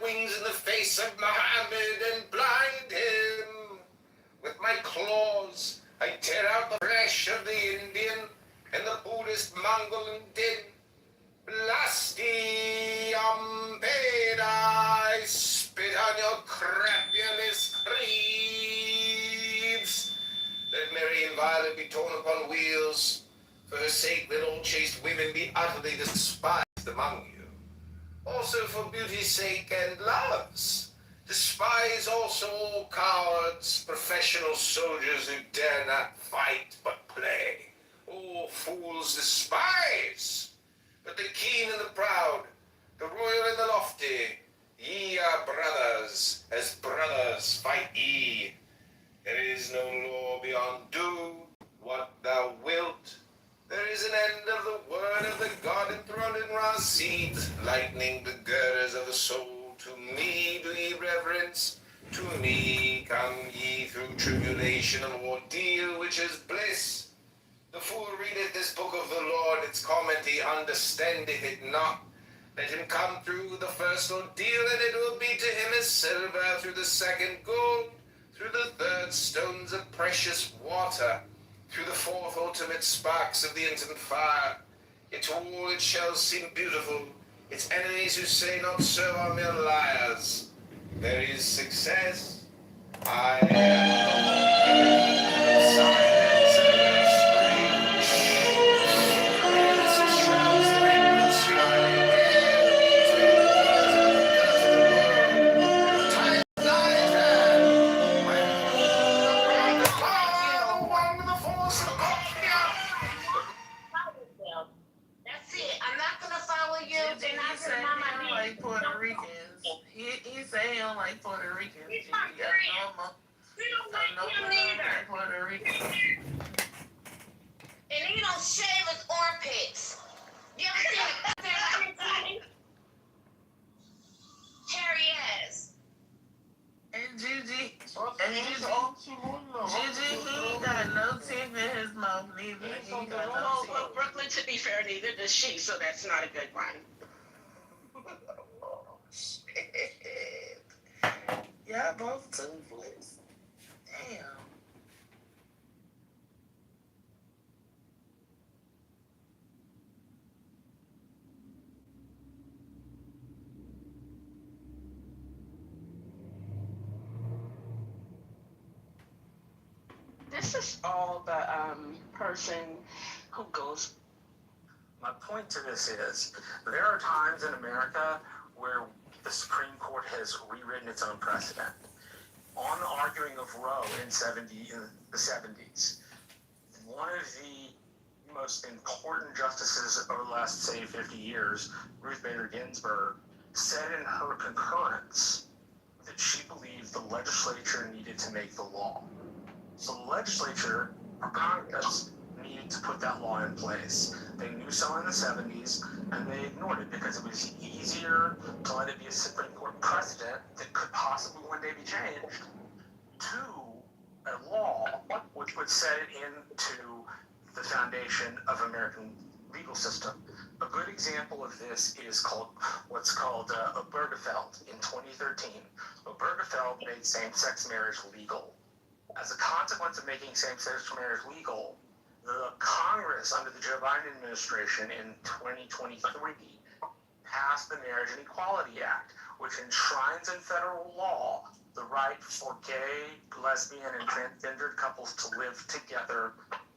wings in the face of Muhammad and blind him. With my claws, I tear out the flesh of the Indian and the Buddhist Mongol and Din. Blasti Ampeda, I spit on your crapulous creeps. Let Mary and Violet be torn upon wheels. For her sake, let all chaste women be utterly despised among you. Also for beauty's sake and love's. Despise also all cowards, professional soldiers who dare not fight but play. All fools despise. But the keen and the proud, the royal and the lofty, ye are brothers, as brothers fight ye. There is no law beyond do what thou wilt. There is an end of the word of the God enthroned in Ra's seat, lightening the girders of the soul. To me do ye reverence, to me come ye through tribulation and ordeal, which is bliss. The fool readeth this book of the Lord, its comment he understandeth it not. Let him come through the first ordeal, and it will be to him as silver, through the second gold, through the third stones of precious water, through the fourth ultimate sparks of the instant fire. Yet to all it shall seem beautiful. Its enemies who say not so are mere liars. There is success. I am silence and Puerto Ricans. He say he don't like Puerto Ricans. He's not Korean. We don't like him neither. Puerto Ricans. And he don't shave his armpits. You ever seen that? Hairy ass. And Gigi, he ain't got no teeth in his mouth neither. He got no teeth. Well, Brooklyn, to be fair, neither does she, so that's not a good one. Shit. Y'all both toothless. Damn. This is all the person who goes. My point to this is, there are times in America where the Supreme Court has rewritten its own precedent. On the arguing of Roe in the 70s, one of the most important justices over the last, say, 50 years, Ruth Bader Ginsburg, said in her concurrence that she believed the legislature needed to make the law. So the legislature, or Congress, needed to put that law in place. They knew so in the 70s, and they ignored it because it was easier to let it be a Supreme Court precedent that could possibly one day be changed to a law which would set it into the foundation of American legal system. A good example of this is what's called Obergefell in 2013. Obergefell made same-sex marriage legal. As a consequence of making same-sex marriage legal, the Congress, under the Joe Biden administration in 2023, passed the Marriage and Equality Act, which enshrines in federal law the right for gay, lesbian, and transgendered couples to live together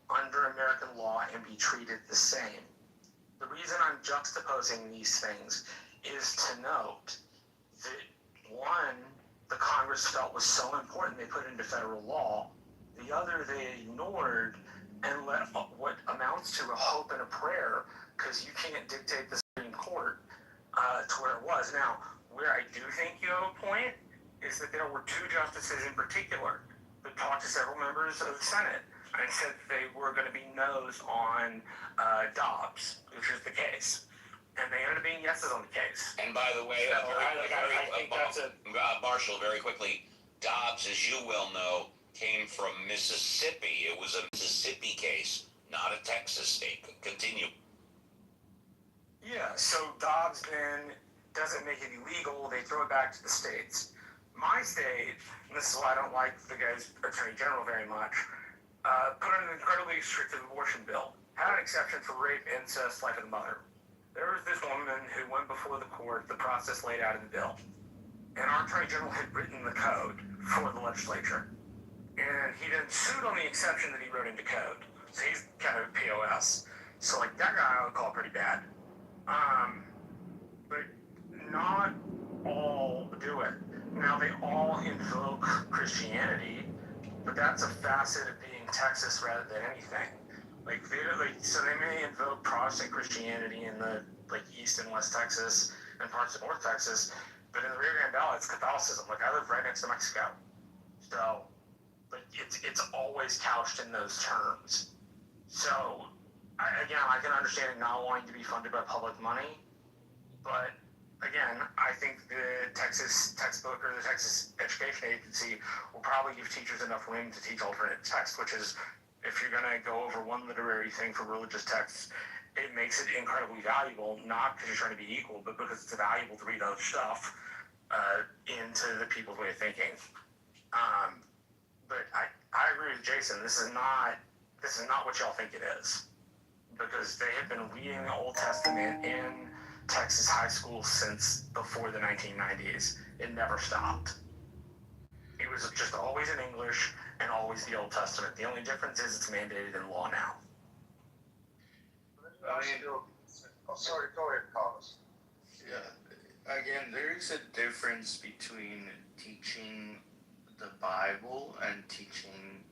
under American law and be treated the same. The reason I'm juxtaposing these things is to note that, one, the Congress felt was so important they put into federal law. The other, they ignored and let what amounts to a hope and a prayer, because you can't dictate the Supreme Court to where it was. Now, where I do think you have a point is that there were two justices in particular that talked to several members of the Senate and said they were going to be no's on Dobbs, which is the case. And they ended up being yeses on the case. And by the way, Marshall, very quickly, Dobbs, as you well know, came from Mississippi. It was a Mississippi case, not a Texas state. Continue. Yeah, so Dobbs then doesn't make it illegal. They throw it back to the states. My state, and this is why I don't like the guy's attorney general very much, put in an incredibly restrictive abortion bill. Had an exception for rape, incest, life of the mother. There was this woman who went before the court, the process laid out in the bill. And our attorney general had written the code for the legislature. And he then sued on the exception that he wrote into code. So he's kind of a POS. So like that guy I would call pretty bad. But not all do it. Now they all invoke Christianity, but that's a facet of being Texas rather than anything. So they may invoke Protestant Christianity in the East and West Texas and parts of North Texas, but in the Rio Grande Valley, it's Catholicism. I live right next to Mexico, so it's always couched in those terms. So I can understand it not wanting to be funded by public money, but again, I think the Texas textbook or the Texas Education Agency will probably give teachers enough room to teach alternate text, which is, if you're going to go over one literary thing for religious texts, it makes it incredibly valuable, not because you're trying to be equal, but because it's valuable to read other stuff into the people's way of thinking. But I agree with Jason. This is not what y'all think it is, because they have been reading the Old Testament in Texas high school since before the 1990s. It never stopped. It was just always in English and always the Old Testament. The only difference is it's mandated in law now. Sorry, go ahead, Carlos. Yeah, again, there is a difference between teaching the Bible and teaching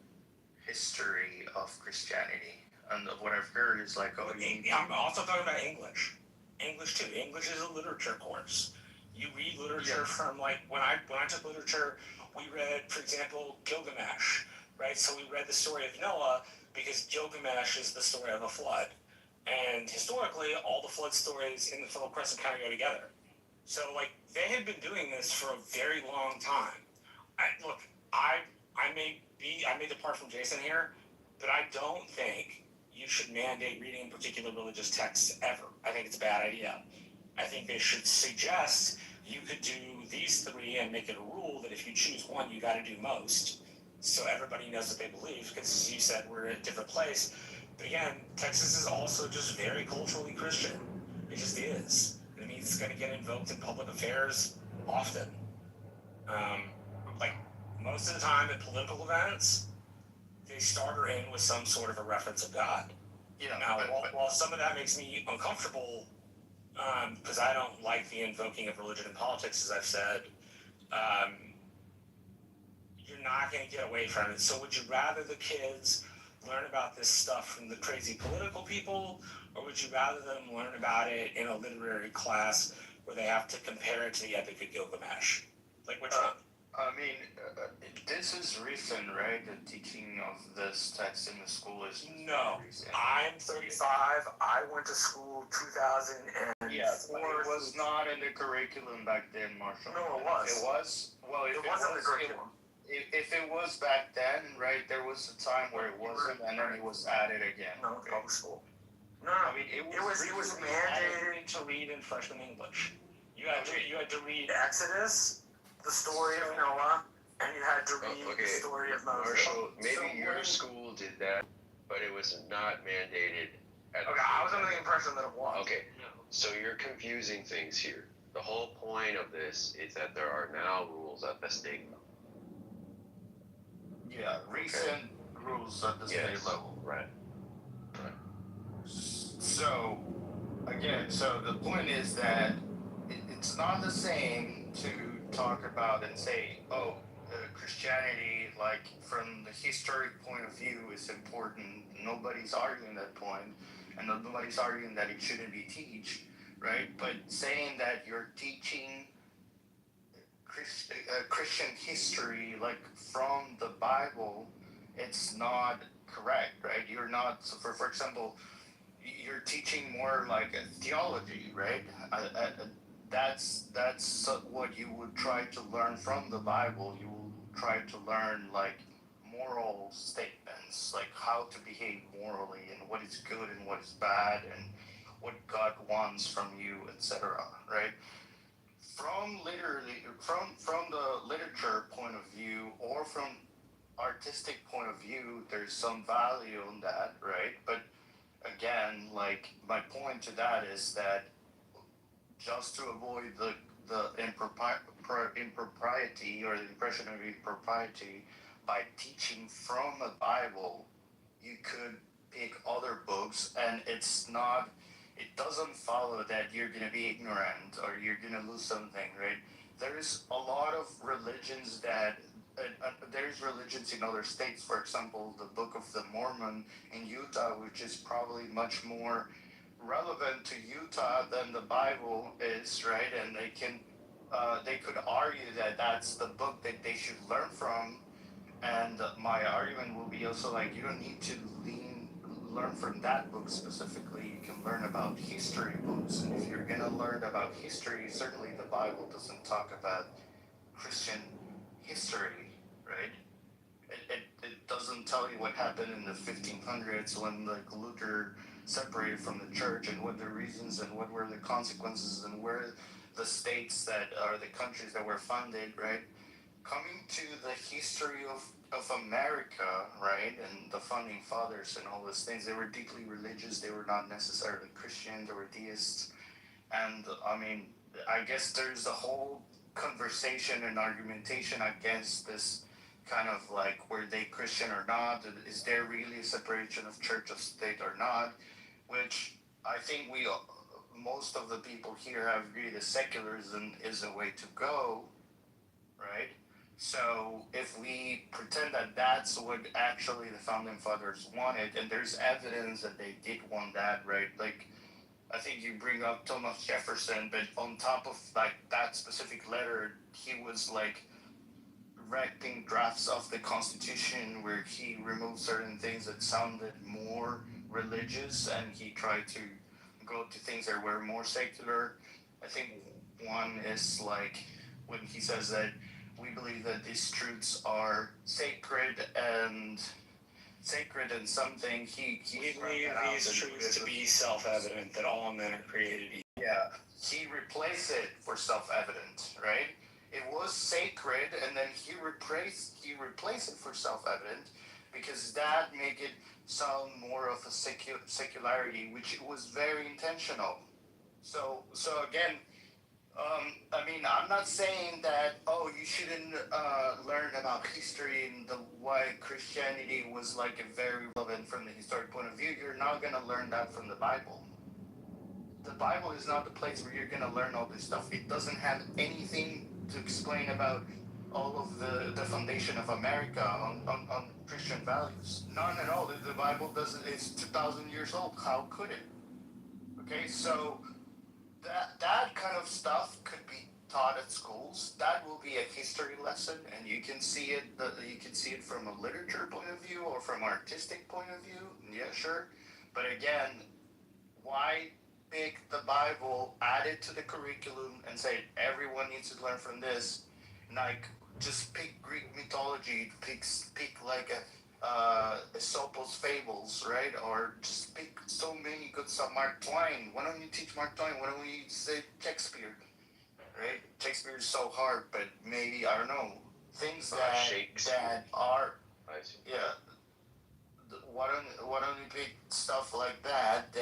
history of Christianity. And what I've heard is like, I'm also talking about English. English too. English is a literature course. You read literature from when I took literature, we read, for example, Gilgamesh, right? So we read the story of Noah because Gilgamesh is the story of a flood. And historically, all the flood stories in the Fertile Crescent kind of go together. So they had been doing this for a very long time. I may depart from Jason here, but I don't think you should mandate reading particular religious texts ever. I think it's a bad idea. I think they should suggest you could do these three and make it a rule that if you choose one, you got to do most, so everybody knows what they believe. Because as you said, we're in a different place. But again, Texas is also just very culturally Christian. It just is. And it means it's going to get invoked in public affairs often. Most of the time at political events, they start or end with some sort of a reference of God. Now, while some of that makes me uncomfortable, because I don't like the invoking of religion in politics, as I've said, you're not going to get away from it. So would you rather the kids learn about this stuff from the crazy political people, or would you rather them learn about it in a literary class where they have to compare it to the Epic of Gilgamesh? Which one? This is recent, right? The teaching of this text in the school is No. recent. I'm 35. I went to school 2004. Yeah, but it was not in the curriculum back then, Marshall. No, it was. It was? Well, if It wasn't the curriculum. If it was back then, right, there was a time where it wasn't, and then it was added again. No, it's public school. No, it was mandated to read in freshman English. You had to read Exodus, the story of Noah, and you had to read the story of Moses. Marshall, maybe your school did that, but it was not mandated at Okay, I was under the impression that it was. Okay, so you're confusing things here. The whole point of this is that there are now rules at the state level. Yeah, recent rules at the state level. Right. So, again, the point is that it's not the same to talk about and say, Christianity, from the historic point of view, is important. Nobody's arguing that point, and nobody's arguing that it shouldn't be taught, right? But saying that you're teaching Christian history, from the Bible, it's not correct, right? You're not, so for example, you're teaching more like a theology, right? That's what you would try to learn from the Bible. You will try to learn moral statements, how to behave morally and what is good and what is bad and what God wants from you, etc. Right? from literally from the literature point of view or from artistic point of view, there's some value in that, right? But again, like my point to that is that just to avoid the impropriety or the impression of impropriety by teaching from the Bible, you could pick other books, and it doesn't follow that you're going to be ignorant or you're going to lose something, right? There's a lot of religions that there's religions in other states. For example, the Book of the Mormon in Utah, which is probably much more relevant to Utah than the Bible is, right? And they could argue that that's the book that they should learn from. And my argument will be also like, you don't need to learn from that book specifically. You can learn about history books, and if you're gonna learn about history, certainly the Bible doesn't talk about Christian history, right? It doesn't tell you what happened in the 1500s when like Luther separated from the church and what the reasons and what were the consequences and where the states that are the countries that were funded, right? Coming to the history of America, right, and the founding fathers and all those things, they were deeply religious. They were not necessarily Christian. They were deists. And I mean, I guess there's a whole conversation and argumentation against this kind of like, were they Christian or not? Is there really a separation of church of state or not? Which I think most of the people here have agreed that secularism is a way to go, right? So if we pretend that that's what actually the founding fathers wanted, and there's evidence that they did want that, right? Like, I think you bring up Thomas Jefferson, but on top of like that specific letter, he was like writing drafts of the Constitution where he removed certain things that sounded more religious, and he tried to go to things that were more secular. I think one is like when he says that we believe that these truths are sacred and something. We believe these truths to be self-evident, that all men are created equal. Yeah, he replaced it for self-evident, right? It was sacred, and then he replaced it for self-evident because that made it sound more of a secularity, which it was very intentional. So again, I mean, I'm not saying that, you shouldn't learn about history and why Christianity was like a very relevant from the historic point of view. You're not going to learn that from the Bible. The Bible is not the place where you're going to learn all this stuff. It doesn't have anything to explain about all of the foundation of America on Christian values. None at all. The Bible doesn't, it's 2,000 years old. How could it? Okay, so that kind of stuff could be taught at schools. That will be a history lesson, and you can see it. You can see it from a literature point of view or from an artistic point of view. Yeah, sure. But again, why pick the Bible, add it to the curriculum, and say everyone needs to learn from this? Like, just pick Greek mythology. Pick like Aesop's fables, right? Or just pick so many good stuff. Mark Twain. Why don't you teach Mark Twain? Why don't you say Shakespeare? Right? Shakespeare is so hard, but maybe, I don't know, things that are, yeah. Why don't you pick stuff like that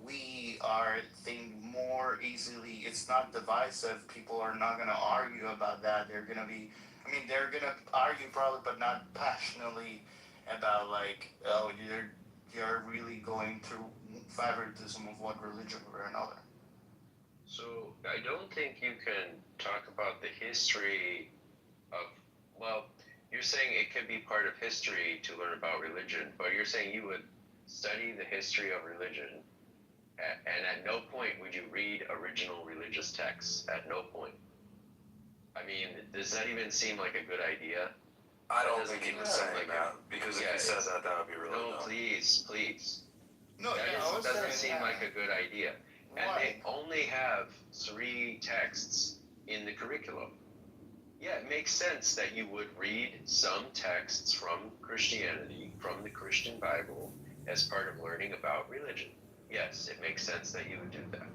we are think more easily? It's not divisive. People are not going to argue about that. They're going to be, I mean, they're going to argue probably, but not passionately about like, you're really going through favoritism of one religion or another. So I don't think you can talk about the history of, well, you're saying it could be part of history to learn about religion, but you're saying you would study the history of religion, and at no point would you read original religious texts. At no point. I mean, does that even seem like a good idea? I don't think he was saying like that, because if he says that would be really no, dumb. please. No, That doesn't seem like a good idea. And Why? they only have 3 texts in the curriculum. Yeah, it makes sense that you would read some texts from Christianity, from the Christian Bible, as part of learning about religion. Yes, it makes sense that you would do that.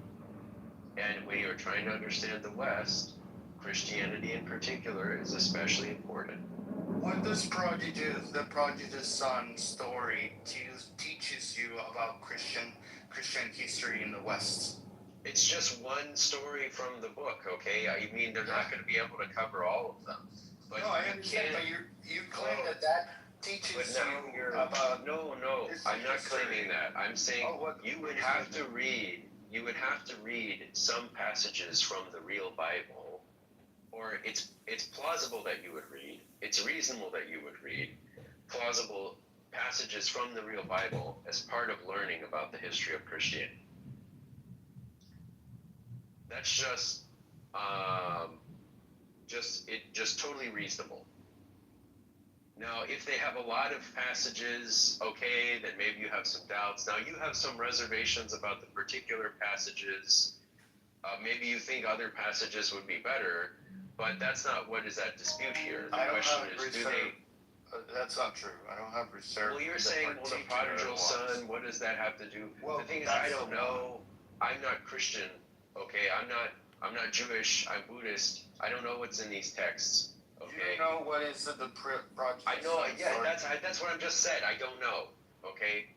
And when you're trying to understand the West, Christianity in particular is especially important. What does the prodigal's son story teaches you about Christian history in the West? It's just one story from the book, okay? I mean, they're not going to be able to cover all of them. But no, I understand, but you claim that teaches you about... No, I'm not claiming that. I'm saying you would have to read some passages from the real Bible, or it's plausible that you would read, it's reasonable that you would read plausible passages from the real Bible as part of learning about the history of Christianity. That's just totally reasonable. Now, if they have a lot of passages, okay, then maybe you have some doubts. Now, you have some reservations about the particular passages. Maybe you think other passages would be better, but that's not what is at dispute here. The question is, do they... That's not true. I don't have reserve. Well, you're saying, well, the prodigal son, what does that have to do? Well, the thing is, I don't know. I'm not Christian, okay? I'm not Jewish. I'm Buddhist. I don't know what's in these texts. Okay. You know what is the prodigal? I know. Yeah, that's what I just said. I don't know. Okay.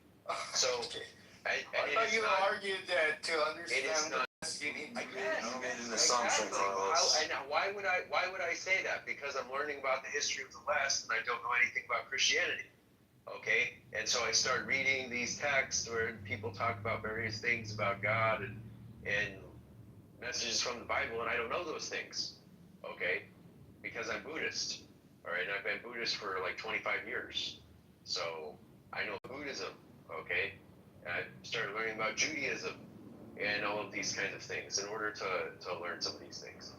So. Okay. I thought you argued that to understand. It is not. You need to You made an assumption, Carlos. Why would I say that? Because I'm learning about the history of the West and I don't know anything about Christianity. Okay. And so I start reading these texts where people talk about various things about God and messages from the Bible, and I don't know those things. Okay. Because I'm Buddhist, all right, and I've been Buddhist for like 25 years, so I know Buddhism, okay, and I started learning about Judaism and all of these kinds of things in order to learn some of these things,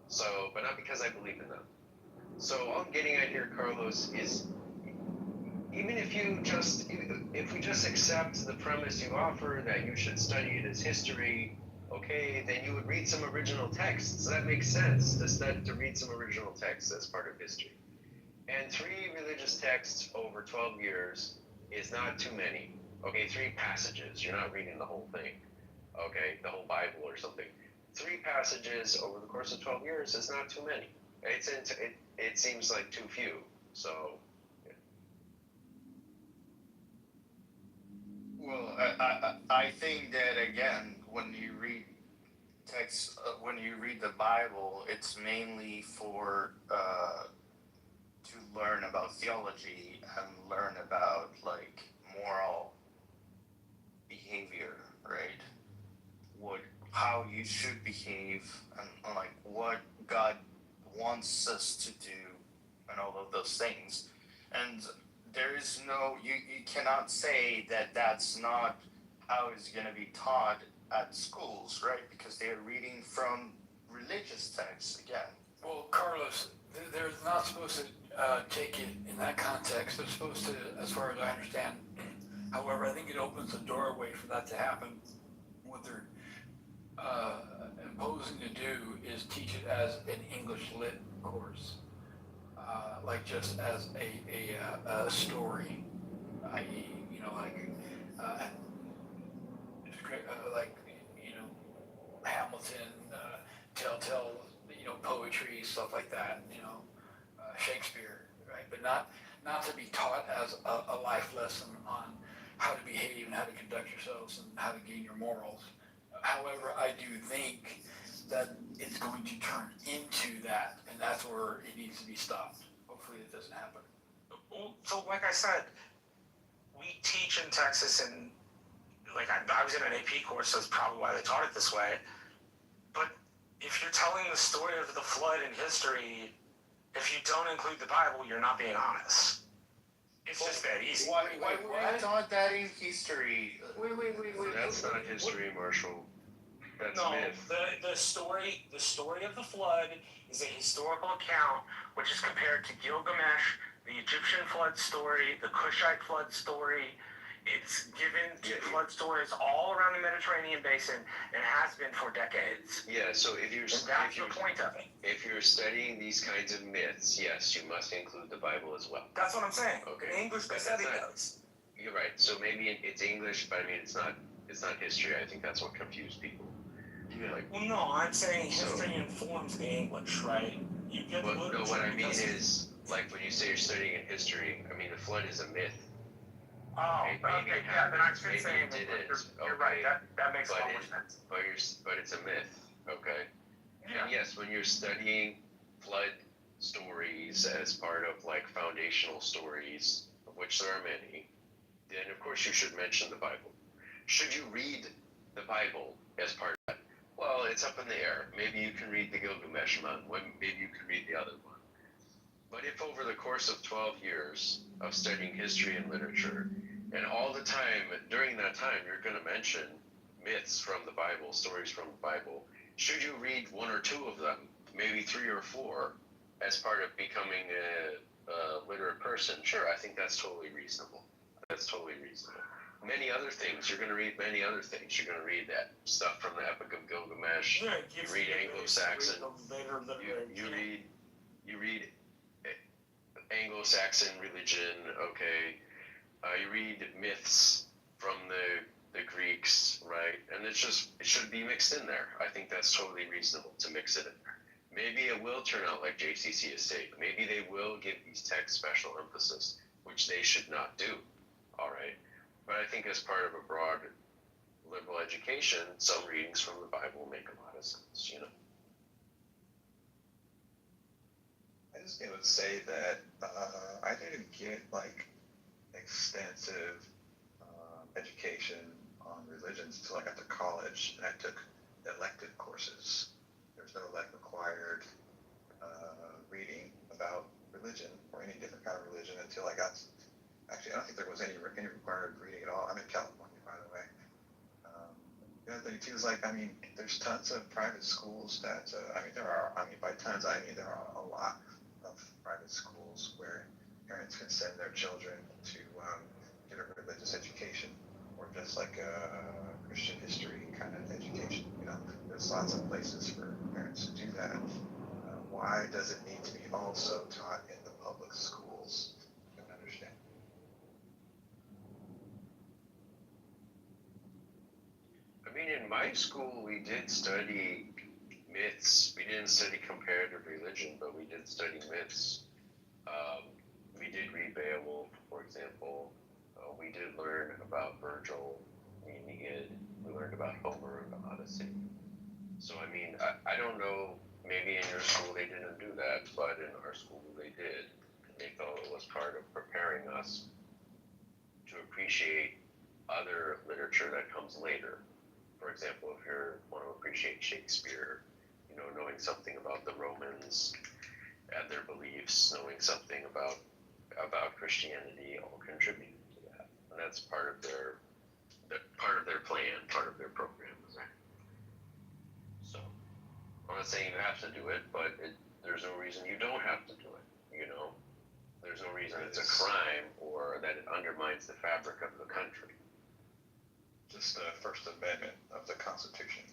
so, but not because I believe in them. So all I'm getting at here, Carlos, is even if we just accept the premise you offer that you should study it as history, okay, then you would read some original texts. That makes sense, to read some original texts as part of history. And 3 religious texts over 12 years is not too many. Okay, 3 passages. You're not reading the whole thing. Okay, the whole Bible or something. 3 passages over the course of 12 years is not too many. It seems like too few. So. Yeah. Well, I think that again, when you read text, when you read the Bible, it's mainly for to learn about theology and learn about like moral behavior, right? How you should behave and like what God wants us to do and all of those things. And there is no, you cannot say that that's not how it's going to be taught at schools, right? Because they're reading from religious texts again. Well, Carlos, they're not supposed to take it in that context. They're supposed to, as far as I understand. However, I think it opens the doorway for that to happen. What they're imposing to do is teach it as an English lit course, like just as a story, i.e., like Hamilton, telltale, poetry, stuff like that, Shakespeare, right? But not to be taught as a life lesson on how to behave and how to conduct yourselves and how to gain your morals. However, I do think that it's going to turn into that, and that's where it needs to be stopped. Hopefully it doesn't happen. So like I said, we teach in Texas, and like I was in an AP course, so that's probably why they taught it this way. But if you're telling the story of the flood in history, if you don't include the Bible, you're not being honest. It's just that easy. Why were you taught that in history? Wait. That's not history, Marshall. That's myth. The story of the flood is a historical account which is compared to Gilgamesh, the Egyptian flood story, the Cushite flood story. It's given flood stories all around the Mediterranean basin and has been for decades. Yeah, so if you're the point of it. If you're studying these kinds of myths, yes, you must include the Bible as well. That's what I'm saying. Okay. In English, they said it does. You're right. So maybe it's English, but I mean it's not history. I think that's what confused people. Like, Well, no, I'm saying history informs the English, right? You get but literature. no, what I mean because- is, like when you say you're studying in history, I mean the flood is a myth. Oh, Maybe okay, it yeah, then I happened, should maybe say it didn't. you're right. Okay, That makes a but lot more it- sense. but it's a myth. Okay. Yeah. And yes, when you're studying flood stories as part of like foundational stories, of which there are many, then of course you should mention the Bible. Should you read the Bible as part of that? Well, it's up in the air. Maybe you can read the Gilgamesh Mon, maybe you can read the other one. But if over the course of 12 years of studying history and literature, and all the time, during that time, you're going to mention myths from the Bible, stories from the Bible, should you read one or two of them, maybe three or four, as part of becoming a literate person? Sure, I think that's totally reasonable. That's totally reasonable. Many other things, you're going to read many other things. You're going to read that stuff from the Epic of Gilgamesh. Yeah, You read Anglo-Saxon. You read Anglo-Saxon religion, okay. You read myths from the Greeks, right? And it should be mixed in there. I think that's totally reasonable to mix it in there. Maybe it will turn out like JCC is saying. Maybe they will give these texts special emphasis, which they should not do, all right? But I think as part of a broad liberal education, some readings from the Bible make a lot of sense, you know? I just would say that I didn't get like extensive education on religions until I got to college and I took elective courses. There's no like required reading about religion or any different kind of religion until I got. Actually, I don't think there was any required reading at all. I'm in California, by the way. The other thing too is like, I mean, there's tons of private schools that by tons I mean there are a lot of private schools where parents can send their children to get a religious education or just like a Christian history kind of education. You know, there's lots of places for parents to do that. Why does it need to be also taught in the public schools? I don't understand. I mean, in my school, we did study myths. We didn't study comparative religion, but we did study myths. We did read Beowulf, for example. We did learn about Virgil, the Aeneid. We learned about Homer and the Odyssey. So, I mean, I don't know, maybe in your school they didn't do that, but in our school they did. They thought it was part of preparing us to appreciate other literature that comes later. For example, if you want to appreciate Shakespeare, you know, knowing something about the Romans and their beliefs, knowing something about Christianity, all contributed to that. And that's part of their plan, part of their program. So, I'm not saying you have to do it, but there's no reason you don't have to do it, you know? There's no reason it's a crime or that it undermines the fabric of the country. Just the First Amendment of the Constitution.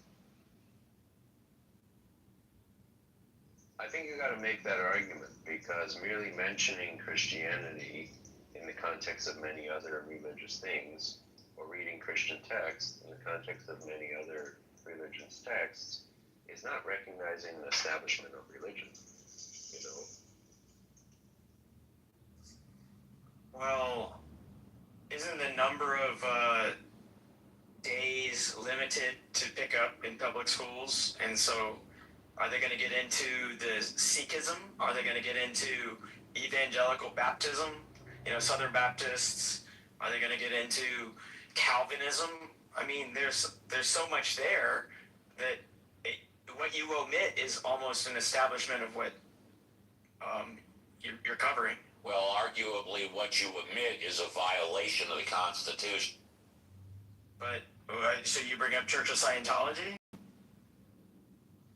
I think you got to make that argument because merely mentioning Christianity in the context of many other religious things, or reading Christian texts in the context of many other religious texts, is not recognizing the establishment of religion, you know? Well, isn't the number of days limited to pick up in public schools? And so are they going to get into the Sikhism? Are they going to get into evangelical baptism? You know, Southern Baptists? Are they going to get into Calvinism? I mean, there's so much there that what you omit is almost an establishment of what you're covering. Well, arguably, what you omit is a violation of the Constitution. But, so you bring up Church of Scientology?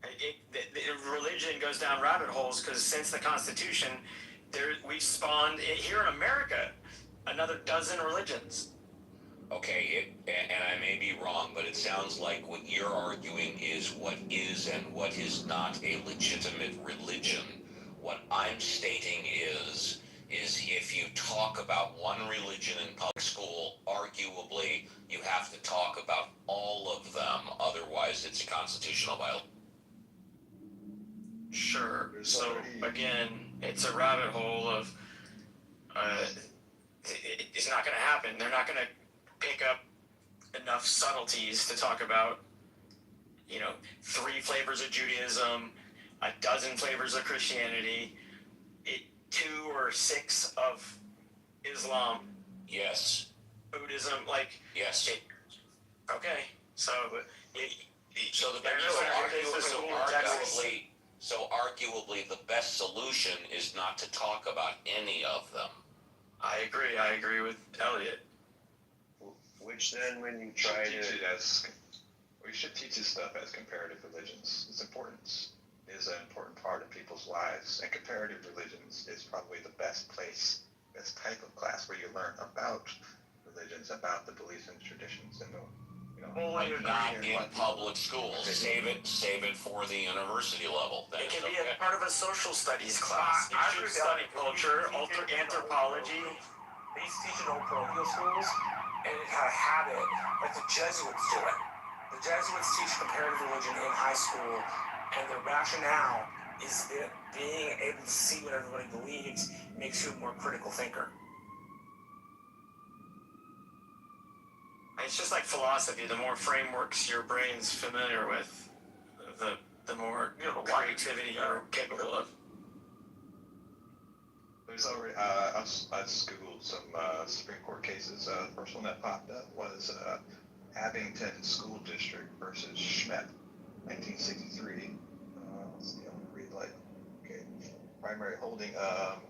The religion goes down rabbit holes because since the Constitution, we've spawned, here in America, another dozen religions. Okay, and I may be wrong, but it sounds like what you're arguing is what is and what is not a legitimate religion. What I'm stating is if you talk about one religion in public school, arguably you have to talk about all of them, otherwise otherwise, it's a constitutional violation. Sure. So again, it's a rabbit hole of it's not going to happen. They're not going to pick up enough subtleties to talk about, 3 flavors of Judaism, a dozen flavors of Christianity, 2 or 6 of Islam. Yes. Buddhism, yes. Okay, so arguably the best solution is not to talk about any of them. I agree with Elliot. Which then, when you try we should teach this stuff as comparative religions. Its importance is an important part of people's lives, and comparative religions is probably the best type of class where you learn about religions, about the beliefs and traditions, and not in public schools. Save it for the university level. It can be a part of a social studies class. You should study culture, anthropology. They used to teach in old parochial schools, and it had a habit, like the Jesuits do it. The Jesuits teach comparative religion in high school, and their rationale is that being able to see what everybody believes makes you a more critical thinker. It's just like philosophy. The more frameworks your brain's familiar with, the more creativity you're capable of. There's already, I just Googled some Supreme Court cases. The first one that popped up was Abington School District versus Schmepp, 1963. Let's see, I'm going to read primary holding,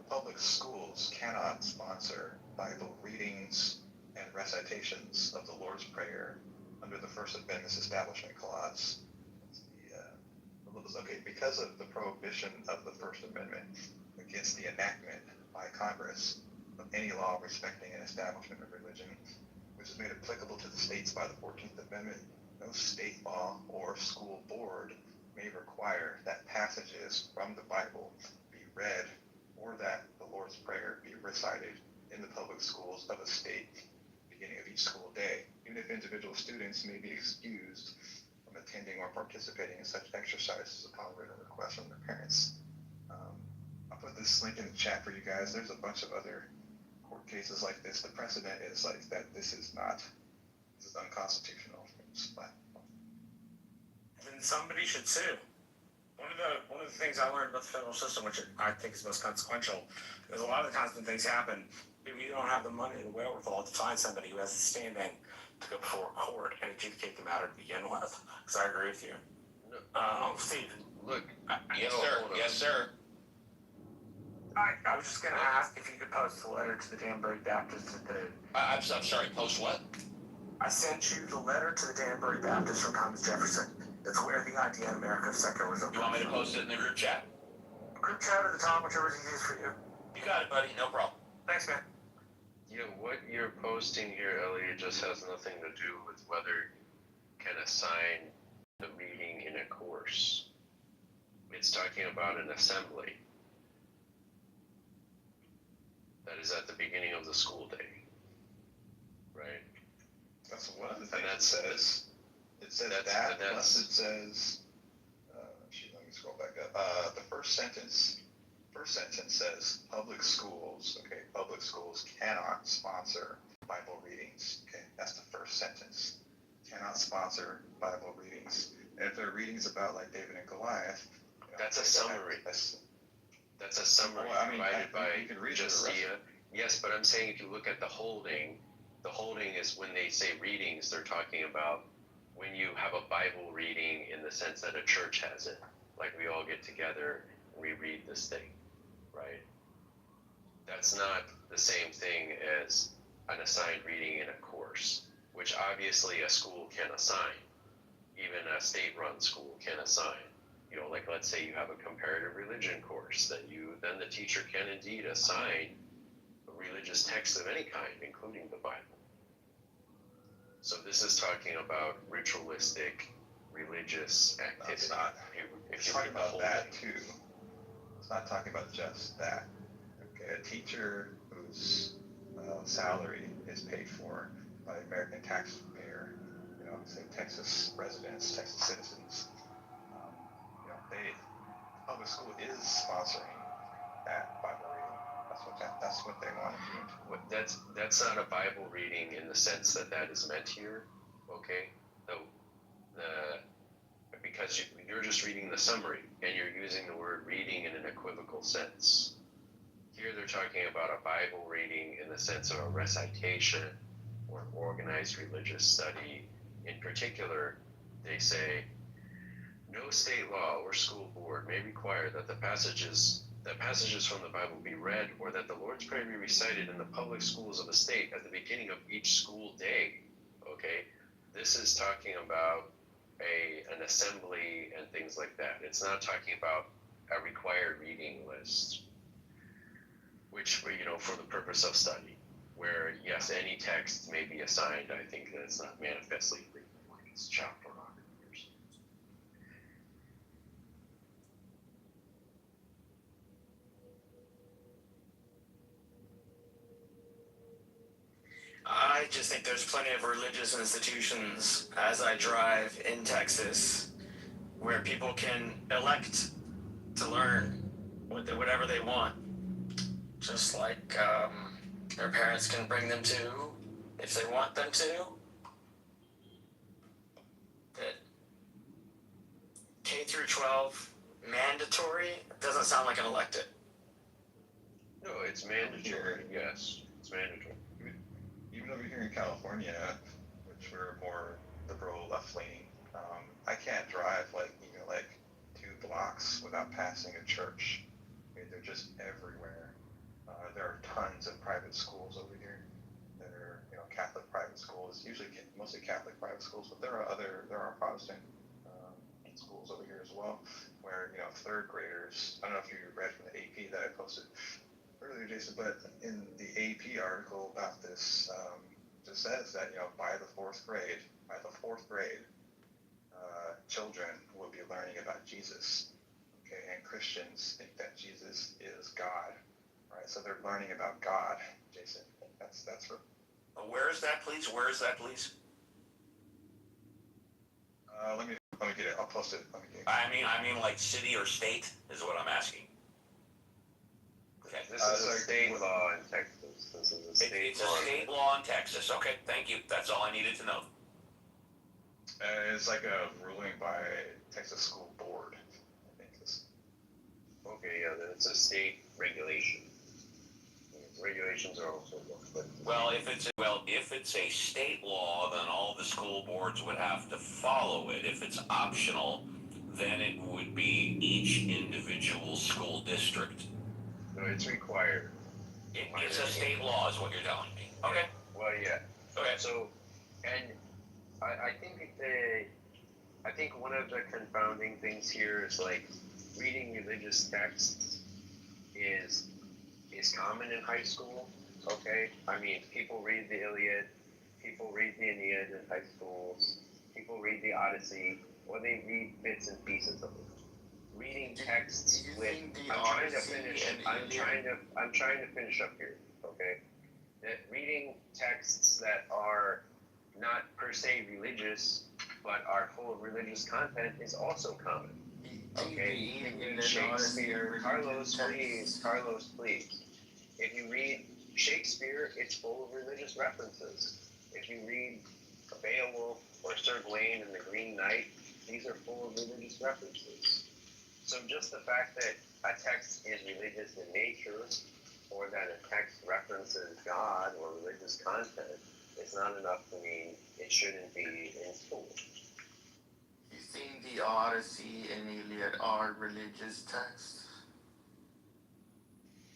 public schools cannot sponsor Bible readings and recitations of the Lord's Prayer under the First Amendment's Establishment Clause. Because of the prohibition of the First Amendment against the enactment by Congress of any law respecting an establishment of religion, which is made applicable to the states by the 14th Amendment, no state law or school board may require that passages from the Bible be read or that the Lord's Prayer be recited in the public schools of a state beginning of each school day, even if individual students may be excused from attending or participating in such exercises upon written request from their parents. I'll put this link in the chat for you guys. There's a bunch of other court cases like this. The precedent is that this is unconstitutional. Then somebody should sue. One of the things I learned about the federal system, which I think is most consequential, is a lot of the times when things happen, we don't have the money or the wherewithal to find somebody who has the standing to go before a court and adjudicate the matter to begin with. Because I agree with you. Steve. Look. Yes, sir. Yes, sir. I was just going to ask if you could post a letter to the Danbury Baptist at the... I'm sorry, post what? I sent you the letter to the Danbury Baptist from Thomas Jefferson. It's where the idea in America of secularism. You want me to post it in the group chat? Group chat at the top, whichever's easiest for you. You got it, buddy. No problem. Thanks, man. What you're posting here, Elliot, just has nothing to do with whether you can assign the reading in a course. It's talking about an assembly that is at the beginning of the school day, right? That's one of the things it says. It says that, plus it says, let me scroll back up. The first sentence says public schools cannot sponsor Bible readings. Okay, that's the first sentence. Cannot sponsor Bible readings. And if there are readings about like David and Goliath, that's a summary. That's a summary provided by Justia. Yes, but I'm saying if you look at the holding is when they say readings, they're talking about when you have a Bible reading in the sense that a church has it. Like we all get together and we read this thing, right? That's not the same thing as an assigned reading in a course, which obviously a school can assign. Even a state-run school can assign. Like let's say you have a comparative religion course that then the teacher can indeed assign a religious text of any kind, including the Bible. So this is talking about ritualistic religious activity. It's not. It's talking about that too. It's not talking about just that. Okay, a teacher whose salary is paid for by the American taxpayer, say Texas residents, Texas citizens. Public school is sponsoring that Bible reading. That's what they want to do. That's not a Bible reading in the sense that is meant here, okay? Because you're just reading the summary and you're using the word reading in an equivocal sense. Here they're talking about a Bible reading in the sense of a recitation or an organized religious study. In particular, they say, no state law or school board may require that passages from the Bible be read or that the Lord's Prayer be recited in the public schools of the state at the beginning of each school day. Okay? This is talking about an assembly and things like that. It's not talking about a required reading list, which, for the purpose of study, where, yes, any text may be assigned. I think that it's not manifestly like it's child pornography or something. I just think there's plenty of religious institutions as I drive in Texas where people can elect to learn whatever they want. Just like their parents can bring them to if they want them to. That K through 12 mandatory doesn't sound like an elected. No, it's mandatory, yes. It's mandatory. Even over here in California, which we're more liberal, left-leaning, I can't drive like 2 blocks without passing a church. I mean, they're just everywhere. There are tons of private schools over here that are, Catholic private schools, usually mostly Catholic private schools, but there are Protestant schools over here as well, where, 3rd graders, I don't know if you read from the AP that I posted earlier, Jason, but in the AP article about this, just says that, by the fourth grade, children will be learning about Jesus. Okay, and Christians think that Jesus is God, right? So they're learning about God, Jason. That's what. Where is that, please? Where is that, please? Let me get it. I'll post it. Let me get it. I mean, like city or state is what I'm asking. Okay. This is a state law in Texas. This is a state law. It's a state law in Texas. Okay, thank you. That's all I needed to know. It's like a ruling by Texas School Board, I think. Okay, yeah, then it's a state regulation. Regulations are also but well, if it's a state law, then all the school boards would have to follow it. If it's optional, then it would be each individual school district. No, it's required. It's a state law, is what you're telling me. Okay. Well, yeah. Okay. So, and I think one of the confounding things here is like reading religious texts is common in high school. Okay, I mean, people read the Iliad, people read the Aeneid in high schools, people read the Odyssey, or they read bits and pieces of it. Reading texts with I'm trying to finish up here. Okay, that reading texts that are not per se religious, but are full of religious content is also common. Okay, if you read Shakespeare, Carlos, please. If you read Shakespeare, it's full of religious references. If you read Beowulf or Sir Gawain and the Green Knight, these are full of religious references. So just the fact that a text is religious in nature, or that a text references God or religious content, is not enough to mean it shouldn't be in school. You think the Odyssey and Iliad are religious texts?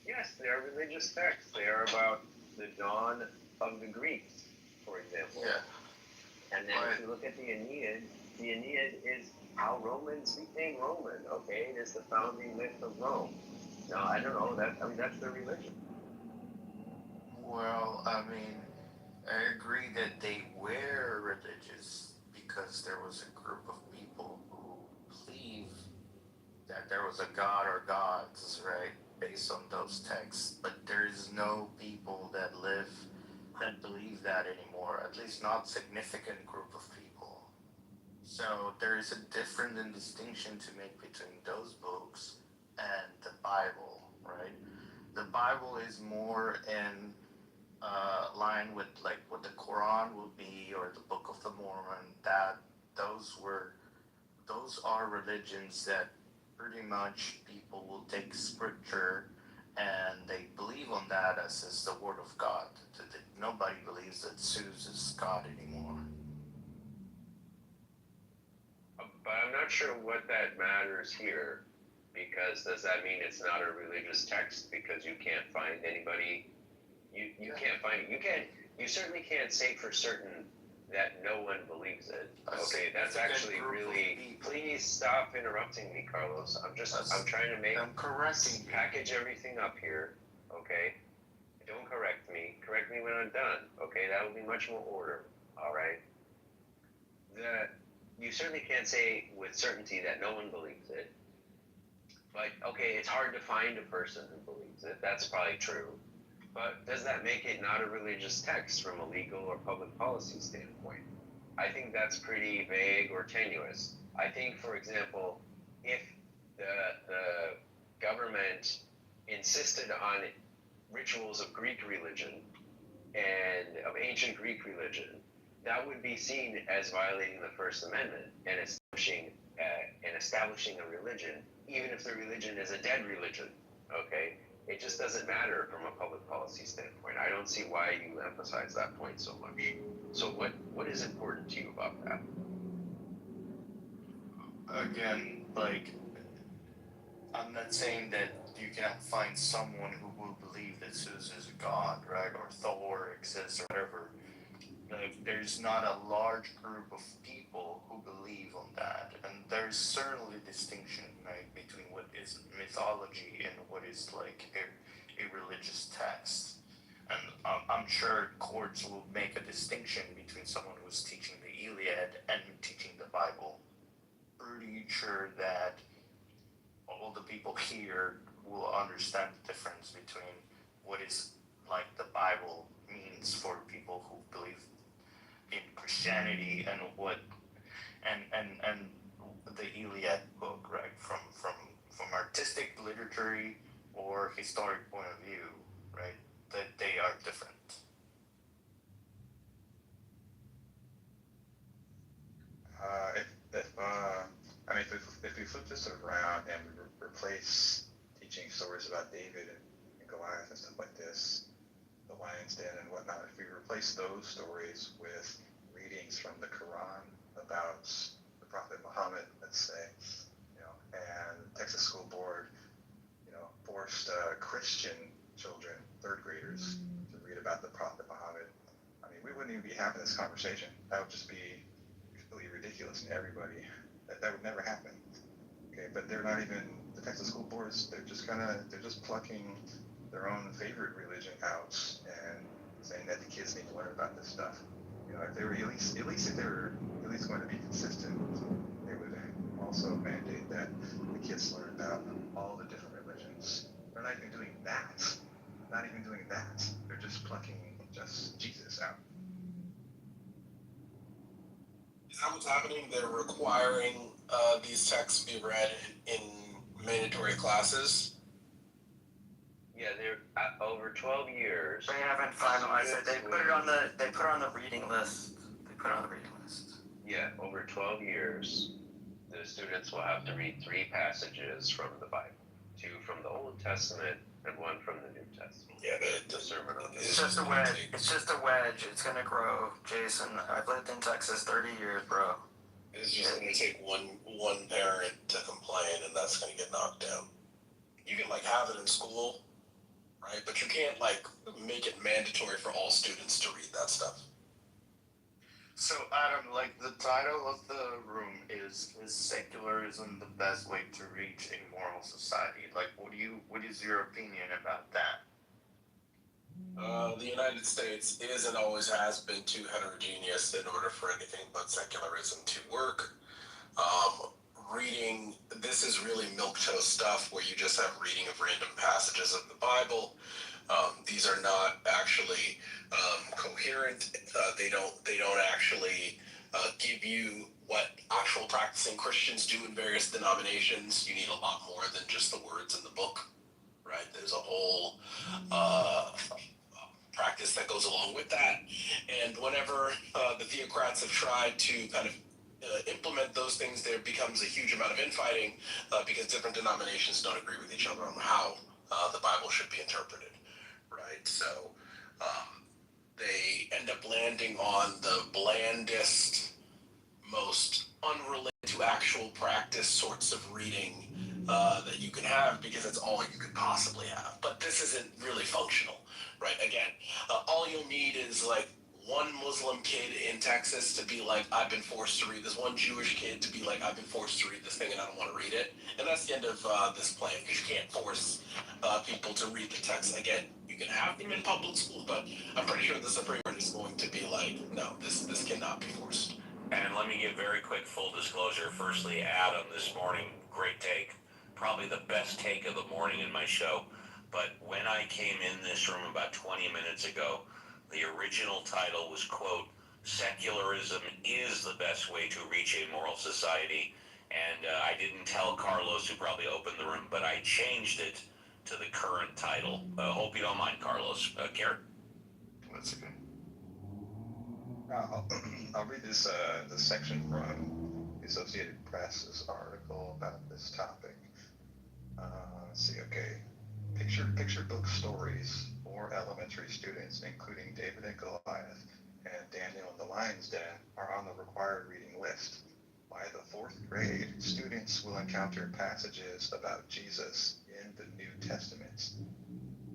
Yes, they are religious texts. They are about the dawn of the Greeks, for example. Yeah. And then if you look at the Aeneid is how Romans became Roman, okay? It is the founding myth of Rome. Now, I don't know, that's their religion. Well, I agree that they were religious because there was a group of people who believed that there was a god or gods, right, based on those texts. But there's no people that believe that anymore, at least not significant group of people. So there is a difference and distinction to make between those books and the Bible, right? The Bible is more in line with like what the Quran will be, or the Book of the Mormon. That those are religions that pretty much people will take scripture and they believe on that as the word of God. Nobody believes that Zeus is God anymore. But I'm not sure what that matters here, because does that mean it's not a religious text because you can't find anybody? You can't find it. You certainly can't say for certain that no one believes it. Okay, that's actually really. Please stop interrupting me, Carlos. I'm trying to package everything up here. Okay, don't correct me. Correct me when I'm done. Okay, that will be much more order. All right. You certainly can't say with certainty that no one believes it. But okay, it's hard to find a person who believes it. That's probably true. But does that make it not a religious text from a legal or public policy standpoint? I think that's pretty vague or tenuous. I think, for example, if the government insisted on rituals of Greek religion and of ancient Greek religion, that would be seen as violating the First Amendment and establishing a religion, even if the religion is a dead religion. Okay? It just doesn't matter from a public policy standpoint. I don't see why you emphasize that point so much. So what is important to you about that? Again, like, I'm not saying that you cannot find someone who will believe that Zeus is a god, right, or Thor exists or whatever. Like, there's not a large group of people who believe on that, and there's certainly a distinction, right, between what is mythology and what is like a religious text. And I'm sure courts will make a distinction between someone who's teaching the Iliad and teaching the Bible. Pretty sure that all the people here will understand the difference between what is like the Bible means for people who believe in Christianity and what and the Iliad book, right, from artistic, literary, or historic point of view, right, that they are different. If we flip this around and we replace teaching stories about David and Goliath and stuff like this, the lion's den and whatnot, if we replace those stories with readings from the Quran about the Prophet Muhammad, let's say, and the Texas School Board, forced Christian children, third graders, to read about the Prophet Muhammad, I mean, we wouldn't even be having this conversation. That would just be completely ridiculous to everybody. That would never happen. Okay, but they're not even, the Texas School Boards, they're just plucking their own favorite religion out and saying that the kids need to learn about this stuff. If they were at least if they were at least going to be consistent, they would also mandate that the kids learn about all the different religions. They're not even doing that. They're just plucking just Jesus out. Is that what's happening? They're requiring these texts be read in mandatory classes? Yeah, they're over 12 years. They haven't finalized it. They put it on the reading list. Yeah, over 12 years, the students will have to read 3 passages from the Bible, 2 from the Old Testament and 1 from the New Testament. Yeah, the Sermon on the Mount. It's just a wedge. It's just a wedge. It's gonna grow, Jason. I've lived in Texas 30 years, bro. It's just gonna take one parent to complain, and that's gonna get knocked down. You can have it in school, right? But you can't make it mandatory for all students to read that stuff. So Adam, the title of the room is secularism the best way to reach a moral society? What is your opinion about that? The United States is and always has been too heterogeneous in order for anything but secularism to work. Reading, this is really milquetoast stuff where you just have reading of random passages of the Bible. These are not actually coherent. They don't actually give you what actual practicing Christians do in various denominations, you need a lot more than just the words in the book, right? There's a whole practice that goes along with that. And whenever the theocrats have tried to kind of implement those things, there becomes a huge amount of infighting because different denominations don't agree with each other on how the Bible should be interpreted, right? So they end up landing on the blandest, most unrelated to actual practice sorts of reading that you can have, because it's all you could possibly have. But this isn't really functional, right? Again, all you'll need is like one Muslim kid in Texas to be like, I've been forced to read this. One Jewish kid to be like, I've been forced to read this thing and I don't want to read it. And that's the end of this plan, because you can't force people to read the text. Again, you can have them in public school, but I'm pretty sure the Supreme Court is going to be like, no, this cannot be forced. And let me give very quick full disclosure. Firstly, Adam this morning, great take. Probably the best take of the morning in my show. But when I came in this room about 20 minutes ago, the original title was, quote, "Secularism is the best way to reach a moral society." And I didn't tell Carlos, who probably opened the room, but I changed it to the current title. Hope you don't mind, Carlos. Garrett? That's okay. I'll read this section from the Associated Press's article about this topic. Let's see, okay. Picture book stories for elementary students, including David and Goliath and Daniel and the Lion's Den, are on the required reading list. By the 4th grade, students will encounter passages about Jesus in the New Testament.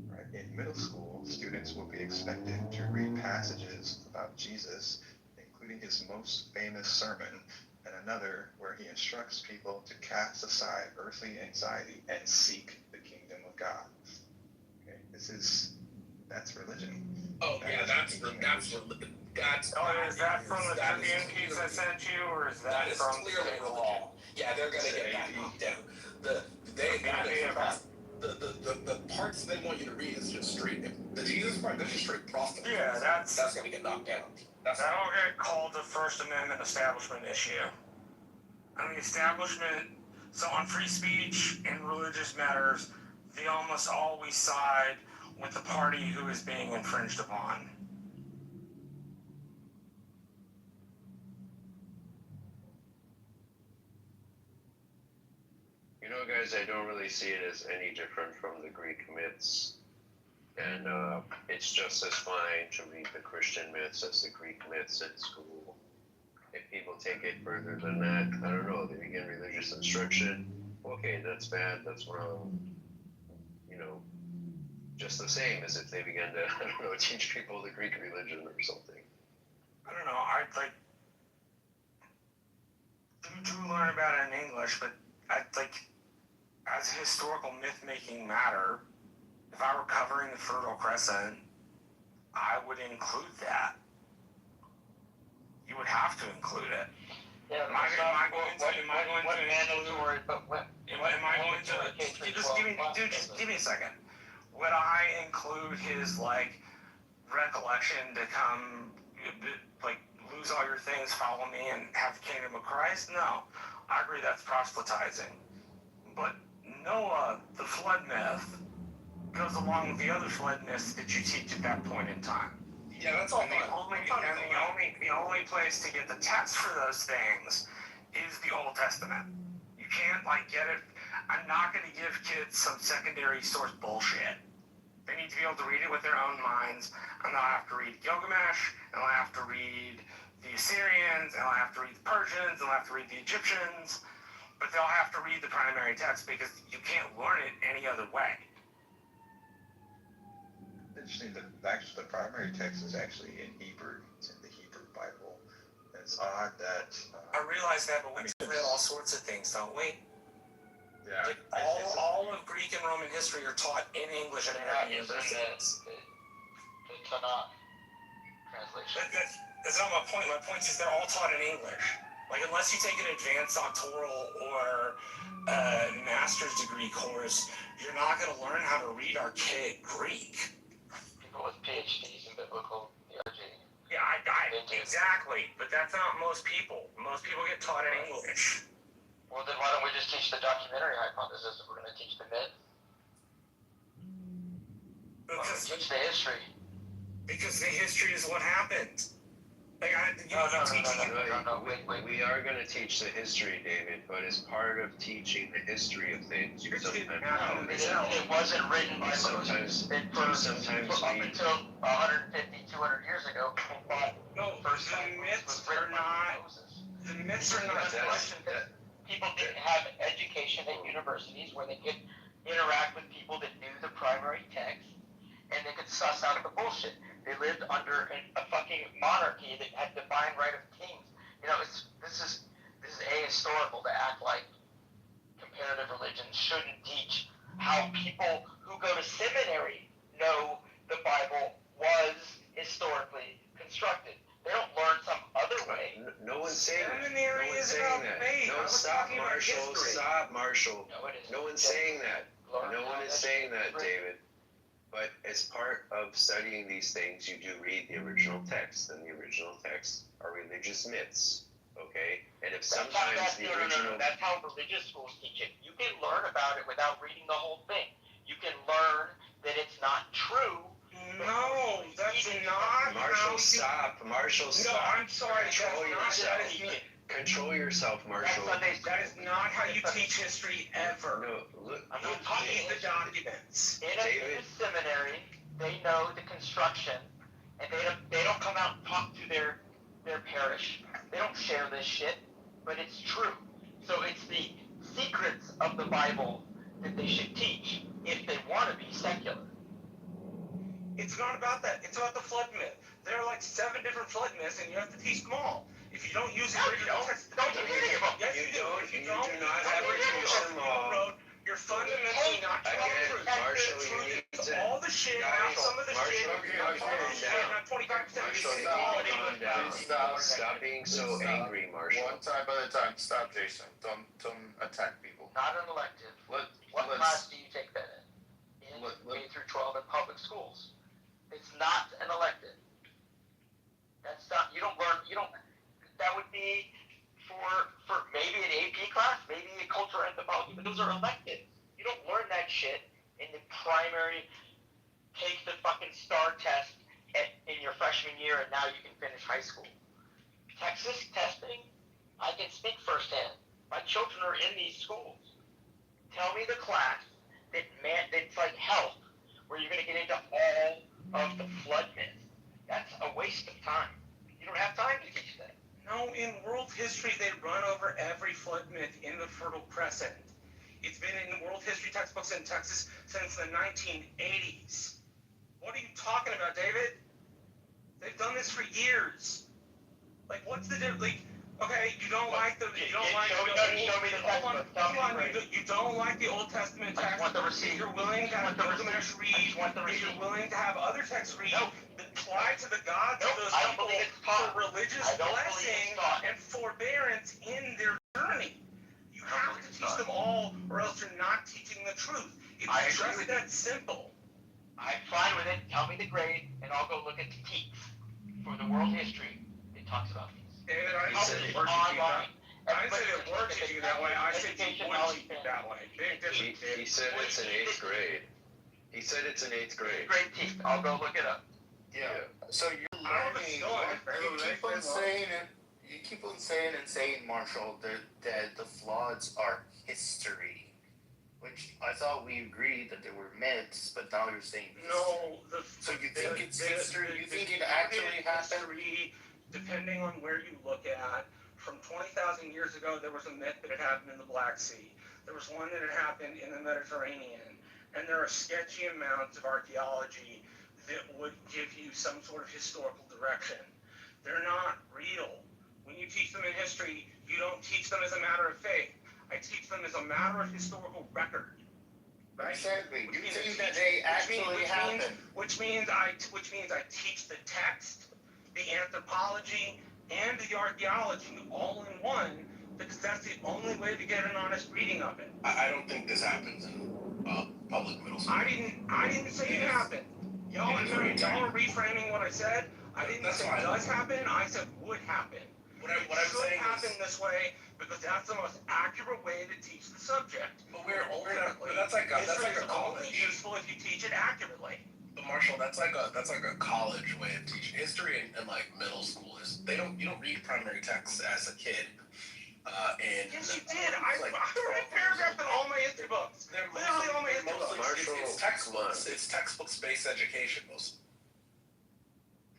Right? In middle school, students will be expected to read passages about Jesus, including his most famous sermon, and another where he instructs people to cast aside earthly anxiety and seek the kingdom of God. Okay, that's religion. Oh, yeah, that's religion. Oh, is that from the Tribune piece I sent you, or is that from clearly the law? Yeah, they're gonna get that knocked down. The parts they want you to read is just straight. The Jesus part, that's just straight prostitution. Yeah, that's gonna get knocked down. That'll get called the First Amendment establishment issue. And the establishment, so on free speech and religious matters, they almost always side with the party who is being infringed upon. You know, guys, I don't really see it as any different from the Greek myths. And it's just as fine to read the Christian myths as the Greek myths in school. If people take it further than that, I don't know, they begin religious instruction. Okay, that's bad, that's wrong. You know, just the same as if they began to, I don't know, teach people the Greek religion or something. I don't know, I'd like to learn about it in English, but I'd like, as a historical myth-making matter, if I were covering the Fertile Crescent, I would include that. You would have to include it. Yeah, Am I going to just give me a second. Would I include his like recollection to come, like, lose all your things, follow me, and have the kingdom of Christ? No, I agree that's proselytizing. But Noah, the flood myth, goes along with the other flood myths that you teach at that point in time. Yeah, that's all. The only place to get the text for those things is the Old Testament. You can't like get it. I'm not going to give kids some secondary source bullshit. They need to be able to read it with their own minds, and they'll have to read Gilgamesh, and they'll have to read the Assyrians, and they'll have to read the Persians, and they'll have to read the Egyptians, but they'll have to read the primary text because you can't learn it any other way. Interesting that actually the primary text is actually in Hebrew. It's in the Hebrew Bible. And it's odd that I realize that, but we read all sorts of things, don't we? Yeah. Like all of Greek and Roman history are taught in English at every university. The Tanakh translation. That's not my point. My point is they're all taught in English. Like, unless you take an advanced doctoral or master's degree course, you're not going to learn how to read archaic Greek. People with PhDs in biblical theology. Yeah, Exactly, but that's not most people. Most people get taught in English. Well, then why don't we just teach the documentary hypothesis if we're going to teach the myth? Why don't we teach the history? Because the history is what happened. Like, We are going to teach the history, David, but as part of teaching the history of things, you sometimes... It wasn't written by sometimes up until 150, 200 years ago. The myths are not. People didn't have education at universities where they could interact with people that knew the primary text and they could suss out the bullshit. They lived under a fucking monarchy that had divine right of kings. You know, this is ahistorical to act like comparative religion shouldn't teach how people who go to seminary know the Bible was historically constructed. They don't learn some other way. No one's saying that. Seminary is about faith. No, stop, Marshall. Stop, Marshall. No one's saying that. No one is saying that, David. But as part of studying these things, you do read the original text, and the original texts are religious myths, okay? And if sometimes the original... That's how religious schools teach it. You can learn about it without reading the whole thing. You can learn that it's not true. No, that's not Marshall, stop. Marshall, stop. No, I'm sorry. Control yourself, Marshall. That is not how you teach history ever. No, look. I'm not talking the documents. In a seminary, they know the construction, and they don't come out and talk to their parish. They don't share this shit, but it's true. So it's the secrets of the Bible that they should teach if they want to be secular. It's not about that. It's about the flood myth. There are like 7 different flood myths, and you have to teach them all. If you don't use the original text, don't you any of them? Yes, you do. If you don't not have to teach them all. You're fundamentally not telling the truth. Marshall, you need to... All the shit, not some of the shit, not 25% of the shit. Stop being so angry, Marshall. One time at a time. Stop, Jason. Don't attack people. Not an elective. What class do you take that in? K through 12 in public schools. It's not an elective. That's not, that would be for maybe an AP class, maybe a cultural anthropology, but those are electives. You don't learn that shit in the primary, take the fucking STAR test in your freshman year and now you can finish high school. Texas testing, I can speak firsthand. My children are in these schools. Tell me the class that's like health, where you're going to get into all of the flood myths. That's a waste of time. You don't have time to teach that. No, in world history, they run over every flood myth in the Fertile Crescent. It's been in world history textbooks in Texas since the 1980s. What are you talking about, David? They've done this for years. Like, what's the difference? Like, okay, you don't like the Old Testament text. If you're willing to have Gilgamesh read, if you're willing to have other texts read, apply to the gods of those people for religious blessing and forbearance in their journey. You have to teach them all, or else you're not teaching the truth. It's just that simple. I'm fine with it. Tell me the grade, and I'll go look at the text for the world history. It talks about these. David, I said it we're teaching it that way. I said you would teach it that way. Big difference. He said it's in 8th grade. He said it's in 8th grade. Grade text. I'll go look it up. Yeah. So you're learning. You keep on saying, Marshall, that the floods are history, which I thought we agreed that they were myths, but now you're saying no. So you think it's history? You think it actually happened? Depending on where you look at, from 20,000 years ago, there was a myth that had happened in the Black Sea. There was one that had happened in the Mediterranean, and there are sketchy amounts of archaeology that would give you some sort of historical direction. They're not real. When you teach them in history, you don't teach them as a matter of faith. I teach them as a matter of historical record. Right? Exactly. You think that they actually happened. Which means I teach the text, the anthropology, and the archaeology all in one, because that's the only way to get an honest reading of it. I don't think this happens in public middle school. I didn't say it happened. Y'all are reframing what I said. I didn't say does happen. I said would happen. What I'm saying happen this way because that's the most accurate way to teach the subject. But that's like a college. Only useful if you teach it accurately. But Marshall, that's like a college way of teaching history and like middle school is you don't read primary texts as a kid. Yes, you did. I read paragraphs in all my history books. Literally all my history books. It's textbooks. It's textbook-based education.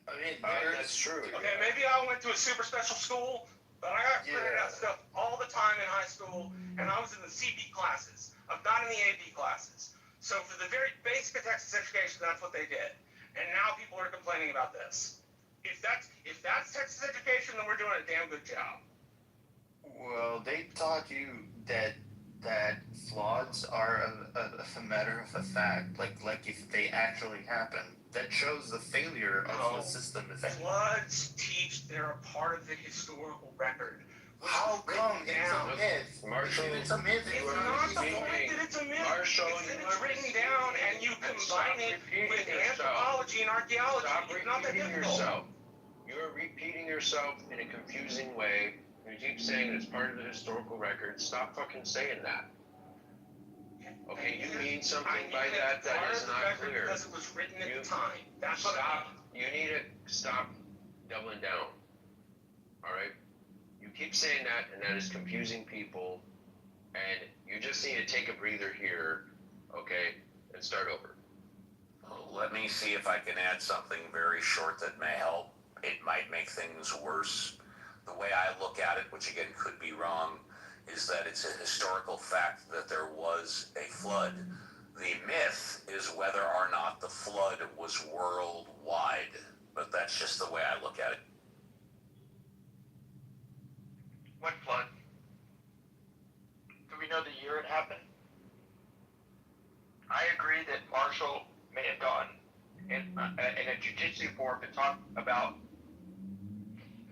I mean, that's true. Okay, maybe I went to a super special school, but I got printed out stuff all the time in high school, and I was in the CP classes. I'm not in the AP classes. So for the very basic of Texas education, that's what they did. And now people are complaining about this. If that's Texas education, then we're doing a damn good job. Well, they taught you that floods are a matter of a fact, like if they actually happen. That shows the failure of the system. Floods teach they're a part of the historical record. How come it's a myth? Marshall, it's a myth. It's not the point that it's a myth. Marshall, it's written down and you combine it with anthropology and archaeology. It's not that difficult. You're repeating yourself in a confusing way. You keep saying it's part of the historical record. Stop fucking saying that. Okay, you mean something by that is not clear. Because it was written at the time. That's what I mean. You need to stop doubling down. All right? You keep saying that, and that is confusing people, and you just need to take a breather here, okay, and start over. Let me see if I can add something very short that may help. It might make things worse. The way I look at it, which again could be wrong, is that it's a historical fact that there was a flood. The myth is whether or not the flood was worldwide, but that's just the way I look at it. What flood? Do we know the year it happened? I agree that Marshall may have gone in a jujitsu form to talk about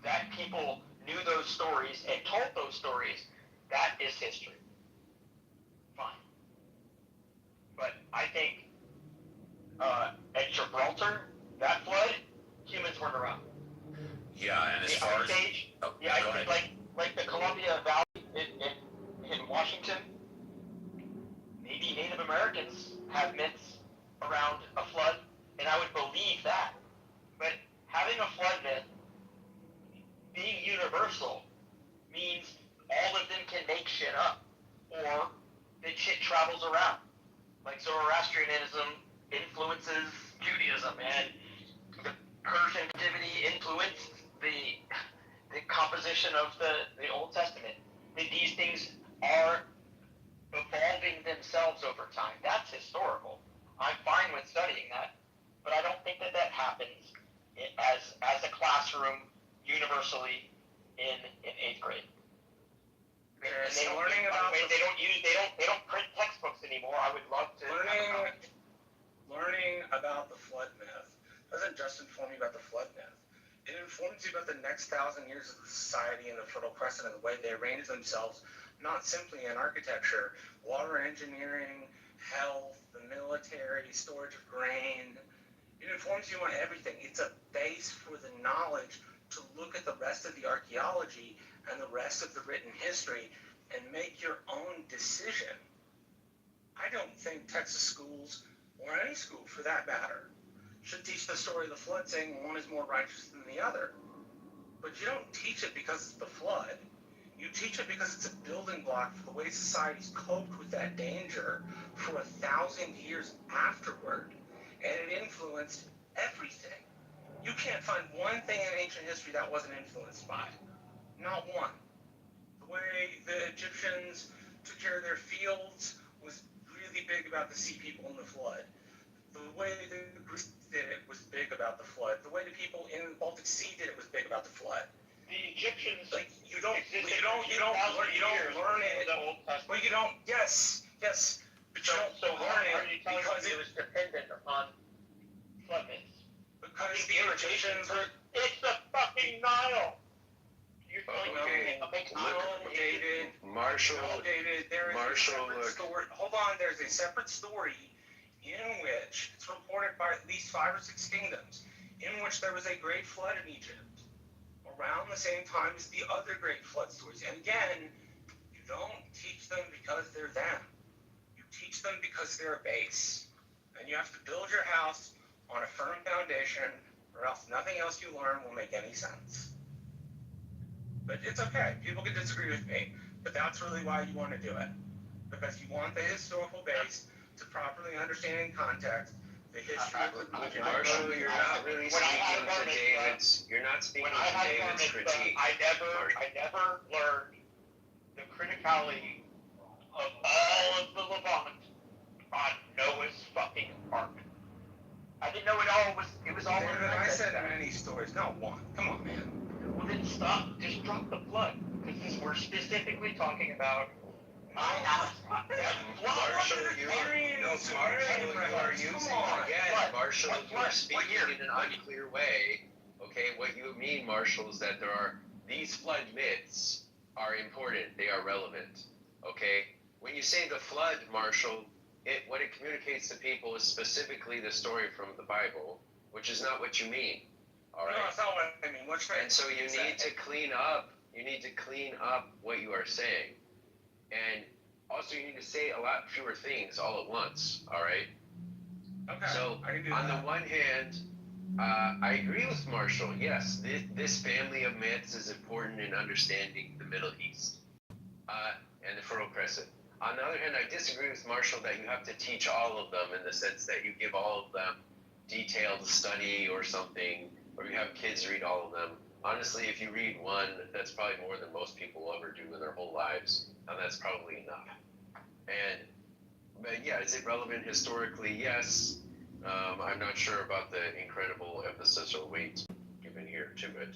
that people knew those stories and told those stories. That is history. Fine. But I think at Gibraltar, that flood, humans weren't around. Yeah, and as far as... I think like the Columbia Valley in Washington, maybe Native Americans have myths around a flood, and I would believe that. But having a flood myth being universal means all of them can make shit up, or that shit travels around. Like Zoroastrianism influences Judaism, and the Persian captivity influenced the composition of the Old Testament. That these things are evolving themselves over time. That's historical. I'm fine with studying that, but I don't think that happens as a classroom universally in 8th grade. And they don't print textbooks anymore. I would love to. Learning about the flood myth doesn't just inform you about the flood myth. It informs you about the next 1,000 years of the society and the Fertile Crescent and the way they arrange themselves, not simply in architecture, water engineering, health, the military, storage of grain. It informs you on everything. It's a base for the knowledge to look at the rest of the archaeology and the rest of the written history and make your own decision. I don't think Texas schools, or any school for that matter, should teach the story of the flood saying one is more righteous than the other. But you don't teach it because it's the flood. You teach it because it's a building block for the way society's coped with that danger for 1,000 years afterward, and it influenced everything. You can't find one thing in ancient history that wasn't influenced by it. Not one. The way the Egyptians took care of their fields was really big about the sea people in the flood. The way the Greeks did it was big about the flood. The way the people in the Baltic Sea did it was big about the flood. The Egyptians, like you don't learn it. Well, you don't. Yes. But you don't learn it because it was dependent upon flood myths. Because the Egyptians were. It's the fucking Nile. You're telling me David. Marshall. There is a separate story. Hold on. There's a separate story in which it's reported by at least 5 or 6 kingdoms in which there was a great flood in Egypt around the same time as the other great flood stories. And again, you don't teach them because they're them. You teach them because they're a base. And you have to build your house on a firm foundation, or else nothing else you learn will make any sense. But it's okay. People can disagree with me. But that's really why you want to do it. Because you want the historical base to properly understand in context the history of religion. Marshall, you're not really speaking to David's. You're not speaking to David's critique. I never learned the criticality of all of the Levant on Noah's fucking ark. I didn't know it was all. I said many stories, not one. Come on, man. Well, then stop. Just drop the flood. Because we're specifically talking about. Marshall, you are using again. Marshall, you are speaking in an unclear way. Okay, what you mean, Marshall, is that there are these flood myths are important. They are relevant. Okay, when you say the flood, Marshall, what it communicates to people is specifically the story from the Bible, which is not what you mean. All right. No, that's not what I mean. And so you need to clean up. You need to clean up what you are saying. And also, you need to say a lot fewer things all at once, all right? Okay. So, on the one hand, I agree with Marshall. Yes, this family of myths is important in understanding the Middle East and the Fertile Crescent. On the other hand, I disagree with Marshall that you have to teach all of them in the sense that you give all of them detailed study or something, or you have kids read all of them. Honestly, if you read one, that's probably more than most people will ever do in their whole lives, and that's probably enough. But yeah, is it relevant historically? Yes. I'm not sure about the incredible emphasis or weight given here to it.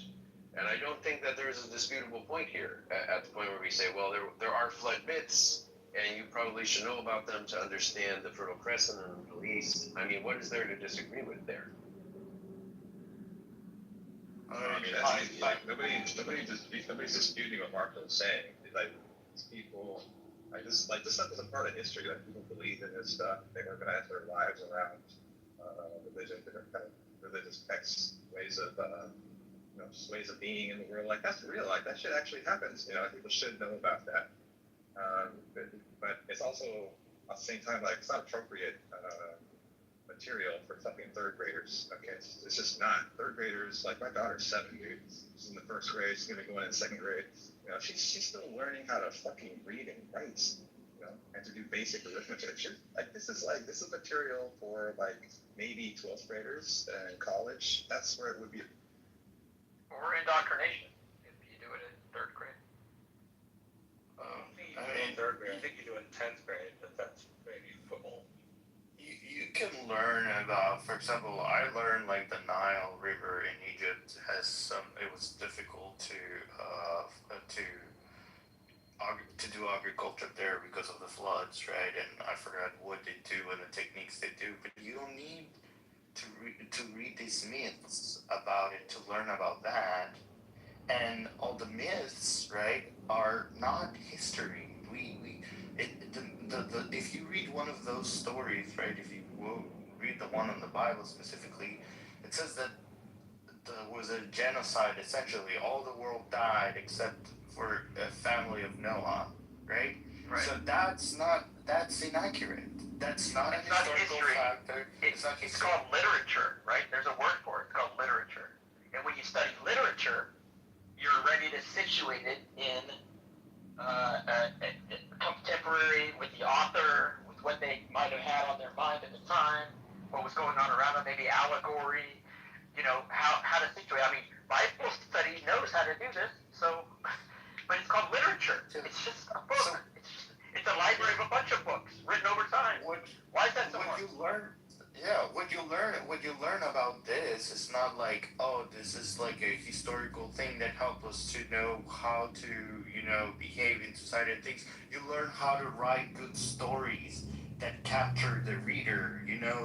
And I don't think that there's a disputable point here at the point where we say, well, there are flood myths, and you probably should know about them to understand the Fertile Crescent and the Middle East. I mean, what is there to disagree with there? I mean, that's easy. Like, nobody's disputing what Marco is saying. Like, these people, this stuff is a part of history. Like, people believe in this stuff. They organize their lives around religion, different kind of religious texts, ways of being in the world. Like, that's real. Like, that shit actually happens. People should know about that. But it's also, at the same time, like, it's not appropriate material for fucking third graders. Okay, it's just not. Third graders, like my daughter's 7, dude. She's in the first grade. She's gonna go in second grade. She's still learning how to fucking read and write. And to do basic arithmetic. This is material for like maybe 12th graders in college. That's where it would be. Or indoctrination if you do it in third grade. In third grade, I think you do it in 10th grade, but that's maybe football. You can learn about, for example, I learned like the Nile River in Egypt it was difficult to do agriculture there because of the floods, right? And I forgot what they do and the techniques they do, but you don't need to read these myths about it to learn about that. And all the myths, right, are not history. If you read one of those stories, right, if you read the one in the Bible specifically, it says that there was a genocide, essentially. All the world died except for a family of Noah, right? So that's inaccurate. That's not a historical factor. It's called literature, right? There's a word for it. It's called literature. And when you study literature, you're ready to situate it in contemporary with the author, with what they might have had on their mind at the time, what was going on around them, maybe allegory, how to situate. I mean, Bible study knows how to do this, but it's called literature. It's just a book. It's a library of a bunch of books written over time. Why is that so hard? What you learn about this is not like, oh, this is like a historical thing that helps us to know how to, behave in society and things. You learn how to write good stories that capture the reader,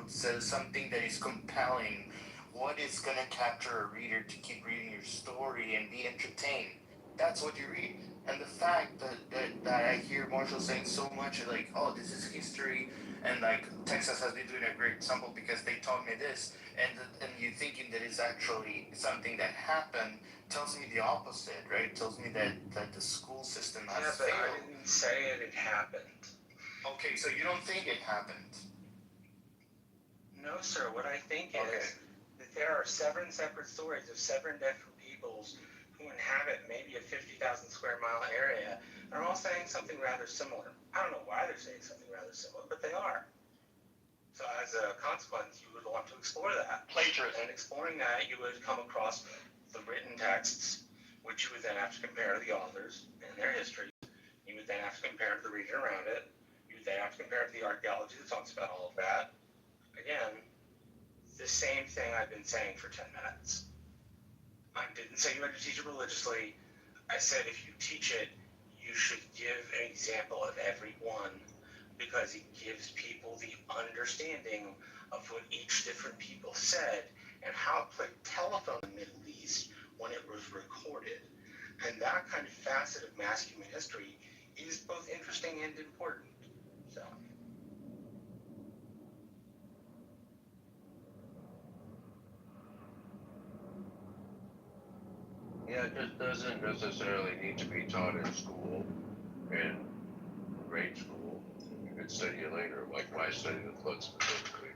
so something that is compelling. What is going to capture a reader to keep reading your story and be entertained? That's what you read. And the fact that I hear Marshall saying so much, like, oh, this is history, and like Texas has been doing a great example because they taught me this, and you thinking that it's actually something that happened tells me the opposite, right? Tells me that the school system has failed. I didn't say it happened. Okay, so you don't think it happened? No, sir. What I think is that there are 7 separate stories of 7 different peoples who inhabit maybe a 50,000 square mile area. They're all saying something rather similar. I don't know why they're saying something rather similar, but they are. So as a consequence, you would want to explore that. Plagiarism. And exploring that, you would come across the written texts, which you would then have to compare to the authors and their history. You would then have to compare to the region around it. You would then have to compare to the archaeology that talks about all of that. Again, the same thing I've been saying for 10 minutes. I didn't say you had to teach it religiously. I said if you teach it, you should give an example of every one, because it gives people the understanding of what each different people said and how it played telephone in the Middle East when it was recorded. And that kind of facet of mass human history is both interesting and important. So. Yeah, it just doesn't necessarily need to be taught in school, in grade school. You could study it later, like why study the flood specifically?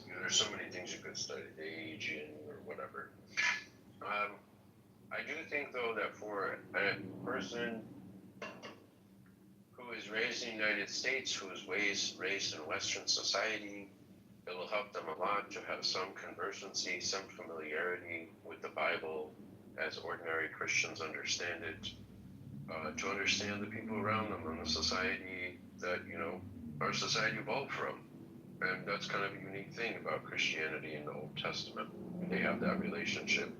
You know, there's so many things you could study, the aging or whatever. I do think though that for a person who is raised in the United States, who is raised in Western society, it will help them a lot to have some conversancy, some familiarity with the Bible as ordinary Christians understand it, to understand the people around them and the society that, you know, our society evolved from. And that's kind of a unique thing about Christianity in the Old Testament. They have that relationship.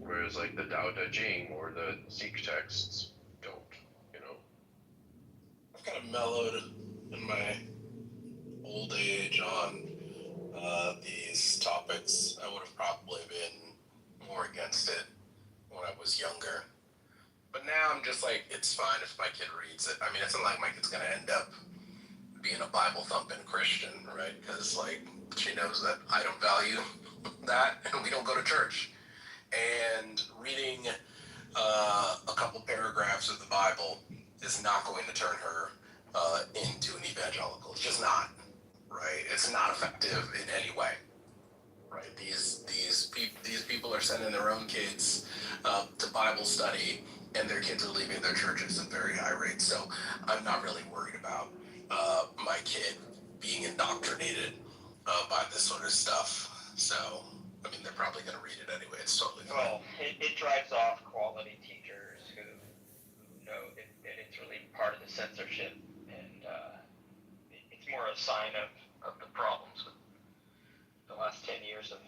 Whereas like the Tao Te Ching or the Sikh texts don't, you know. I've kind of mellowed in my old age on these topics. I would have probably been more against it when I was younger. But now I'm just like, it's fine if my kid reads it. I mean, it's not like my kid's going to end up being a Bible-thumping Christian, right? Because, like, she knows that I don't value that, and we don't go to church. And reading a couple paragraphs of the Bible is not going to turn her into an evangelical. It's just not, right? It's not effective in any way. Right, these people are sending their own kids to Bible study, and their kids are leaving their churches at very high rates. So I'm not really worried about my kid being indoctrinated by this sort of stuff. So I mean, they're probably going to read it anyway. It's totally fine. Well, it drives off quality teachers who know that it's really part of the censorship, and it's more a sign of the problems with the last 10 years of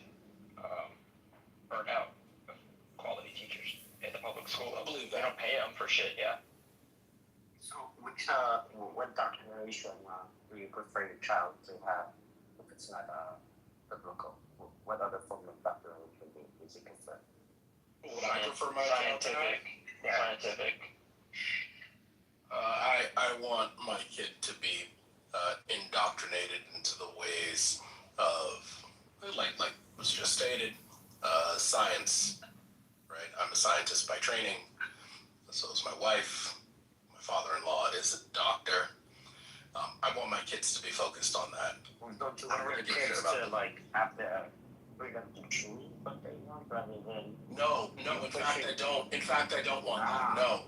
burnout of quality teachers at the public school. I believe that. They don't pay them for shit, yeah. So, what doctrination do you prefer your child to have if it's not biblical? What other form of doctrination do you prefer? Would I prefer my child to have? Scientific. I want my kid to be indoctrinated into the ways of, like was just stated, science, right? I'm a scientist by training, so is my wife. My father-in-law is a doctor. I want my kids to be focused on that. Well, don't you want your kids to, like, have the freedom to choose what they want rather than... No, in fact I don't. In fact, I don't want that. No.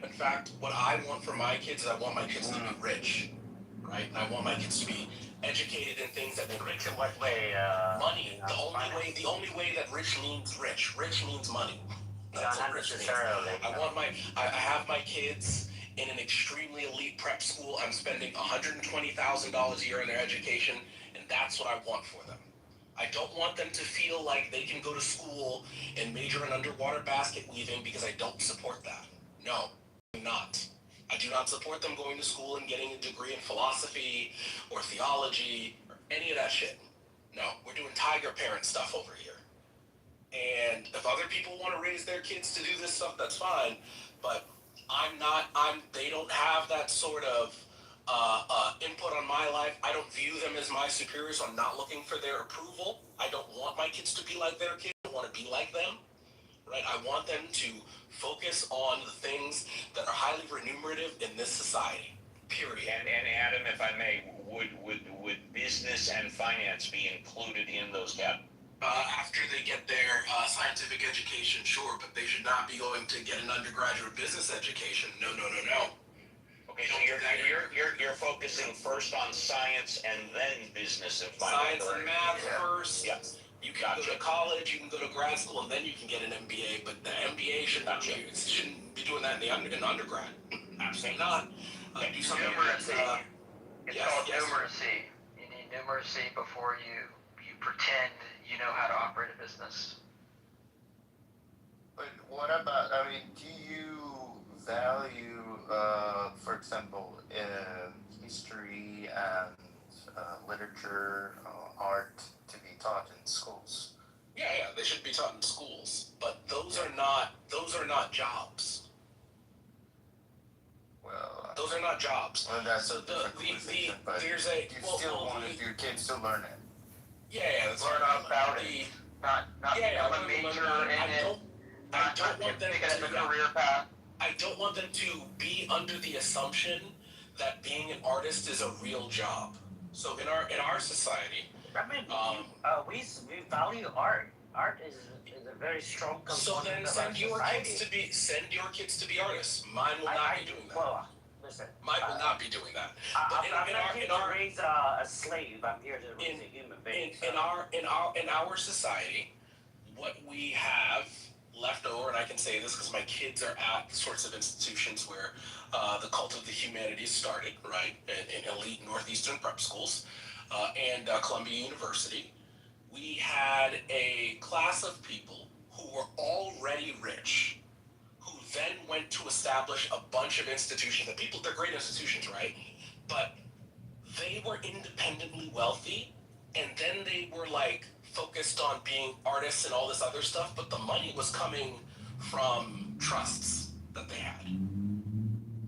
In fact, what I want for my kids is I want my kids to be rich, right? And I want my kids to be educated in things that they Rich in what way? Money. The only way that rich means rich. Rich means money. That's what rich means. I have my kids in an extremely elite prep school. I'm spending $120,000 a year on their education, and that's what I want for them. I don't want them to feel like they can go to school and major in underwater basket weaving because I don't support that. No, I'm not. I do not support them going to school and getting a degree in philosophy or theology or any of that shit. No, we're doing tiger parent stuff over here. And if other people want to raise their kids to do this stuff, that's fine. But They don't have that sort of input on my life. I don't view them as my superiors. So I'm not looking for their approval. I don't want my kids to be like their kids. I want to be like them, right? I want them to focus on the things that are highly remunerative in this society. Period. And Adam, if I may, would business and finance be included in those categories? After they get their scientific education, sure, but they should not be going to get an undergraduate business education. No. Okay, so you're focusing first on science and then business and finance. Science and math first. Yeah. You can go to college, you can go to grad school, and then you can get an MBA. But the MBA shouldn't be doing that in undergrad. Absolutely not. Do something Numeracy. It's called yes. numeracy. You need numeracy before you pretend you know how to operate a business. But what about, do you value, for example, history and literature, art to be taught in schools? Yeah, they should be taught in schools, but those are not jobs. Well, those are not jobs. Well, that's a different conversation, but you still want your kids to learn it. Yeah, that's learn about it. Not become a major in it. I don't want them to a career path. I don't want them to be under the assumption that being an artist is a real job. So in our society, we value art. Art is a very strong component. So then send your kids to be artists. Mine will not be doing that. Well, listen. Mine will not be doing that. I'm not here to raise a slave. I'm here to raise a human being. In our society, what we have left over, and I can say this because my kids are at the sorts of institutions where the cult of the humanities started, right, in elite northeastern prep schools and Columbia University. We had a class of people who were already rich, who then went to establish a bunch of institutions. They're great institutions, right? But they were independently wealthy, and then they were focused on being artists and all this other stuff, but the money was coming from trusts that they had.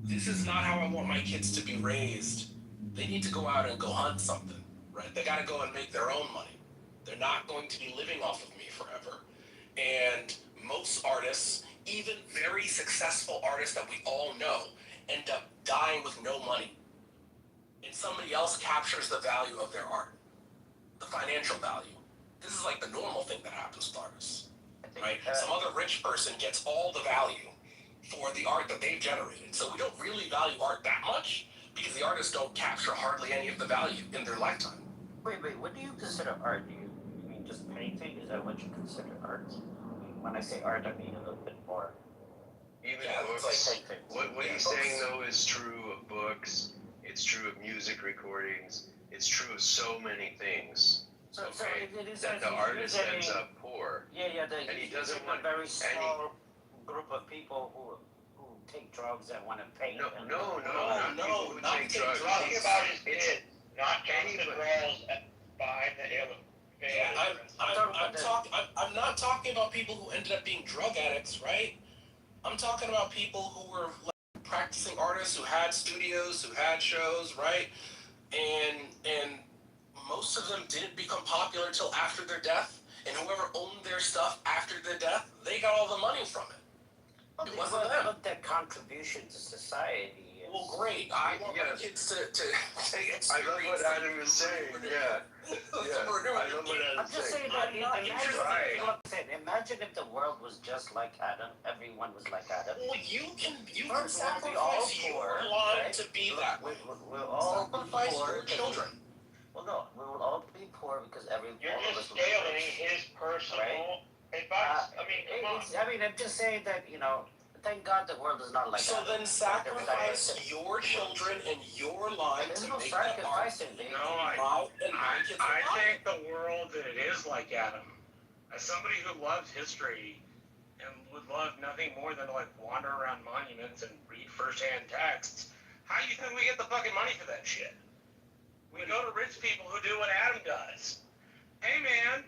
This is not how I want my kids to be raised. They need to go out and go hunt something, right? They got to go and make their own money. They're not going to be living off of me forever. And most artists, even very successful artists that we all know, end up dying with no money. And somebody else captures the value of their art, the financial value. This is the normal thing that happens with artists, right? Some other rich person gets all the value for the art that they've generated. So we don't really value art that much because the artists don't capture hardly any of the value in their lifetime. Wait, what do you consider art? Do you mean just painting? Is that what you consider art? When I say art, I mean a little bit more. Even books. What he's saying though is true of books. It's true of music recordings. It's true of so many things. So it is that the artist ends up poor. Yeah. And he doesn't want a very small group of people who take drugs and want to paint. No, not take drugs. Talking about his kids, not getting the girls behind the hill. I'm not talking about people who ended up being drug addicts, right? I'm talking about people who were practicing artists, who had studios, who had shows, right? And most of them didn't become popular till after their death, and whoever owned their stuff after their death, they got all the money from it. It wasn't them. But their contribution to society. Well, great. I want my kids to experience. I love what Adam is saying. Yeah. I love what Adam is saying. I'm just saying that imagine if the world was just like Adam. Everyone was like Adam. Well, you can sacrifice your life to be that way. We'll all sacrifice your children. Well, no, we will all be poor because You're just scaling his personal advice. I'm just saying that, thank God the world is not like so that. So then sacrifice your children and your life to make that art. I think the world that it is like Adam. As somebody who loves history and would love nothing more than to wander around monuments and read first-hand texts, how do you think we get the fucking money for that shit? We go to rich people who do what Adam does. Hey man,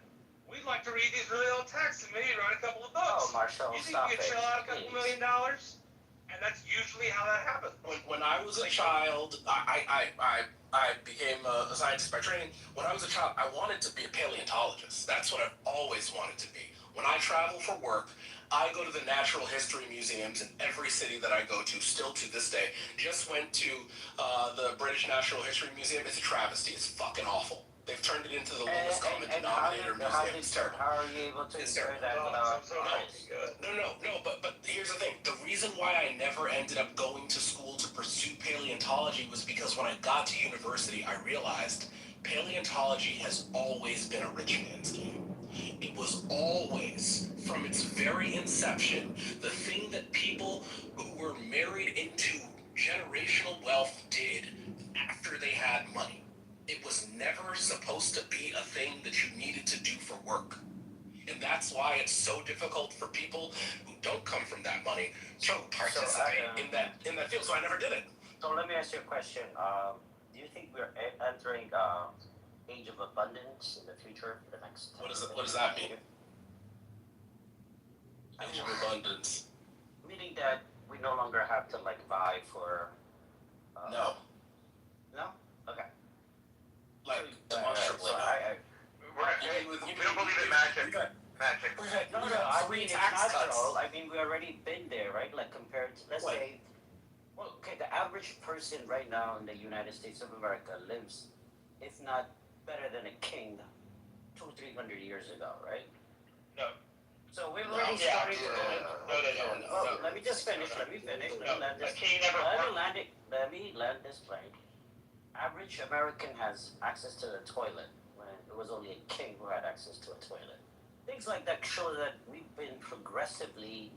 we'd like to read these really old texts and maybe write a couple of books. Oh, Marshall, you think you could shell out a couple $1 million? And that's usually how that happens. When I was a child, I became a scientist by training. When I was a child, I wanted to be a paleontologist. That's what I've always wanted to be. When I travel for work, I go to the natural history museums in every city that I go to, still to this day. Just went to the British Natural History Museum. It's a travesty. It's fucking awful. They've turned it into the lowest common denominator museum. It's terrible. How are you able to enjoy that No, but here's the thing. The reason why I never ended up going to school to pursue paleontology was because when I got to university, I realized paleontology has always been a rich man's game. It was always, from its very inception, the thing that people who were married into generational wealth did after they had money. It was never supposed to be a thing that you needed to do for work. And that's why it's so difficult for people who don't come from that money to participate in that field. So I never did it. So let me ask you a question. Do you think we're entering age of abundance in the future for the next 10 years? What does that mean? Age of abundance. Meaning that we no longer have to like vie for. No. No. Okay. Like demonstrably. We don't believe in magic. Magic. No. I mean, it's natural. I mean, we already been there, right? Like compared to, let's say, well, okay, the average person right now in the United States of America lives, if not better than a king, 200-300 years ago, right? No. So we've already started. No. Let me just finish. Let me finish. Let me land this plane. Average American has access to the toilet when it was only a king who had access to a toilet. Things like that show that we've been progressively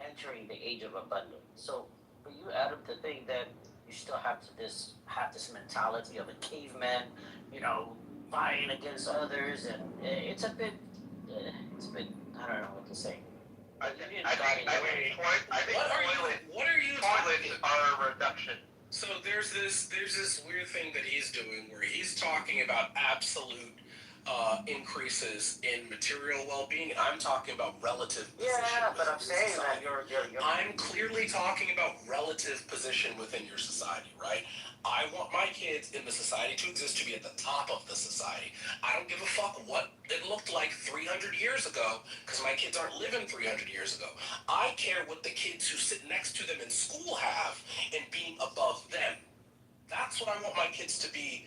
entering the age of abundance. So for you, Adam, to think that you still have this mentality of a caveman, vying against others, and it's a bit, I don't know what to say. I think toilets are a reduction. So there's this weird thing that he's doing where he's talking about absolute increases in material well-being, and I'm talking about relative position. Yeah, but I'm saying that you're. I'm clearly talking about relative position within your society, right? I want my kids in the society to exist to be at the top of the society. I don't give a fuck what it looked like 300 years ago, because my kids aren't living 300 years ago. I care what the kids who sit next to them in school have and being above them. That's what I want my kids to be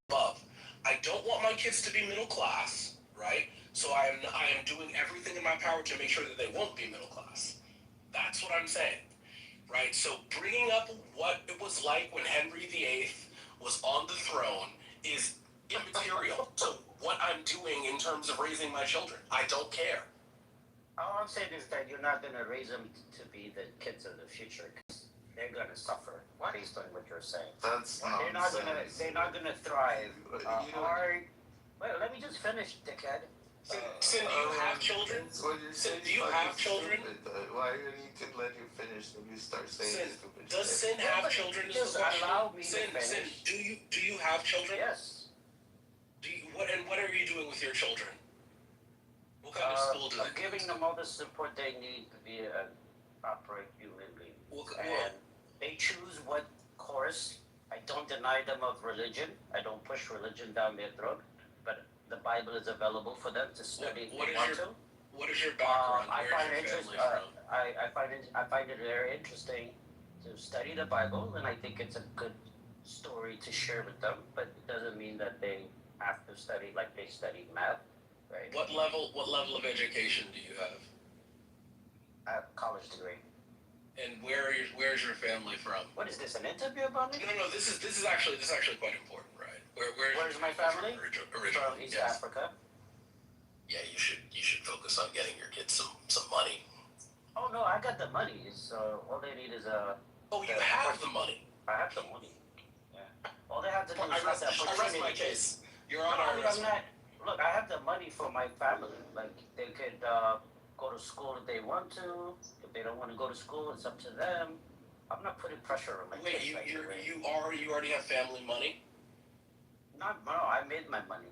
above. I don't want my kids to be middle class, right? So I am doing everything in my power to make sure that they won't be middle class. That's what I'm saying, right? So bringing up what it was like when Henry VIII was on the throne is immaterial to what I'm doing in terms of raising my children. I don't care. All I'm saying is that you're not going to raise them to be the kids of the future, because they're going to suffer based on what you're saying. That's nonsense. They're not gonna thrive. Wait, let me just finish, dickhead. Sin, do you have children? Sin, do you have children? Why do you need to let you finish when you start saying stupid Does Sin have children? Just allow me to Sin, finish. do you have children? Yes. What are you doing with your children? What kind of school do they go to? Giving them all the support they need to be an upright human being. And they choose what course. I don't deny them of religion. I don't push religion down their throat. But the Bible is available for them to study if they want to. What is your background? I find it very interesting to study the Bible, and I think it's a good story to share with them. But it doesn't mean that they have to study like they studied math, right? What level of education do you have? I have a college degree. And where's your family from? What is this, an interview about me? No. This is actually quite important, right? Where's my family? From East Africa. Yeah, you should focus on getting your kids some money. Oh no, I got the money. So all they need is a. Oh, you have the money. I have the money. Yeah. All they have to do is I rest my case. You're on our I'm not. Look, I have the money for my family. Like they could go to school if they want to. If they don't want to go to school, it's up to them. I'm not putting pressure on my kids. Wait, you already have family money? No, I made my money.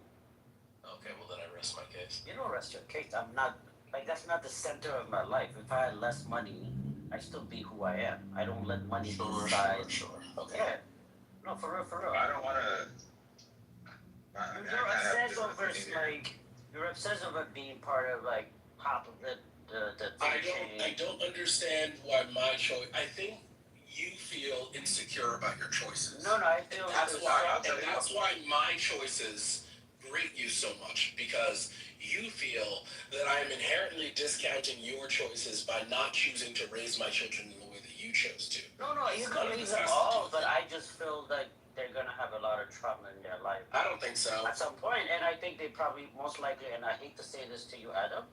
Okay, well then I rest my case. You don't rest your case. I'm not, like, that's not the center of my life. If I had less money, I still be who I am. I don't let money decide. Sure. Okay. Yeah. No, for real. I don't want to. You're obsessed over like you're obsessed over being part of like top of the I don't understand why my choice. I think you feel insecure about your choices. No, I feel that's why my choices grate you so much, because you feel that I am inherently discounting your choices by not choosing to raise my children in the way that you chose to. No, you can raise them all, but I just feel like they're gonna have a lot of trauma in their life. I don't think so. At some point, and I think they probably most likely, and I hate to say this to you, Adam,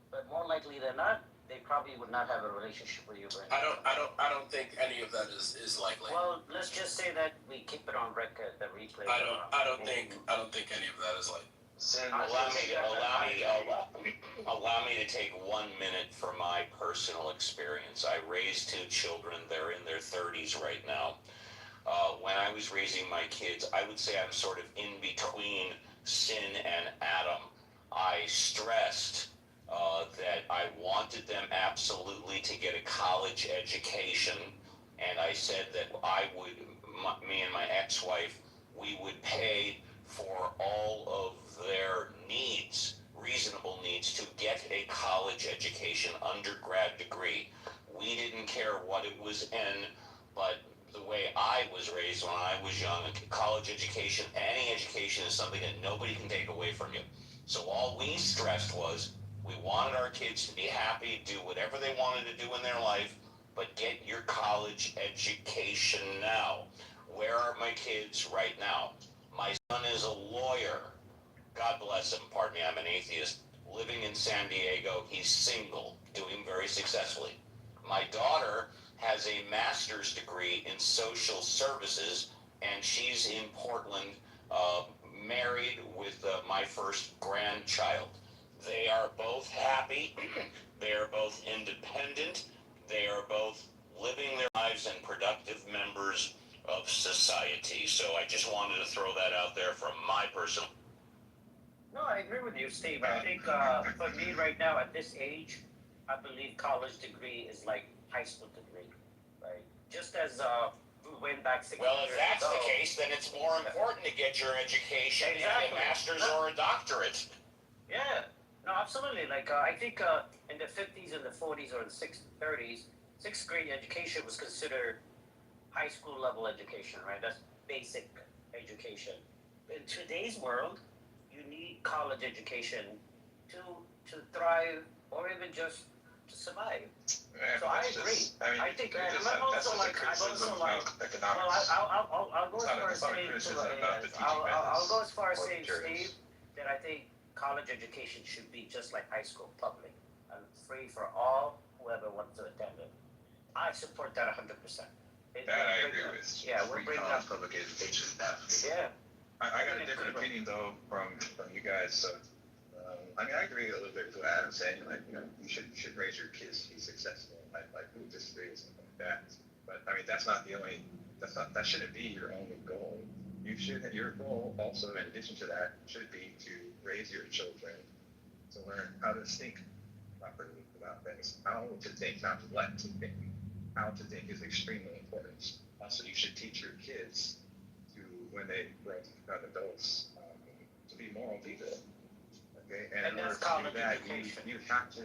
but more likely than not, they probably would not have a relationship with you. I don't think any of that is likely. Well, let's just say that we keep it on record, the replay. I don't think any of that is likely. Sin, allow me to take 1 minute for my personal experience. I raised 2 children. They're in their 30s right now. When I was raising my kids, I would say I'm sort of in between Sin and Adam. I stressed that I wanted them absolutely to get a college education, and I said that me and my ex-wife, we would pay for all of their needs, reasonable needs, to get a college education, undergrad degree. We didn't care what it was in, but the way I was raised when I was young, a college education, any education is something that nobody can take away from you. So all we stressed was we wanted our kids to be happy, do whatever they wanted to do in their life, but get your college education now. Where are my kids right now? My son is a lawyer. God bless him. Pardon me, I'm an atheist. Living in San Diego. He's single, doing very successfully. My daughter has a master's degree in social services, and she's in Portland, married with my first grandchild. They are both happy. They are both independent. They are both living their lives and productive members of society. So I just wanted to throw that out there from my personal. No, I agree with you, Steve. I think for me right now at this age, I believe college degree is like high school degree, right? Just as we went back 6 years ago. Well, if that's the case, then it's more important to get your education and a master's or a doctorate. Yeah, no, absolutely. Like I think in the 50s and the 40s or the 30s, sixth grade education was considered high school level education, right? That's basic education. In today's world, you need college education to thrive or even just to survive. Yeah, so I agree. I think that's a criticism of economics. Well, I'll go as far as saying, Steve, that I think college education should be just like high school, public, and free for all whoever wants to attend it. I support that 100%. That I agree with. Yeah, we're bringing up public education. Yeah. I got a different opinion though from you guys. So, I mean, I agree a little bit with what Adam's saying. Like, you know, you should raise your kids to be successful. Like who disagrees with something like that? But I mean, that shouldn't be your only goal. Your goal also, in addition to that, should be to raise your children to learn how to think properly about things, how to think, not what to think. How to think is extremely important. Also, you should teach your kids to, when they grow to become adults, to be moral people. Okay, and in order to do that, you have to,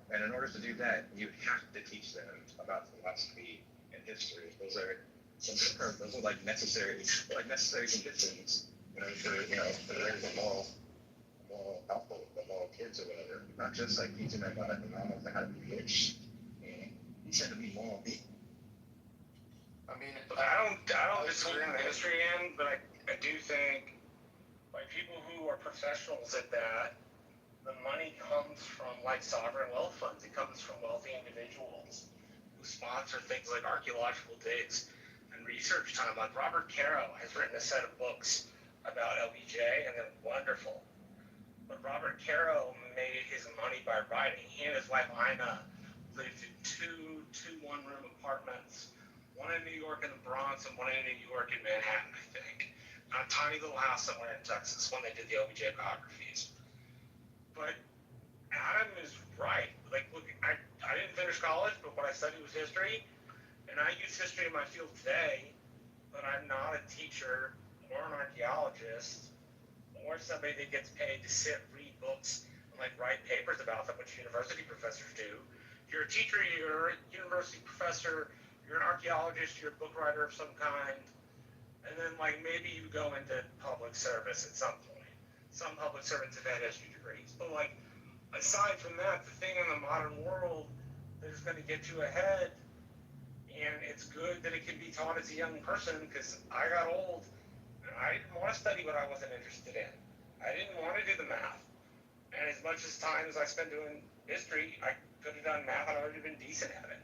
and in order to do that, you have to teach them about philosophy and history. Those are like necessary conditions, to raise a moral household, the moral kids or whatever. Not just like teaching them how to be rich. He said to be moral people. I mean, I don't disagree on the history end, but I do think, like, people who are professionals at that, the money comes from, like, sovereign wealth funds. It comes from wealthy individuals who sponsor things like archaeological digs and research time. Like, Robert Caro has written a set of books about LBJ, and they're wonderful. But Robert Caro made his money by writing. He and his wife, Ina, lived in two one-room apartments, one in New York in the Bronx and one in New York in Manhattan, I think. On a tiny little house somewhere in Texas when they did the OBJ biographies. But Adam is right. Like, look, I didn't finish college, but what I studied was history, and I use history in my field today, but I'm not a teacher or an archaeologist or somebody that gets paid to sit, read books, and like write papers about them, which university professors do. You're a teacher, you're a university professor, you're an archaeologist, you're a book writer of some kind, and then like maybe you go into public service at some point. Some public servants have had history degrees, but like aside from that, the thing in the modern world that is going to get you ahead, and it's good that it can be taught as a young person, because I got old and I didn't want to study what I wasn't interested in. I didn't want to do the math. And as much as time as I spent doing history, I could have done math and I would have been decent at it.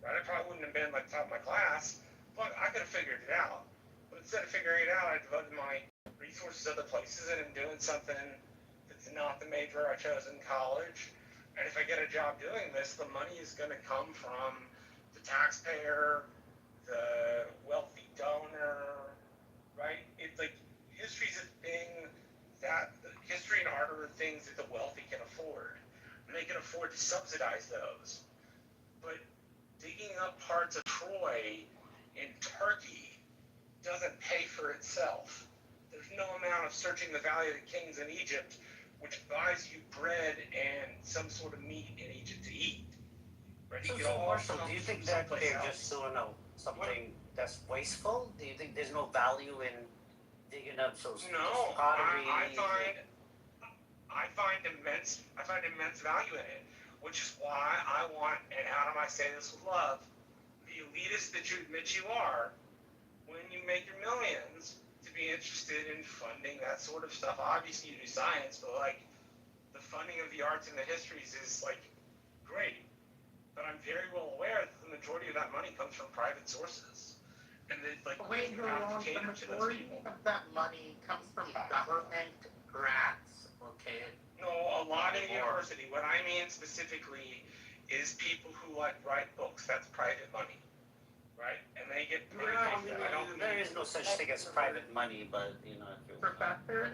Right? I probably wouldn't have been like top of my class, but I could have figured it out. But instead of figuring it out, I devoted my resources other places, and I'm doing something that's not the major I chose in college. And if I get a job doing this, the money is going to come from the taxpayer, the wealthy donor, right? It's like history's a thing that history and art are things that the wealthy can afford, and they can afford to subsidize those. But digging up parts of Troy in Turkey doesn't pay for itself. There's no amount of searching the Valley of the Kings in Egypt which buys you bread and some sort of meat in Egypt to eat. Right? So, Marshall, do you think that they're just doing something that's wasteful? Do you think there's no value in digging up those pottery? I find immense value in it, which is why I want, and Adam, I say this with love, the elitist that you admit you are, when you make your millions, to be interested in funding that sort of stuff. Obviously you do science, but like the funding of the arts and the histories is like great. But I'm very well aware that the majority of that money comes from private sources. And that like Wait, you have to cater to those majority people. of that money comes from government grants, okay? No, a lot of university. What I mean specifically is people who like write books. That's private money, right? And they get paid. There is no such thing as private money, but you know. Professors?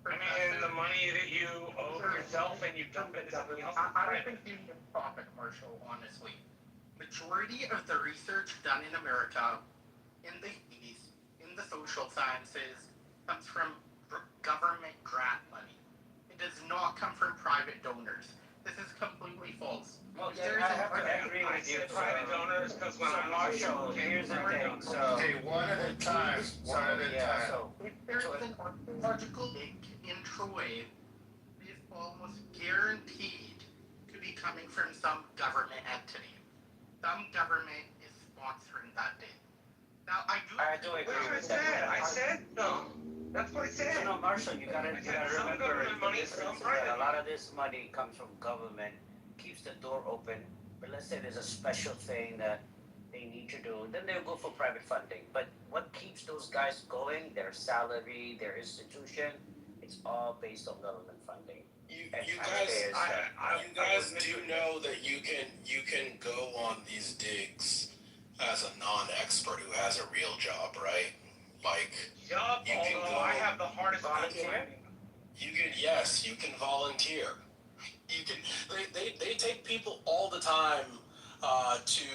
I mean, the money that you owe yourself and you dump into something else. I don't think you need a profit, Marshall, honestly. Majority of the research done in America in the 80s, in the social sciences, comes from government grant money. It does not come from private donors. This is completely false. Well, I have to agree with you. Private donors, because when I'm Marshall, here's the thing. So, Okay, one at a time. One at a time. If there's an archaeological dig in Troy, it is almost guaranteed to be coming from some government entity. Some government is sponsoring that dig. Now, I do agree with that. I said no. That's what I said. No, Marshall, you gotta remember that a lot of this money comes from government, keeps the door open. But let's say there's a special thing that they need to do, then they'll go for private funding. But what keeps those guys going? Their salary, their institution, it's all based on government funding. You guys do know that you can go on these digs as a non-expert who has a real job, right? Like you can go. I have the hardest volunteer. You can volunteer. You can. They take people all the time to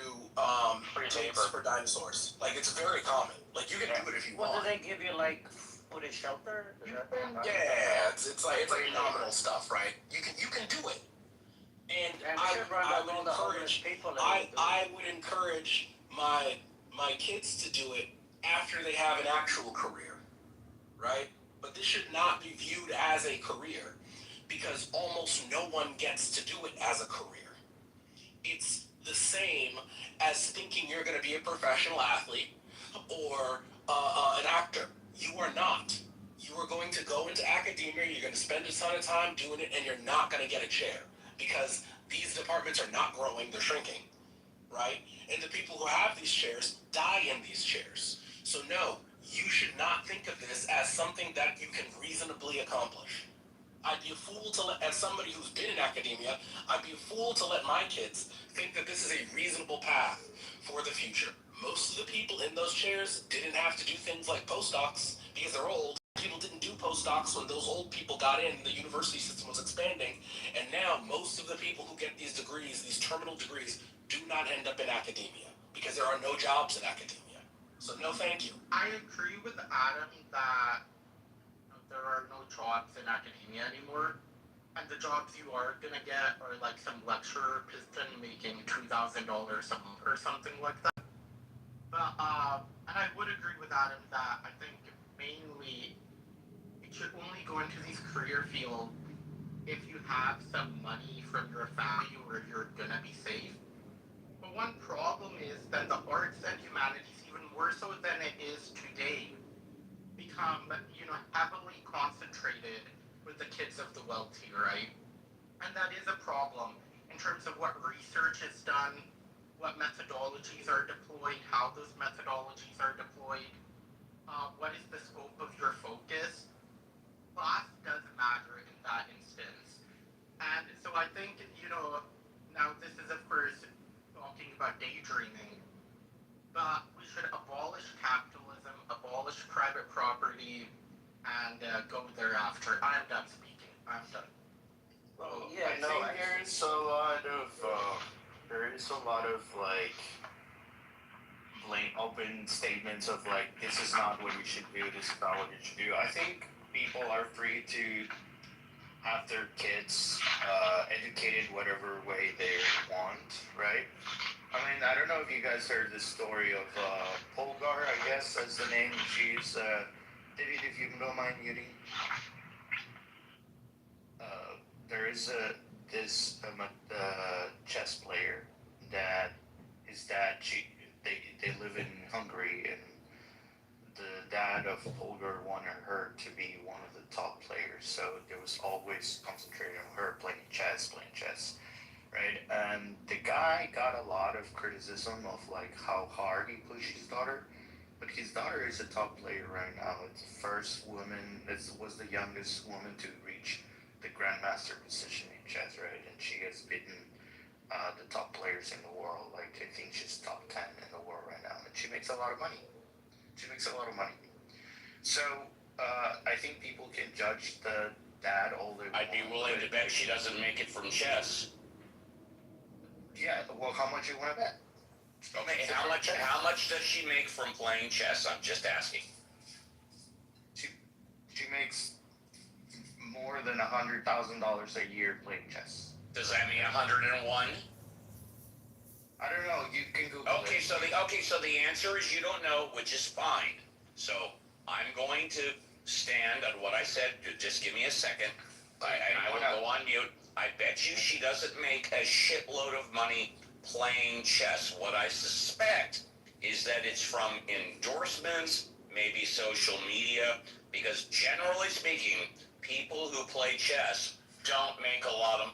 tapes for dinosaurs. Like it's very common. Like you can do it if you want. What do they give you, like food and shelter? Yeah, it's like nominal stuff, right? You can do it. And I would encourage my kids to do it after they have an actual career, right? But this should not be viewed as a career because almost no one gets to do it as a career. It's the same as thinking you're going to be a professional athlete or an actor. You are not. You are going to go into academia, you're going to spend a ton of time doing it, and you're not going to get a chair because these departments are not growing, they're shrinking, right? And the people who have these chairs die in these chairs. So no, you should not think of this as something that you can reasonably accomplish. I'd be a fool to as somebody who's been in academia, I'd be a fool to let my kids think that this is a reasonable path for the future. Most of the people in those chairs didn't have to do things like postdocs because they're old. People didn't do postdocs when those old people got in, the university system was expanding, and now most of the people who get these degrees, these terminal degrees, do not end up in academia because there are no jobs in academia. So no thank you. I agree with Adam that there are no jobs in academia anymore, and the jobs you are gonna get are like some lecturer piston making $2,000 a month or something like that. But and I would agree with Adam that I think mainly it should only go into these career fields if you have some money from your family or you're gonna be safe. But one problem is that the arts and humanities, even more so than it is today, become, heavily concentrated with the kids of the wealthy, right? And that is a problem in terms of what research is done, what methodologies are deployed, how those methodologies are deployed, what is the scope of your focus. Class does matter in that instance. And so I think, now this is of course talking about daydreaming, but we should abolish capitalism, abolish private property, and go thereafter. I'm done speaking. I'm done. Well, yeah, I think there is a lot of like open statements of like, this is not what you should do, this is not what you should do. I think people are free to have their kids educated whatever way they want, right? I mean, I don't know if you guys heard the story of Polgar, I guess that's the name. She's, David, if you don't mind muting. There is this chess player that his dad, they live in Hungary, and the dad of Polgar wanted her to be one of the top players, so there was always concentrated on her playing chess, right? And the guy got a lot of criticism of like how hard he pushed his daughter, but his daughter is a top player right now. It's the first woman, was the youngest woman to reach the grandmaster position in chess, right? And she has beaten the top players in the world. Like, I think she's top 10 in the world right now, and she makes a lot of money. So I think people can judge the dad all they want. I'd be willing to bet she doesn't make it from chess. Yeah, well, how much you want to bet? Okay, how much does she make from playing chess? I'm just asking. She makes more than $100,000 a year playing chess. Does that mean 101? I don't know. You can Google Okay, it. so the answer is you don't know, which is fine. So I'm going to stand on what I said. Just give me a second. I will go on mute. I bet you she doesn't make a shitload of money playing chess. What I suspect is that it's from endorsements, maybe social media, because generally speaking, people who play chess don't make a lot of.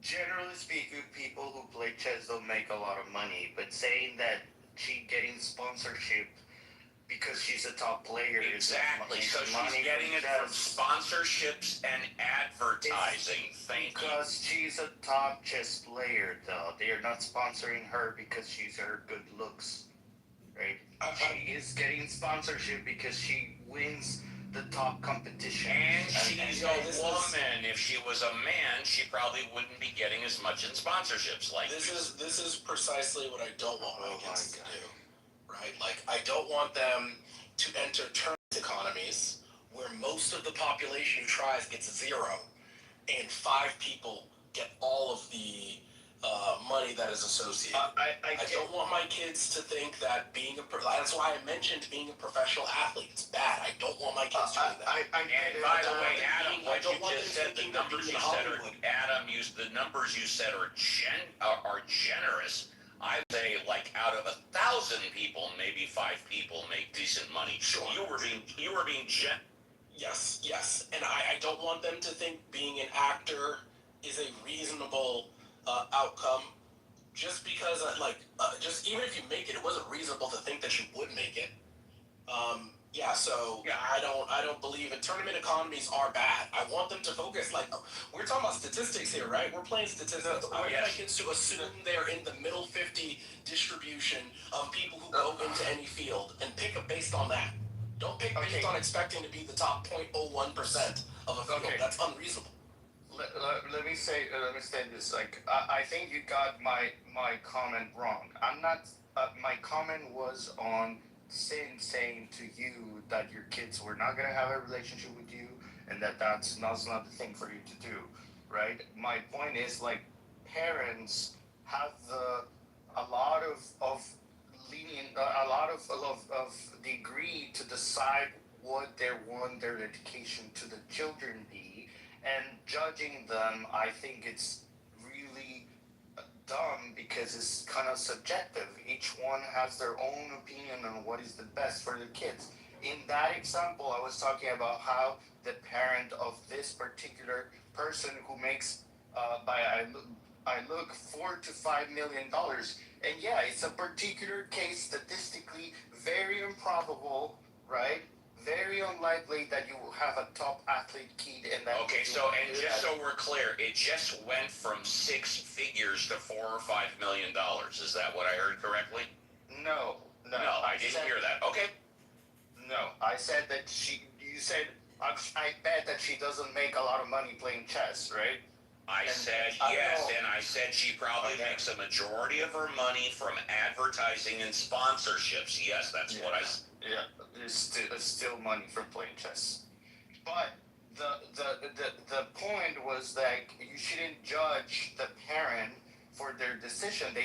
Generally speaking, people who play chess don't make a lot of money, but saying that she getting sponsorship because she's a top player. Exactly. So she's getting it from sponsorships and advertising. Because she's a top chess player, though. They are not sponsoring her because she's her good looks, right? She is getting sponsorship because she wins the top competition. And she's a woman. If she was a man, she probably wouldn't be getting as much in sponsorships. Like this is precisely what I don't want my kids to do. Right? Like, I don't want them to enter tournament economies where most of the population who tries gets 0 and 5 people get all of the money that is associated. I don't want my kids to think that that's why I mentioned being a professional athlete. It's bad. I don't want my kids doing that. And by the way, Adam, what you just said, the numbers you said are, Adam, the numbers you said are generous. I would say, like, out of 1,000 people, maybe 5 people make decent money. Sure. You were being Yes. And I don't want them to think being an actor is a reasonable outcome. Just because, just even if you make it, it wasn't reasonable to think that you would make it. I don't believe it. Tournament economies are bad. I want them to focus. Like, we're talking about statistics here, right? We're playing statistics. I want my kids to assume they're in the middle 50 distribution of people who go into any field and pick up based on that. Don't pick based on expecting to be the top 0.01% of a field. That's unreasonable. Let me say this. Like, I think you got my comment wrong. I'm not. My comment was on saying to you that your kids were not gonna have a relationship with you, and that's not the thing for you to do, right? My point is, like, parents have a lot of lenient, a lot of degree to decide what they want their education to the children be, and judging them, I think it's really dumb because it's kind of subjective. Each one has their own opinion on what is the best for the kids. In that example, I was talking about how the parent of this particular person who makes I look $4 to $5 million, and yeah, it's a particular case, statistically very improbable, right? Very unlikely that you will have a top athlete kid and that. Okay, so and just so we're clear, it just went from 6 figures to $4 or $5 million. Is that what I heard correctly? No, I didn't hear that. Okay. No, I said that you said, I bet that she doesn't make a lot of money playing chess, right? I said yes, and I said she probably makes a majority of her money from advertising and sponsorships. Yes, that's what I said. Yeah, it's still money from playing chess. But the point was that you shouldn't judge the parent for their decision.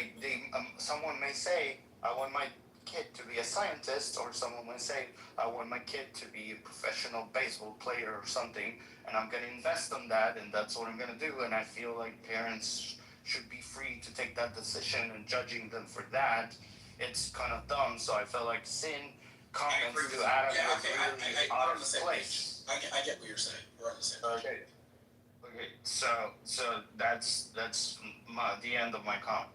Someone may say, I want my kid to be a scientist, or someone may say, I want my kid to be a professional baseball player or something, and I'm going to invest in that, and that's what I'm going to do. And I feel like parents should be free to take that decision, and judging them for that, it's kind of dumb. So I felt like Sin comments to Adam was really out of place. I get what you're saying. We're on the same page. Okay. So that's the end of my comment.